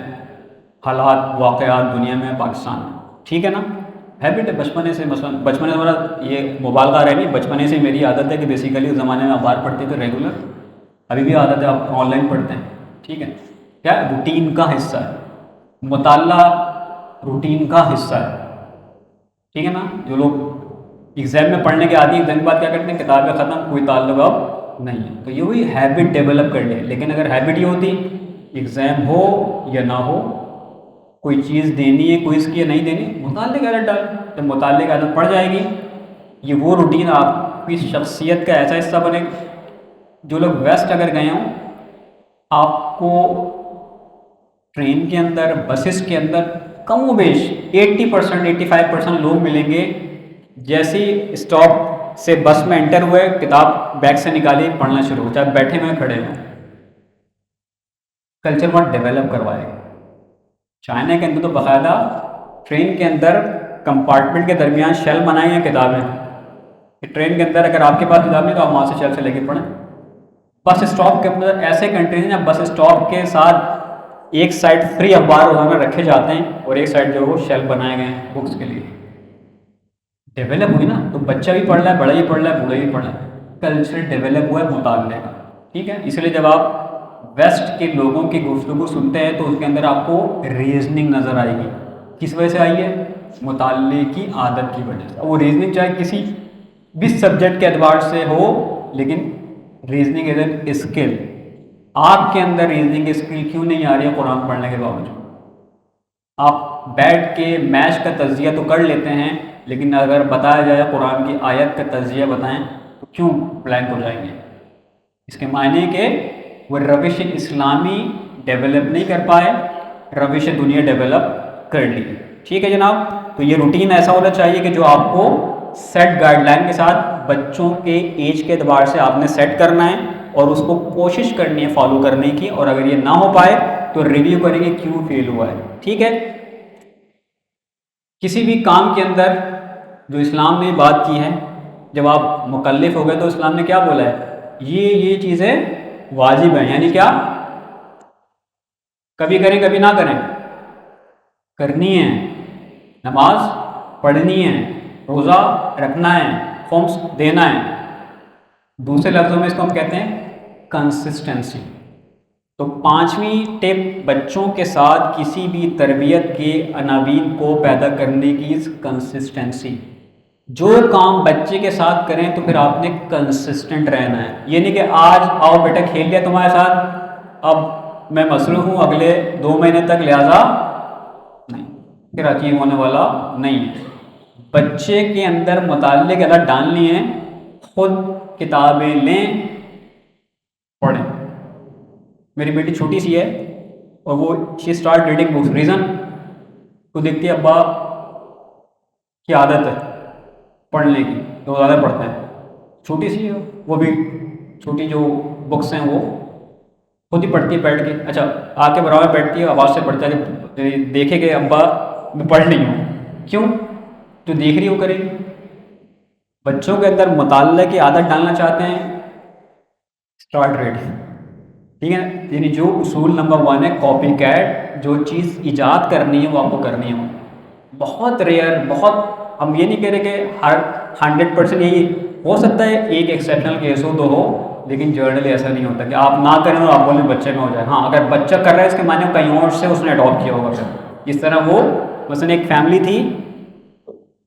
حالات، واقعات دنیا میں، پاکستان میں. ٹھیک ہے نا. ہیبٹ ہے بچپنے سے، مثلا بچپنے سے ہمارا یہ مبالغہ رہی، بچپنے سے میری عادت ہے کہ بیسیکلی اس زمانے میں اخبار پڑھتے تھے ریگولر، ابھی بھی عادت ہے، آپ آن لائن پڑھتے ہیں. ٹھیک ہے. کیا روٹین کا حصہ ہے، مطالعہ روٹین کا حصہ ہے. ٹھیک ہے نا. جو لوگ ایگزام میں پڑھنے کے عادی، ایگزام کے بعد کیا کرتے ہیں، کتابیں ختم، کوئی تعلق اب نہیں ہے. تو یہ وہی ہیبٹ ڈیولپ کر لے. لیکن اگر ہیبٹ یہ ہوتی، ایگزام ہو یا نہ ہو، کوئی چیز دینی ہے، کوئز کی ہے نہیں دینی، مطالعے کی عادت ڈال. جب مطالعے کی عادت پڑ جائے گی، یہ وہ روٹین آپ کی شخصیت کا ایسا حصہ بنے گا. جو لوگ ویسٹ اگر گئے ہوں، آپ کو ٹرین کے اندر، بسز کے اندر کم و بیش 80%، 85% لوگ ملیں گے جیسے ہی اسٹاپ سے بس میں انٹر ہوئے، کتاب بیگ سے نکالی، پڑھنا شروع ہو، چاہے بیٹھے ہوئے کھڑے ہوں. کلچر بہت ڈیولپ کروائے گا. چائنا کے اندر تو باقاعدہ ٹرین کے اندر کمپارٹمنٹ کے درمیان شیل بنائیں یا کتابیں؟ کہ ٹرین کے اندر اگر آپ کے پاس کتاب نہیں تو آپ وہاں سے شیل سے لے کے پڑھیں. بس اسٹاپ کے اندر ایسے کنٹریز ہیں جہاں بس اسٹاپ کے ساتھ ایک سائڈ فری اخبار روزانہ رکھے جاتے ہیں اور ایک سائڈ جو وہ شیل بنائے گئے ہیں بکس کے لیے. ڈیولپ ہوئی نا تو بچہ بھی پڑھ رہا ہے, بڑا بھی پڑھ رہا ہے, بوڑھا بھی پڑھ رہا ہے, کلچر ڈیولپ ہوا ہے مطالعے کا. ٹھیک ہے, اس لیے جب آپ ویسٹ کے لوگوں کی گفتگو سنتے ہیں تو اس کے اندر آپ کو ریزننگ نظر آئے گی. کس وجہ سے آئی ہے؟ مطالعے کی عادت کی وجہ سے. وہ ریزننگ چاہے کسی بھی سبجیکٹ کے اعتبار سے ہو, لیکن ریزننگ از این اسکل. آپ کے اندر ریزننگ اسکل کیوں نہیں آ رہی ہے قرآن پڑھنے کے باوجود؟ آپ بیٹھ کے میچ کا تجزیہ تو کر لیتے ہیں, لیکن اگر بتایا جائے قرآن کی آیت کا تجزیہ بتائیں تو کیوں بلینک ہو جائیں گے؟ اس کے معنی کہ وہ روش اسلامی ڈیولپ نہیں کر پائے, روش دنیا ڈیولپ کر لی. ٹھیک ہے جناب, تو یہ روٹین ایسا ہونا چاہیے کہ جو آپ کو سیٹ گائیڈ لائن کے ساتھ بچوں کے ایج کے اعتبار سے آپ نے سیٹ کرنا ہے اور اس کو کوشش کرنی ہے فالو کرنے کی, اور اگر یہ نہ ہو پائے تو ریویو کریں گے کیوں فیل ہوا ہے. ٹھیک ہے, کسی بھی کام کے اندر جو اسلام نے بات کی ہے, جب آپ مکلف ہو گئے تو اسلام نے کیا بولا ہے؟ یہ چیزیں واجب ہیں, یعنی کیا کبھی کریں کبھی نہ کریں, کرنی ہے. نماز پڑھنی ہے, روزہ رکھنا ہے, خمس دینا ہے. دوسرے لفظوں میں اس کو ہم کہتے ہیں کنسسٹنسی. تو 5ویں ٹپ بچوں کے ساتھ کسی بھی تربیت کے عناوین کو پیدا کرنے کی کنسسٹنسی. جو کام بچے کے ساتھ کریں تو پھر آپ نے کنسسٹنٹ رہنا ہے. یہ نہیں کہ آج آؤ بیٹا کھیل لیا تمہارے ساتھ, اب میں مصروف ہوں اگلے 2 مہینے تک, لہٰذا نہیں, پھر اچیو ہونے والا نہیں. بچے کے اندر مطالعے کی عادت ڈالنی ہے, خود کتابیں لیں, پڑھیں. میری بیٹی چھوٹی سی ہے اور وہ she start reading books. Reason کو دیکھتی ہے ابا کی عادت ہے پڑھنے کی تو زیادہ پڑھتے ہیں. چھوٹی سی ہے وہ بھی, چھوٹی جو بکس ہیں وہ خود ہی پڑھتی ہے بیٹھ کے. اچھا آ کے برابر بیٹھتی ہے, آواز سے پڑھتا ہے, دیکھے کہ ابا میں پڑھ رہی ہوں. کیوں؟ تو دیکھ رہی ہو کرے گی. بچوں کے اندر مطالعے کی عادت ڈالنا چاہتے ہیں, اسٹارٹ ریڈنگ. ٹھیک ہے, یعنی جو اصول نمبر 1 ہے کاپی کیٹ, جو چیز ایجاد کرنی ہے وہ آپ کو کرنی ہے. بہت ریئر, بہت, ہم یہ نہیں کہہ رہے کہ ہر 100% یہی ہو سکتا ہے, ایک ایکسیپشنل کیس ہو تو ہو, لیکن جرنلی ایسا نہیں ہوتا کہ آپ نہ کریں اور آپ بولیں بچے میں ہو جائے. ہاں اگر بچہ کر رہا ہے اس کے معنی کہیں اور سے اس نے اڈاپٹ کیا ہوگا. پھر اس طرح وہ مثلاً ایک فیملی تھی,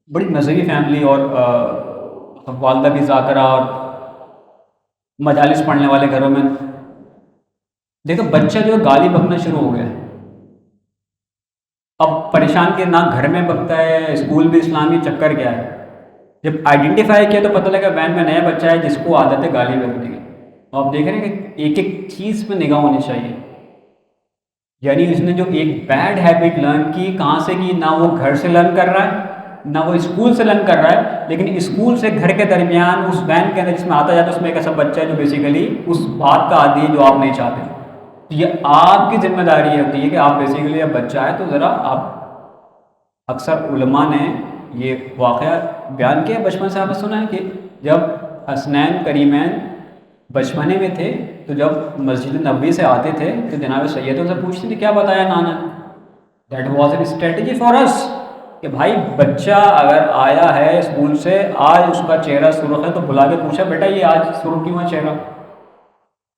بڑی مذہبی فیملی, اور والدہ بھی ذاکرہ اور مجالس پڑھنے والے گھروں میں. دیکھو بچہ جو گالی بکنا شروع ہو گیا. اب پریشان کہ نہ گھر میں بکتا ہے, اسکول بھی اسلامی, چکر کیا ہے. جب آئیڈینٹیفائی کیا تو پتہ لگا وین میں نیا بچہ ہے جس کو عادت ہے گالی بکنے کی. آپ دیکھ رہے ہیں کہ ایک ایک چیز پہ نگاہ ہونی چاہیے. یعنی اس نے جو ایک بیڈ ہیبٹ لرن کی, کہاں سے کی؟ نہ وہ گھر سے لرن کر رہا ہے, نہ وہ اسکول سے لرن کر رہا ہے, لیکن اسکول سے گھر کے درمیان اس وین کے اندر جس میں آتا جاتا ہے اس میں ایک ایسا بچہ ہے جو بیسیکلی اس بات کا عادی ہے جو آپ نہیں چاہتے. یہ آپ کی ذمہ داری ہوتی ہے کہ آپ بیسیکلی جب بچہ ہے تو ذرا آپ, اکثر علماء نے یہ واقعہ بیان کیا بچپن سے, آپ نے سنا ہے کہ جب حسنین کریمین بچپنے میں تھے تو جب مسجد نبوی سے آتے تھے تو جناب سید سے پوچھتے تھے کیا بتایا نانا. That was an strategy for us, کہ بھائی بچہ اگر آیا ہے اسکول سے, آج اس کا چہرہ سرخ ہے تو بلا کے پوچھا بیٹا یہ آج سرخ کیوں ہے چہرہ.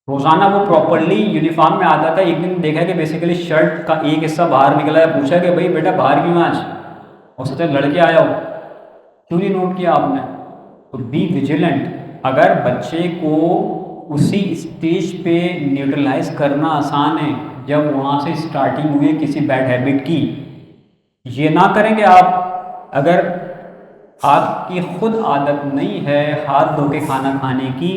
روزانہ وہ پراپرلی یونیفارم میں آتا تھا. ایک دن دیکھا کہ بیسیکلی شرٹ کا ایک حصہ باہر نکلا ہے, پوچھا کہ بھائی بیٹا باہر کیوں آج, اور سوچا لڑکے آیا ہو, کیوں نہیں نوٹ کیا آپ نے. تو بی ویجیلنٹ. اگر بچے کو اسی اسٹیج پہ نیوٹرلائز کرنا آسان ہے جب وہاں سے اسٹارٹنگ ہوئی کسی بیڈ ہیبٹ کی. یہ نہ کریں کہ آپ اگر آپ کی خود عادت نہیں ہے ہاتھ دھو کے کھانا کھانے کی,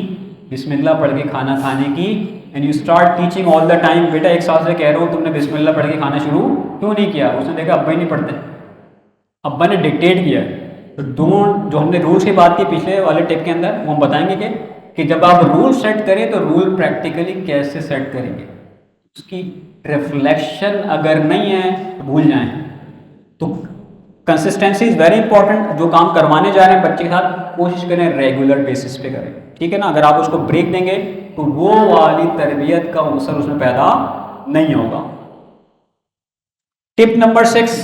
بسم اللہ پڑھ کے کھانا کھانے کی, and you start teaching all the time, بیٹا 1 سال سے کہہ رہا ہوں تم نے بسم اللہ پڑھ کے کھانا شروع کیوں نہیں کیا. اس نے دیکھا ابا ہی نہیں پڑھتے, ابا نے ڈکٹیٹ کیا. تو جو ہم نے رولس کی بات کی پچھلے والے ٹپ کے اندر, وہ ہم بتائیں گے کہ جب آپ رول سیٹ کریں تو رول پریکٹیکلی کیسے سیٹ کریں گے. اس کی ریفلیکشن اگر نہیں ہے تو بھول جائیں. تو کنسسٹینسی از ویری امپورٹنٹ. جو کام کروانے جا رہے ہیں بچے کے ساتھ کوشش کریں ریگولر بیسس پہ کریں, ٹھیک ہے نا. اگر آپ اس کو بریک دیں گے تو وہ والی تربیت کا عنصر اس میں پیدا نہیں ہوگا. ٹپ نمبر 6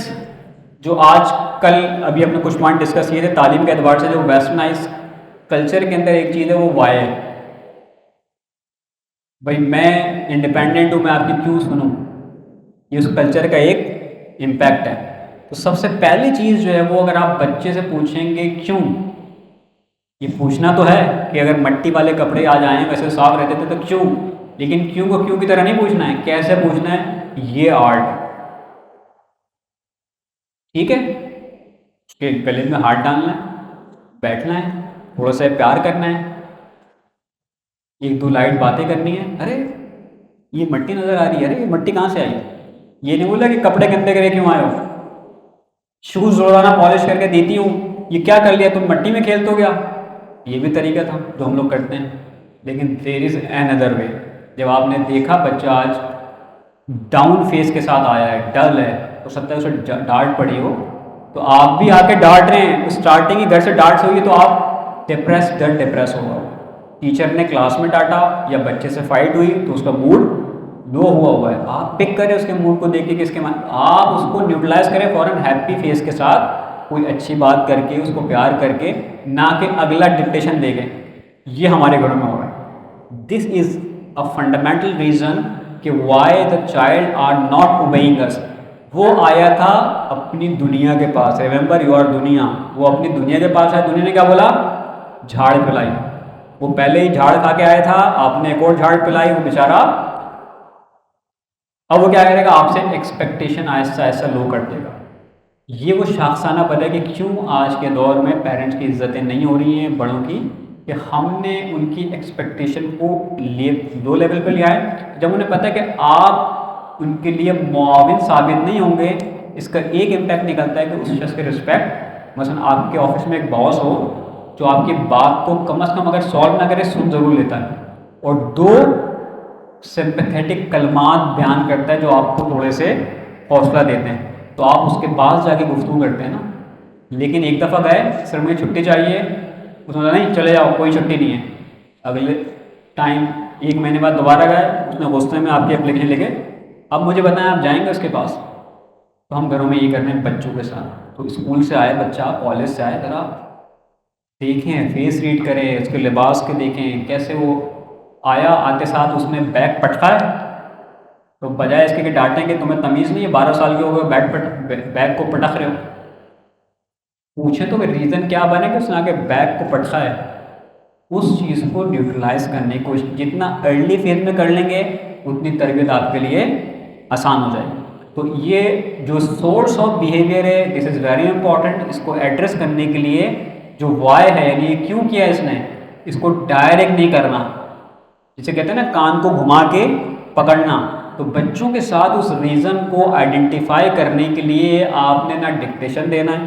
جو آج کل ابھی اپنے کچھ پوائنٹ ڈسکس کیے تھے تعلیم کے اعتبار سے, جو ویسٹرنائز کلچر کے اندر ایک چیز ہے وہ وائی ہے. بھائی میں انڈیپینڈنٹ ہوں, میں آپ کی کیوں سنوں, یہ اس کلچر کا ایک امپیکٹ ہے. تو سب سے پہلی چیز جو ہے وہ اگر آپ بچے سے پوچھیں گے کیوں, یہ پوچھنا تو ہے کہ اگر مٹی والے کپڑے آج آئے ہیں ویسے صاف رہتے تھے تو کیوں, لیکن کیوں کو کیوں کی طرح نہیں پوچھنا ہے, کیسے پوچھنا ہے, یہ آرٹ ہے. ٹھیک ہے, اس کے گلے میں ہاتھ ڈالنا ہے, بیٹھنا ہے, تھوڑا سا پیار کرنا ہے, ایک دو لائٹ باتیں کرنی ہے. ارے یہ مٹی نظر آ رہی ہے, ارے یہ مٹی کہاں سے آئی, یہ نہیں بولا کہ کپڑے گندے کرے کیوں آئے ہو, شوز روزانہ پالش کر کے دیتی ہوں, یہ کیا کر لیا تم مٹی میں کھیلتے ہو گیا. یہ بھی طریقہ تھا جو ہم لوگ کرتے ہیں. لیکن دیر از این ادر وے. جب آپ نے دیکھا بچہ آج ڈاؤن فیس کے ساتھ آیا ہے, ڈل ہے, ہو سکتا ہے اسے ڈانٹ پڑی ہو, تو آپ بھی آ کے ڈانٹ رہے ہیں. اسٹارٹنگ ہی گھر سے ڈانٹ سے ہوئی تو آپ ڈپریس ہوگا. ٹیچر نے کلاس میں ڈانٹا یا بچے سے فائٹ ہوئی تو اس کا موڈ لو ہوا ہے. آپ پک کریں اس کے موڈ کو دیکھ کے کس کے آپ اس کو نیوٹرلائز کریں فوراً ہیپی فیس کے ساتھ, کوئی اچھی بات کر کے, اس کو پیار کر کے, نہ کہ اگلا ڈکٹیشن دے گئے. یہ ہمارے گھروں میں ہو رہا ہے. This is a fundamental reason کہ why the child are not obeying us. وہ آیا تھا اپنی دنیا کے پاس, ریمبر یو آر دنیا, وہ اپنی دنیا کے پاس ہے. دنیا نے کیا بولا, جھاڑ پلائی. وہ پہلے ہی جھاڑ کھا کے آیا تھا, آپ نے ایک اور جھاڑ پلائی, وہ بیچارہ اب وہ کیا کرے گا, آپ سے ایکسپیکٹیشن آہستہ آہستہ لو کر دے گا. یہ وہ شاخسانہ پتہ ہے کہ کیوں آج کے دور میں پیرنٹس کی عزتیں نہیں ہو رہی ہیں بڑوں کی, کہ ہم نے ان کی ایکسپیکٹیشن کو لو لیول پہ لیا ہے. جب انہیں پتہ ہے کہ آپ ان کے لیے معاون ثابت نہیں ہوں گے, اس کا ایک امپیکٹ نکلتا ہے کہ اس شخص کے رسپیکٹ. مثلا آپ کے آفس میں ایک باس ہو جو آپ کی بات کو کم از کم اگر سالو نہ کرے سن ضرور لیتا ہے, اور دو سمپیتھیٹک کلمات بیان کرتا ہے جو آپ کو تھوڑے سے حوصلہ دیتے ہیں, تو آپ اس کے پاس جا کے گفتگو کرتے ہیں نا. لیکن ایک دفعہ گئے, سر مجھے چھٹی چاہیے, اس نے نہیں چلے جاؤ کوئی چھٹی نہیں ہے. اگلے ٹائم ایک مہینے بعد دوبارہ گئے, اس نے غصے میں آپ کی اپلیکیشن لکھے, اب مجھے بتائیں آپ جائیں گے اس کے پاس. تو ہم گھروں میں یہ کرتے ہیں بچوں کے ساتھ. تو اسکول سے آئے بچہ, کالج سے آئے, ذرا دیکھیں, فیس ریڈ کریں, اس کے لباس کے دیکھیں کیسے وہ آیا. آتے ساتھ اس نے بیگ پٹکا ہے, تو بجائے اس کے کہ ڈانٹیں گے تمہیں تمیز نہیں ہے, 12 سال کے ہو گئے, بیگ کو پٹک رہے ہو, پوچھیں تو کہ ریزن کیا بنے کہ اس نے آ کے بیگ کو پٹکا ہے. اس چیز کو نیوٹرلائز کرنے کی کوشش, جتنا ارلی فیز میں کر لیں گے اتنی تربیت آپ کے لیے آسان ہو جائے گی. تو یہ جو سورس آف بیہیویئر ہے, دس از ویری امپورٹنٹ. اس کو ایڈریس کرنے کے لیے جو وائی ہے, یعنی یہ کیوں کیا اس نے, اس کو ڈائریکٹ نہیں کرنا, جسے کہتے ہیں نا کان کو گھما کے پکڑنا. تو بچوں کے ساتھ اس ریزن کو آئیڈینٹیفائی کرنے کے لیے آپ نے نہ ڈکٹیشن دینا ہے,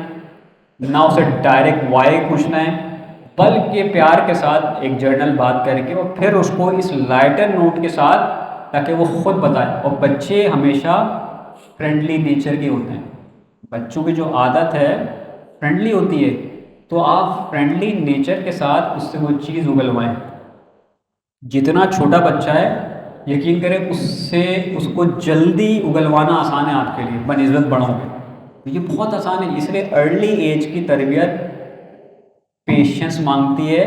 نہ اسے ڈائریکٹ وائی پوچھنا ہے, بلکہ پیار کے ساتھ ایک جرنل بات کر کے, اور پھر اس کو اس لائٹر نوٹ کے ساتھ, تاکہ وہ خود بتائے. اور بچے ہمیشہ فرینڈلی نیچر کے ہوتے ہیں, بچوں کی جو عادت ہے فرینڈلی ہوتی ہے, تو آپ فرینڈلی نیچر کے ساتھ اس سے وہ چیز اگلوائیں. جتنا چھوٹا بچہ ہے یقین کریں اس سے اس کو جلدی اگلوانا آسان ہے آپ کے لیے بنسبت بڑوں کے. یہ بہت آسان ہے, اس لیے ارلی ایج کی تربیت پیشنس مانگتی ہے,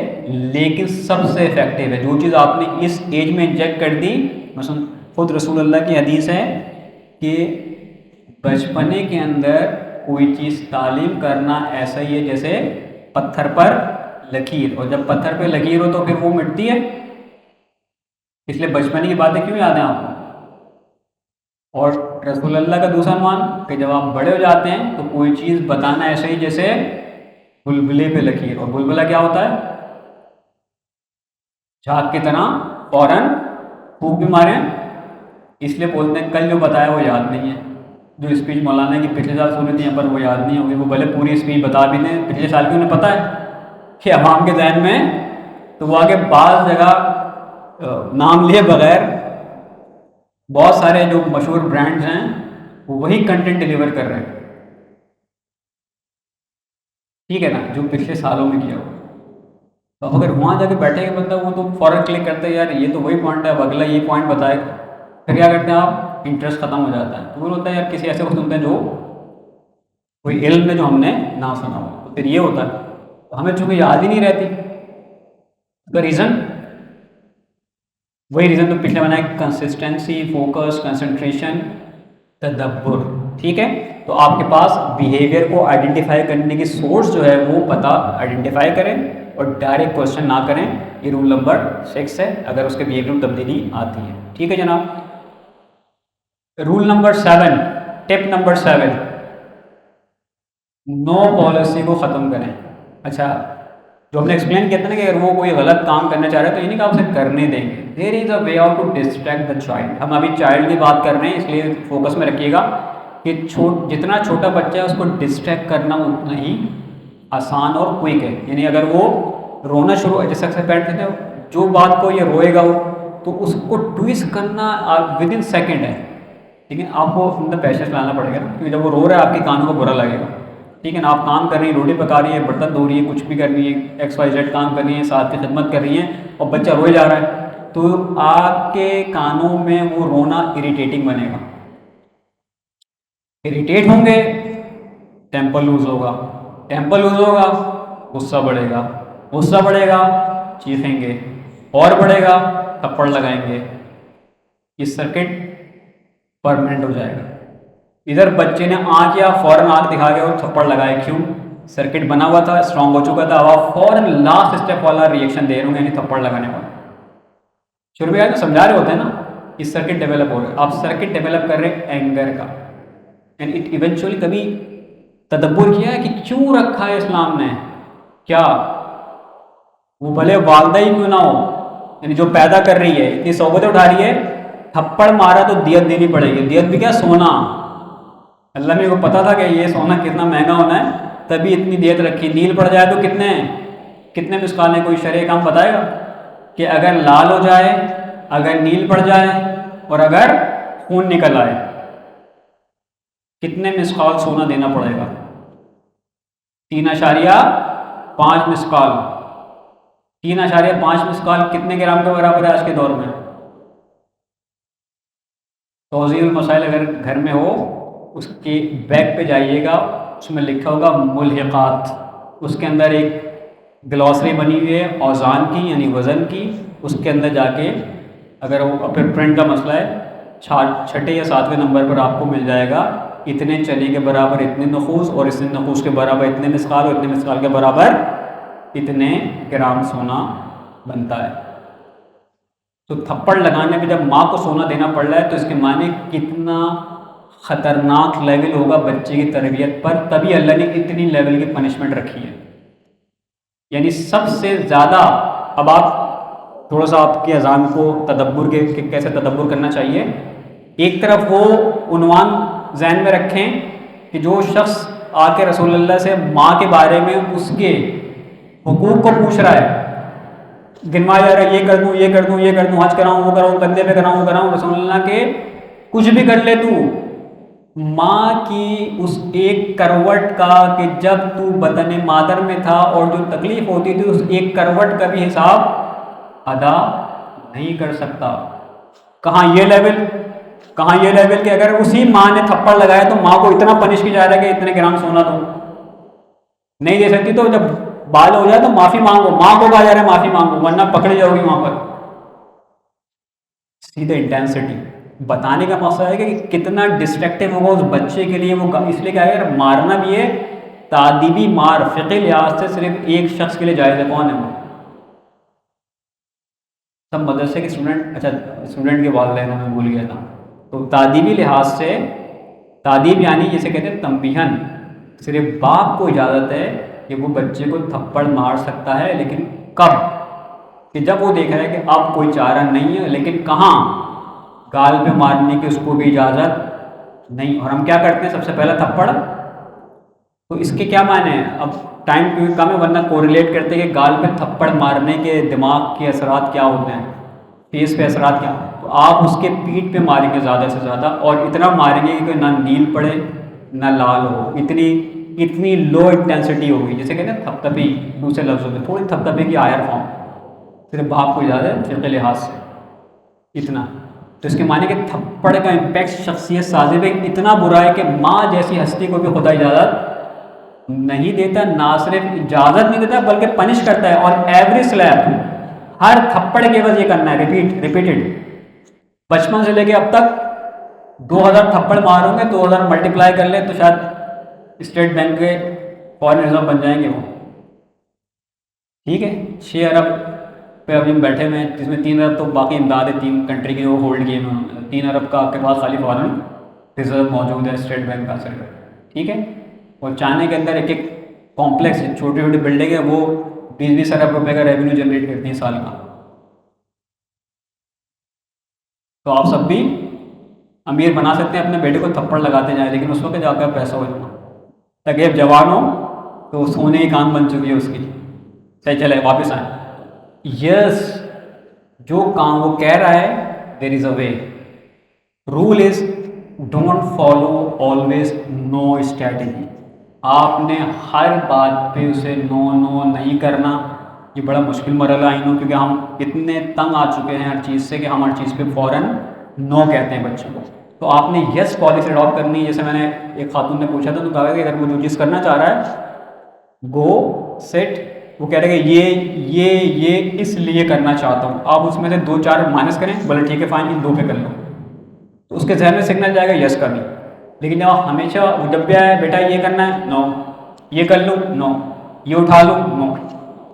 لیکن سب سے افیکٹو ہے. جو چیز آپ نے اس ایج میں انجیکٹ کر دی, مثلا خود رسول اللہ کی حدیث ہے کہ بچپنے کے اندر کوئی چیز تعلیم کرنا ایسا ہی ہے جیسے پتھر پر لکیر, اور جب پتھر پہ لکیر ہو تو پھر وہ مٹتی ہے. اس لیے بچپنے کی باتیں کیوں یاد ہیں آپ کو. اور رسول اللہ کا دوسرا مان کہ جب آپ بڑے ہو جاتے ہیں تو کوئی چیز بتانا ایسے ہی جیسے بلبلے پہ لکیر, اور بلبلا کیا ہوتا ہے, جھاگ کی طرح فوراً پھونک بھی ماریں. اس لیے بولتے ہیں کل جو بتایا وہ یاد نہیں ہے. جو اسپیچ مولانا کی پچھلے سال سنی تھی یہاں پر وہ یاد نہیں ہوگی, وہ بھلے پوری اسپیچ بتا بھی دیں, پچھلے سال کی انہیں پتہ ہے کہ عوام کے ذہن میں, تو وہ آگے بعض جگہ نام لیے بغیر بہت سارے جو مشہور برانڈز ہیں وہ وہی کنٹینٹ ڈیلیور کر رہے ہیں. ٹھیک ہے نا، جو پچھلے سالوں میں کیا ہو. تو اگر وہاں جا کے بیٹھے گا بندہ، وہ تو فوراً کلک کرتے ہیں یار یہ تو وہی پوائنٹ ہے، اب اگلا یہ پوائنٹ بتائے گا. پھر کیا کرتے ہیں آپ، انٹرسٹ ختم ہو جاتا ہے. تو وہ ہوتا ہے یار کسی ایسے کو سنتے ہیں جو کوئی علم میں جو ہم نے نہ سنا ہو. تو پھر یہ ہوتا ہے تو ہمیں چونکہ یاد ہی نہیں رہتی. کا ریزن وہی ریزن تو پچھلے بنا ہے، کنسسٹنسی، فوکس، کنسنٹریشن، تدبر. ٹھیک ہے، تو آپ کے پاس بیہیویئر کو آئیڈینٹیفائی کرنے کی سورس جو ہے وہ پتہ آئیڈینٹیفائی کریں اور ڈائریکٹ کوشچن نہ کریں. یہ رول نمبر 6 ہے اگر اس کے بیہیویئر میں تبدیلی آتی ہے. ٹھیک ہے جناب. رول نمبر 7، ٹپ نمبر 7، نو پالیسی کو ختم کریں. اچھا، جو ہم نے ایکسپلین کیا تھا نا کہ اگر وہ کوئی غلط کام کرنا چاہ رہا ہے تو یہ نہیں کہ آپ اسے کرنے دیں گے. There is a way out to distract the child. ہم ابھی چائلڈ کی بات کر رہے ہیں، اس لیے فوکس میں رکھیے گا کہ جتنا چھوٹا بچہ ہے اس کو ڈسٹریکٹ کرنا اتنا ہی آسان اور کوئک ہے. یعنی اگر وہ رونا شروع، جیسے اکثر پیرنٹ کہتے ہیں جو بات کو یہ روئے گا وہ، تو اس کو ٹویسٹ کرنا ود ان سیکنڈ ہے. لیکن آپ کو اندر پیشنس لانا پڑے گا، کیونکہ جب وہ رو رہا ہے آپ کے کانوں کو برا لگے گا. ٹھیک ہے نا، آپ کام کر رہی ہیں، روٹی پکا رہی ہیں، برتن دھو رہی ہیں، کچھ بھی کر رہی ہیں، ایکس وائی زیڈ کام کر رہی ہیں، ساتھ کی خدمت کر رہی ہیں، اور بچہ روئے جا رہا ہے، تو آپ کے کانوں میں وہ رونا اریٹیٹنگ بنے گا. اریٹیٹ ہوں گے، ٹیمپر لوز ہوگا، ٹیمپر لوز ہوگا، غصہ بڑھے گا، غصہ بڑھے گا، چیخیں گے، اور بڑھے گا، تھپڑ لگائیں گے. یہ سرکٹ پرماننٹ ہو جائے گا. ادھر بچے نے کیا، فوراً آنکھ دکھا کے اور تھپڑ لگائے. کیوں؟ سرکٹ بنا ہوا تھا، اسٹرانگ ہو چکا تھا. اب آپ فوراً لاسٹ اسٹیپ والا ریئیکشن دے رہے ہوں گے، یعنی تھپڑ لگانے والا. شروع میں آپ سمجھا رہے ہوتے ہیں نا، یہ سرکٹ ڈیولپ ہو رہا ہے. آپ سرکٹ ڈیولپ کر رہے ہیں اینگر کا. اینڈ اٹ ایونچولی کبھی تدبر کیا ہے کہ کیوں رکھا ہے اسلام نے؟ کیا وہ بھلے والدہ ہی کیوں نہ ہو، یعنی جو پیدا کر رہی ہے، اتنی صحبتیں اٹھا رہی ہے، تھپڑ مارا تو دیت دینی پڑے گی. دیت بھی کیا، سونا. اللہ میرے کو پتا تھا کہ یہ سونا کتنا مہنگا ہونا ہے، تبھی اتنی دیت رکھی. نیل پڑ جائے تو کتنے مسکال ہیں؟ کوئی شرعی کام بتائے گا کہ اگر لال ہو جائے، اگر نیل پڑ جائے، اور اگر خون نکل آئے، کتنے مسکال سونا دینا پڑے گا؟ 3.5 مسکال. 3.5 مسکال کتنے گرام کے برابر ہے آج کے دور میں؟ توضیح المسائل اگر گھر میں ہو، اس کے بیک پہ جائیے گا، اس میں لکھا ہوگا ملحقات. اس کے اندر ایک گلوسری بنی ہوئی ہے اوزان کی، یعنی وزن کی. اس کے اندر جا کے اگر وہ پھر پرنٹ کا مسئلہ ہے، 6 یا 7 نمبر پر آپ کو مل جائے گا اتنے چنے کے برابر اتنے نخوس، اور اتنے نخوس کے برابر اتنے مسکال، اور اتنے مسکال کے برابر اتنے گرام سونا بنتا ہے. تو تھپڑ لگانے پہ جب ماں کو سونا دینا پڑ رہا ہے تو اس کے معنی کتنا خطرناک لیول ہوگا بچے کی تربیت پر. تبھی اللہ نے اتنی لیول کی پنشمنٹ رکھی ہے. یعنی سب سے زیادہ، اب آپ تھوڑا سا آپ کی اذان کو تدبر کے کیسے تدبر کرنا چاہیے. ایک طرف وہ عنوان ذہن میں رکھیں کہ جو شخص آ کے رسول اللہ سے ماں کے بارے میں اس کے حقوق کو پوچھ رہا ہے، گنوایا جا رہا ہے، یہ کر دوں، یہ کر دوں، یہ کر دوں، حج کراؤں، وہ کراؤں، کندھے پہ کراؤں، وہ کراؤں، رسول اللہ کے کچھ بھی کر لے تو ماں کی اس ایک کروٹ کا، کہ جب تو بطن مادر میں تھا اور جو تکلیف ہوتی تھی، اس ایک کروٹ کا بھی حساب ادا نہیں کر سکتا. کہاں یہ لیول کہ اگر اسی ماں نے تھپڑ لگایا تو ماں کو اتنا پنش کیا جا رہا ہے کہ اتنے گرام سونا تو نہیں دے سکتی. تو جب بال ہو جائے تو معافی مانگو. ماں کو کہا جا رہا ہے معافی مانگو ورنہ پکڑے جاؤ گی وہاں پر. سیدھے انٹینسٹی بتانے کا مقصد ہے کہ کتنا ڈسٹریکٹیو ہوگا اس بچے کے لیے. وہ اس لیے کیا ہے، مارنا بھی ہے تعدیبی مار. فقہی لحاظ سے صرف ایک شخص کے لیے جائز ہے. کون ہے وہ؟ سب مدرسے کے اسٹوڈنٹ. اچھا، اسٹوڈنٹ کے والدین میں بھول گیا تھا. تو تعدیبی لحاظ سے، تعدیب یعنی جسے کہتے ہیں تنبیہن، صرف باپ کو اجازت ہے کہ وہ بچے کو تھپڑ مار سکتا ہے. لیکن کب؟ کہ جب وہ دیکھ رہا ہے کہ اب کوئی چارہ نہیں ہے. لیکن کہاں؟ گال پہ مارنے کی اس کو بھی اجازت نہیں. اور ہم کیا کرتے ہیں؟ سب سے پہلا تھپڑ. تو اس کے کیا معنی ہیں؟ اب ٹائم کیونکہ کم ہے، ورنہ کوریلیٹ کرتے کہ گال پہ تھپڑ مارنے کے دماغ کے اثرات کیا ہوتے ہیں، فیس پہ اثرات کیا. تو آپ اس کے پیٹھ پہ ماریں گے زیادہ سے زیادہ، اور اتنا ماریں گے کہ نہ نیل پڑے نہ لال ہو. اتنی اتنی لو انٹینسٹی ہوگی، جیسے کہتے ہیں تھپ تھپی، دوسرے لفظوں میں تھوڑی تھپ تھپی کی ہائر فارم، صرف باپ کو اجازت ہے فقہ لحاظ سے اتنا، تو اس کے معنی کہ تھپڑ کا امپیکٹ شخصیت سازی پہ اتنا برا ہے کہ ماں جیسی ہستی کو بھی خدا اجازت نہیں دیتا، نہ صرف اجازت نہیں دیتا بلکہ پنش کرتا ہے، اور ایوری سلیپ، ہر تھپڑ کے بعد یہ کرنا ہے، ریپیٹڈ، بچپن سے لے کے اب تک 2000 تھپڑ ماروں گے، 2000 ملٹیپلائی کر لیں تو شاید اسٹیٹ بینک کے فارن ریزرو بن جائیں گے وہ، ٹھیک ہے. 6 ارب پہ ابھی ہم بیٹھے ہوئے ہیں، جس میں 3 ارب تو باقی امداد ہے 3 کنٹری کی جو ہولڈ کیے ہیں، 3 ارب کا آپ کے پاس خالی فارن ریزرو موجود ہے اسٹیٹ بینک کا سر، ٹھیک ہے. اور چائنا کے اندر ایک ایک کمپلیکس چھوٹی چھوٹی بلڈنگ ہے، وہ 20-20 ارب روپے کا ریونیو جنریٹ کرتی ہیں سال کا. تو آپ سب بھی امیر بنا سکتے ہیں اپنے بیٹے کو، تھپڑ لگاتے جائیں، لیکن اس وقت جا کر پیسہ ہو جانا تاکہ اب جوان ہو تو سونے کی کان بن چکی ہے اس کی. صحیح چلے واپس آئیں. یس، جو کام وہ کہہ رہا ہے there is a way. Rule is don't follow always no strategy. آپ نے ہر بات پہ اسے نو نو نہیں کرنا. یہ بڑا مشکل مرحلہ آئی نو، کیونکہ ہم اتنے تنگ آ چکے ہیں ہر چیز سے کہ ہم ہر چیز پہ فوراً نو کہتے ہیں بچوں کو. تو آپ نے یس پالیسی اڈاپٹ کرنی ہے. جیسے میں نے ایک خاتون نے پوچھا تھا تو کہا کہ اگر وہ جو چیز کرنا چاہ رہا ہے گو سیٹ، وہ کہہ رہے کہ یہ اس لیے کرنا چاہتا ہوں، آپ اس میں سے 2-4 مائنس کریں، بولے ٹھیک ہے فائن ان 2 پہ کر لو، تو اس کے ذہن میں سگنل جائے گا یس کا بھی. لیکن جب آپ ہمیشہ جب بھی آئے بیٹا یہ کرنا ہے نو، یہ کر لوں نو، یہ اٹھا لوں نو،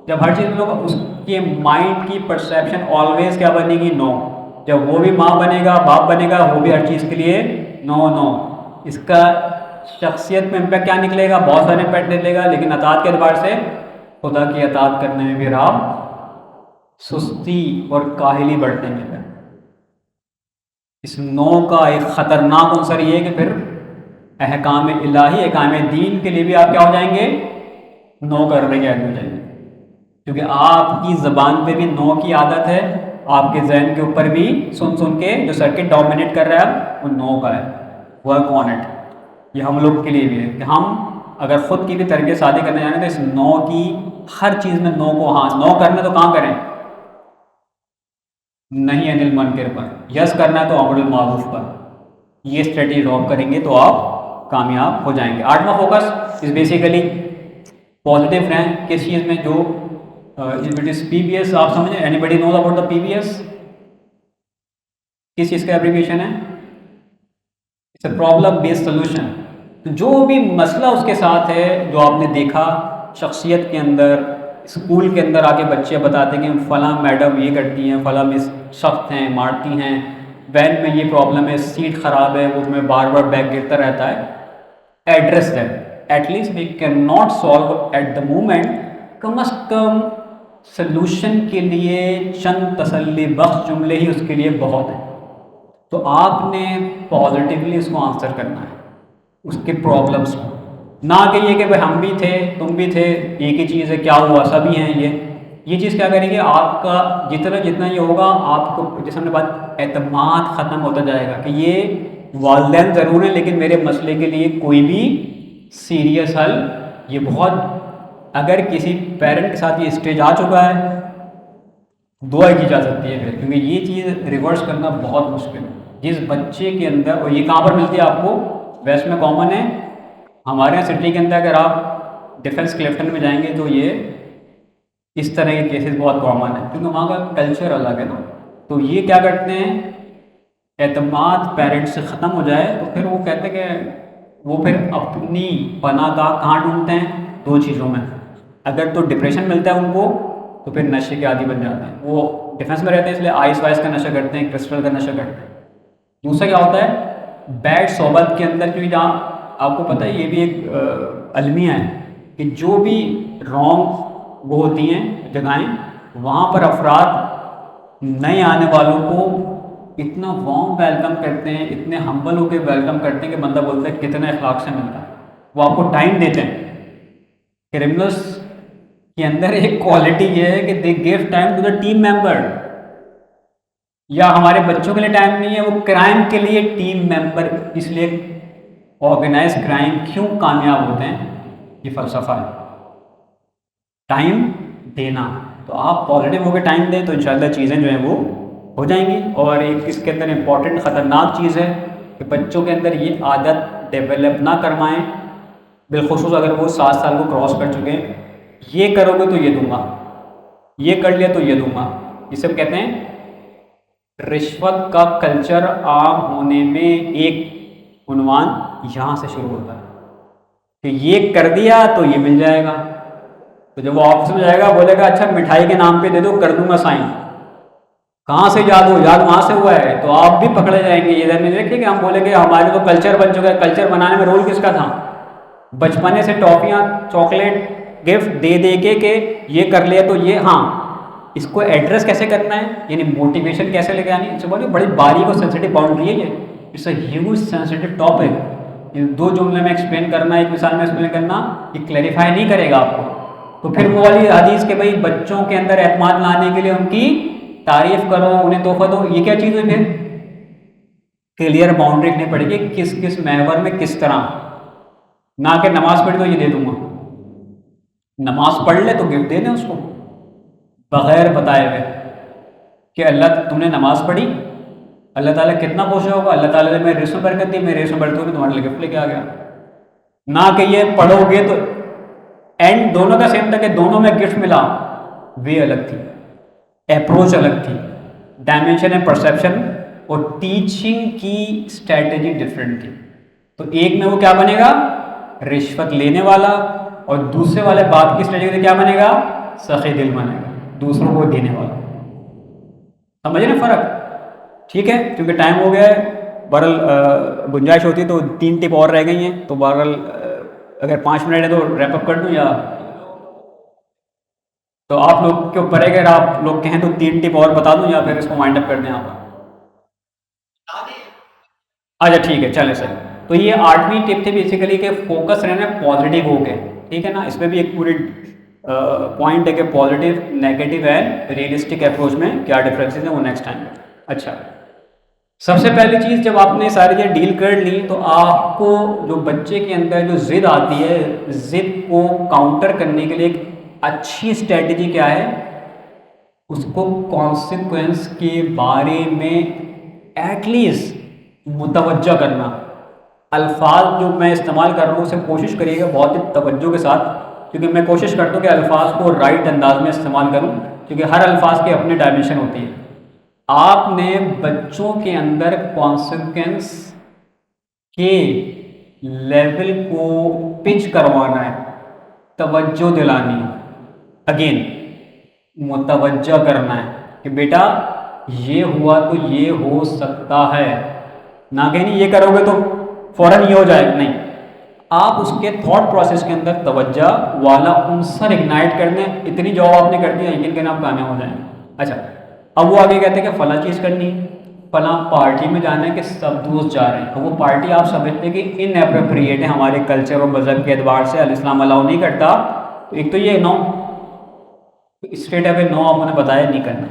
جب ہر چیز میں لوگ اس کے مائنڈ کی پرسیپشن آلویز کیا بنے گی نو. جب وہ بھی ماں بنے گا باپ بنے گا وہ بھی ہر چیز کے لیے نو نو. اس کا شخصیت میں امپیکٹ کیا نکلے گا؟ بہت سارے امپیکٹ نکلے گا، لیکن اطاعت کے اعتبار سے خدا کی اطاعت کرنے میں بھی آپ سستی اور کاہلی بڑھتے ہیں. اس نو کا ایک خطرناک عنصر یہ ہے کہ پھر احکام الہی، احکام دین کے لیے بھی آپ کیا ہو جائیں گے؟ نو کرنے کے عادی ہو جائیں گے، کیونکہ آپ کی زبان پہ بھی نو کی عادت ہے، آپ کے ذہن کے اوپر بھی سن سن کے جو سرکٹ ڈومینیٹ کر رہا ہے وہ نو کا ہے. Work on it. یہ ہم لوگ کے لیے بھی ہے کہ ہم اگر خود کی بھی تربیت شادی کرنے جانے تو اس نو کی ہر چیز میں نو کو، ہاں نو کرنا تو کہاں کریں؟ نہیں انل منکر پر. یس کرنا ہے تو امر بالمعروف پر. یہ اسٹریٹجی ڈراپ کریں گے تو آپ کامیاب ہو جائیں گے. 8واں فوکس از بیسیکلی پازیٹیو رہیں کس چیز میں؟ جو پی بی ایس آپ سمجھیں، anybody knows about the P B S? کس چیز کا ایبریویشن ہے؟ It's a problem based solution. جو بھی مسئلہ اس کے ساتھ ہے، جو آپ نے دیکھا شخصیت کے اندر، اسکول کے اندر آ کے بچے بتاتے ہیں کہ فلاں میڈم یہ کرتی ہیں، فلاں مس سخت ہیں، مارتی ہیں، وین میں یہ پرابلم ہے، سیٹ خراب ہے، اس میں بار بار بیگ گرتا رہتا ہے. Address them. At least we can not solve at the moment, کم از کم سلوشن کے لیے چند تسلی بخش جملے ہی اس کے لیے بہت ہیں. تو آپ نے پازیٹیولی اس کو آنسر کرنا ہے اس کے پرابلمس کو، نہ کہ یہ کہ بھائی ہم بھی تھے تم بھی تھے ایک ہی چیز ہے کیا ہوا سبھی ہیں. یہ چیز کیا کرے گی؟ آپ کا جتنا یہ ہوگا آپ کو، جیسے ہم نے بات، اعتماد ختم ہوتا جائے گا کہ یہ والدین ضرور ہیں لیکن میرے مسئلے کے لیے کوئی بھی سیریس حل. یہ بہت، اگر کسی پیرنٹ کے ساتھ یہ اسٹیج آ چکا ہے دعا کی جا سکتی ہے پھر، کیونکہ یہ چیز ریورس کرنا بہت مشکل ہے. جس بچے کے اندر، اور یہ کہاں پر ملتی ہے آپ کو؟ ویسٹ میں کامن ہے. ہمارے یہاں سٹی کے اندر اگر آپ ڈیفینس کلیفٹن میں جائیں گے تو یہ اس طرح کے کیسز بہت کامن ہے، کیونکہ وہاں کا کلچر الگ ہے نا. تو یہ کیا کرتے ہیں، اعتماد پیرنٹ سے ختم ہو جائے تو پھر وہ کہتے ہیں کہ وہ پھر اپنی پناہ گاہ کہاں ڈھونڈتے ہیں؟ 2 چیزوں میں. اگر تو ڈپریشن ملتا ہے ان کو تو پھر نشے کے عادی بن جاتے ہیں. وہ ڈیفینس میں رہتے ہیں اس لیے آئس وائس کا نشہ کرتے ہیں، کرسٹل کا نشہ کرتے ہیں. دوسرا کیا ہوتا ہے؟ بیڈ صحبت کے اندر، کیونکہ جہاں آپ کو پتہ ہے یہ بھی ایک المیہ ہے کہ جو بھی رانگ وہ ہوتی ہیں جگہیں، وہاں پر افراد نئے آنے والوں کو اتنا وارم ویلکم کرتے ہیں، اتنے ہمبل ہو کے ویلکم کرتے ہیں کہ بندہ بولتا ہے کتنے اخلاق سے ملتا ہے. وہ آپ کو ٹائم دیتے ہیں. کرمنلس کے اندر ایک کوالٹی یہ ہے کہ they give time to the team member. یا ہمارے بچوں کے لیے ٹائم نہیں ہے، وہ کرائم کے لیے ٹیم ممبر. اس لیے آرگنائز کرائم کیوں کامیاب ہوتے ہیں؟ یہ فلسفہ ہے ٹائم دینا. تو آپ پازیٹیو ہو کے ٹائم دیں تو انشاءاللہ چیزیں جو ہیں وہ ہو جائیں گی. اور ایک اس کے اندر امپورٹنٹ خطرناک چیز ہے کہ بچوں کے اندر یہ عادت ڈیولپ نہ کروائیں، بالخصوص اگر وہ 7 سال کو کراس کر چکے ہیں. یہ کرو گے تو یہ دوں گا، یہ کر لیا تو یہ دوں گا. یہ سب کہتے ہیں رشوت کا کلچر عام ہونے میں ایک عنوان یہاں سے شروع ہوتا ہے کہ یہ کر دیا تو یہ مل جائے گا. تو جب وہ آفس میں جائے گا بولے گا اچھا مٹھائی کے نام پہ دے دو، کر دوں گا سائن. کہاں سے یاد ہو؟ یاد وہاں سے ہوا ہے. تو آپ بھی پکڑے جائیں گے. یہ ذہن میں رکھیے کہ ہم بولیں گے ہمارے تو کلچر بن چکا ہے. کلچر بنانے میں رول کس کا تھا؟ بچپنے سے ٹافیاں چاکلیٹ گفٹ دے دے کے کہ یہ کر لیا تو یہ. ہاں اس کو ایڈریس کیسے کرنا ہے، یعنی موٹیویشن کیسے لے کے آنی ہے، اس بڑی بڑی باریک اور سینسیٹیو باؤنڈری ہے. یہ it's a huge sensitive topic. یہ 2 جملے میں ایکسپلین کرنا، ایک مثال میں ایکسپلین کرنا، یہ کلیریفائی نہیں کرے گا آپ کو. تو پھر وہ والی حدیث کہ بھائی بچوں کے اندر اعتماد لانے کے لیے ان کی تعریف کرو، انہیں تحفہ دو، یہ کیا چیز ہوئی؟ پھر کلیئر باؤنڈری رکھنی پڑے گی کس کس محور میں کس طرح. نہ کہ نماز پڑھ تو یہ دے دوں گا. نماز پڑھ لے تو گفٹ دے دیں اس کو بغیر بتائے ہوئے کہ اللہ تم نے نماز پڑھی، اللہ تعالیٰ کتنا خوش ہوگا. اللہ تعالیٰ نے میرے رزق میں برکت دی، میرے رزق میں برکت ہوگی، تمہارے لیے گفٹ لے کے آ گیا. نہ کہ یہ پڑھو گے تو اینڈ دونوں کا سیم تھا کہ دونوں میں گفٹ ملا. وے الگ تھی، اپروچ الگ تھی، ڈائمینشن اینڈ پرسیپشن اور ٹیچنگ کی اسٹریٹجی ڈفرینٹ تھی. تو ایک میں وہ کیا بنے گا؟ رشوت لینے والا، اور دوسرے والے بات کی اسٹریٹجی سے کیا بنے گا؟ سخی دل بنے گا، دوسروں کو دینے والا. سمجھے نا فرق؟ ٹھیک ہے، کیونکہ ٹائم ہو گیا ہے. بہرحال گنجائش ہوتی تو 3 ٹپ اور رہ گئی ہیں. تو بہرحال اگر 5 منٹ ہے تو ریپ اپ کر دوں، یا تو آپ لوگ کے اوپر ہے کہ اگر آپ لوگ کہیں تو 3 ٹپ اور بتا دوں یا پھر اس کو مائنڈ اپ کر دیں آپ. اچھا ٹھیک ہے، چلے سر. تو یہ 8ویں ٹپ تھی بیسیکلی کہ فوکس رہنا پازیٹیو ہو کے. ٹھیک ہے نا، اس میں بھی ایک پوری پوائنٹ ہے کہ positive, negative and realistic approach میں کیا ڈفرینسز ہیں وہ نیکسٹ ٹائم. اچھا، سب سے پہلی چیز جب آپ نے ساری چیزیں ڈیل کر لی تو آپ کو جو بچے کے اندر جو ضد آتی ہے، ضد کو کاؤنٹر کرنے کے لیے ایک اچھی اسٹریٹجی کیا ہے؟ اس کو کانسیکوینس کے بارے میں ایٹ لیسٹ متوجہ کرنا. الفاظ جو میں استعمال کر رہا ہوں اسے کوشش کریے گا بہت ہی توجہ کے ساتھ، کیونکہ میں کوشش کرتا ہوں کہ الفاظ کو رائٹ انداز میں استعمال کروں، کیونکہ ہر الفاظ کی اپنی ڈائمینشن ہوتی ہے. آپ نے بچوں کے اندر کانسیکوینس کے لیول کو پچ کروانا ہے، توجہ دلانی ہے. اگین متوجہ کرنا ہے کہ بیٹا یہ ہوا تو یہ ہو سکتا ہے. نہ کہ نہیں یہ کرو گے تو فوراً یہ ہو جائے، نہیں. آپ اس کے تھاٹ پروسیس کے اندر توجہ والا عنصر اگنائٹ کر دیں. اتنی جاب آپ نے کر دیا، یقین کرنا آپ کامیاب ہو جائیں. اچھا، اب وہ آگے کہتے ہیں کہ فلاں چیز کرنی ہے، فلاں پارٹی میں جانا ہے کہ سب دوست جا رہے ہیں. تو وہ پارٹی آپ سمجھتے ہیں کہ ان اپروپریٹ ہے ہمارے کلچر اور مذہب کے اعتبار سے، الاسلام الاؤ نہیں کرتا. تو ایک تو یہ نو اسٹریٹ اوے نو آپ نے بتایا نہیں کرنا.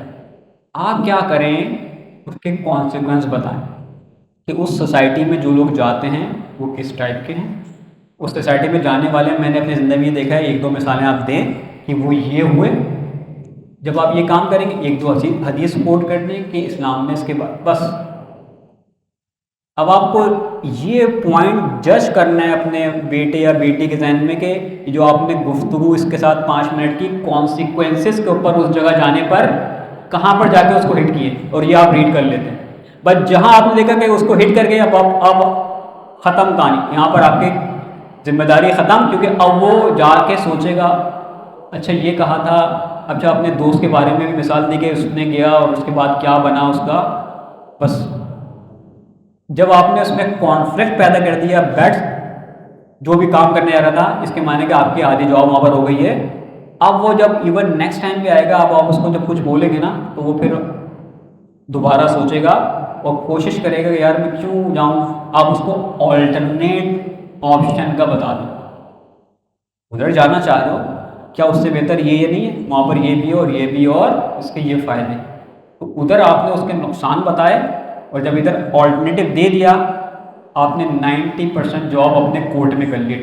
آپ کیا کریں، اس کے کانسیکوینس بتائیں کہ اس سوسائٹی میں جو لوگ جاتے ہیں وہ کس ٹائپ کے ہیں. اس سوسائٹی میں جانے والے میں نے اپنی زندگی میں دیکھا ہے، 1-2 مثالیں آپ دیں کہ وہ یہ ہوئے. جب آپ یہ کام کریں گے 1-2 حدیث کوٹ کر دیں کہ اسلام نے اس کے بعد بس. اب آپ کو یہ پوائنٹ جج کرنا ہے اپنے بیٹے یا بیٹی کے ذہن میں کہ جو آپ نے گفتگو اس کے ساتھ 5 منٹ کی، کانسیکوینسز کے اوپر اس جگہ جانے پر کہاں پر جا کے اس کو ہٹ کیے، اور یہ آپ ریڈ کر لیتے ہیں. بس جہاں آپ نے دیکھا کہ اس کو ہٹ کر گئے، اب ختم کہانی. یہاں پر آپ کی ذمہ داری ختم، کیونکہ اب وہ جا کے سوچے گا اچھا یہ کہا تھا. اچھا اپنے دوست کے بارے میں بھی مثال دی کہ اس نے گیا اور اس کے بعد کیا بنا اس کا. بس جب آپ نے اس میں کانفلکٹ پیدا کر دیا، بیٹھ جو بھی کام کرنے جا رہا تھا اس کے معنی کہ آپ کی آدھی جاب وہاں پر ہو گئی ہے. اب وہ جب ایون نیکسٹ ٹائم پہ آئے گا، اب آپ اس کو جب کچھ بولیں گے نا تو وہ پھر دوبارہ سوچے گا اور کوشش کرے گا کہ یار میں کیوں جاؤں. آپ اس کو آلٹرنیٹ آپشن کا بتا دیں. ادھر جانا چاہ رہے ہو، کیا اس سے بہتر یہ نہیں ہے، وہاں پر یہ بھی اور یہ بھی اور اس کے یہ فائدے. تو ادھر آپ نے اس کے نقصان بتائے، اور جب ادھر آلٹرنیٹو دے دیا آپ نے 90% جاب اپنے کورٹ میں کر لی.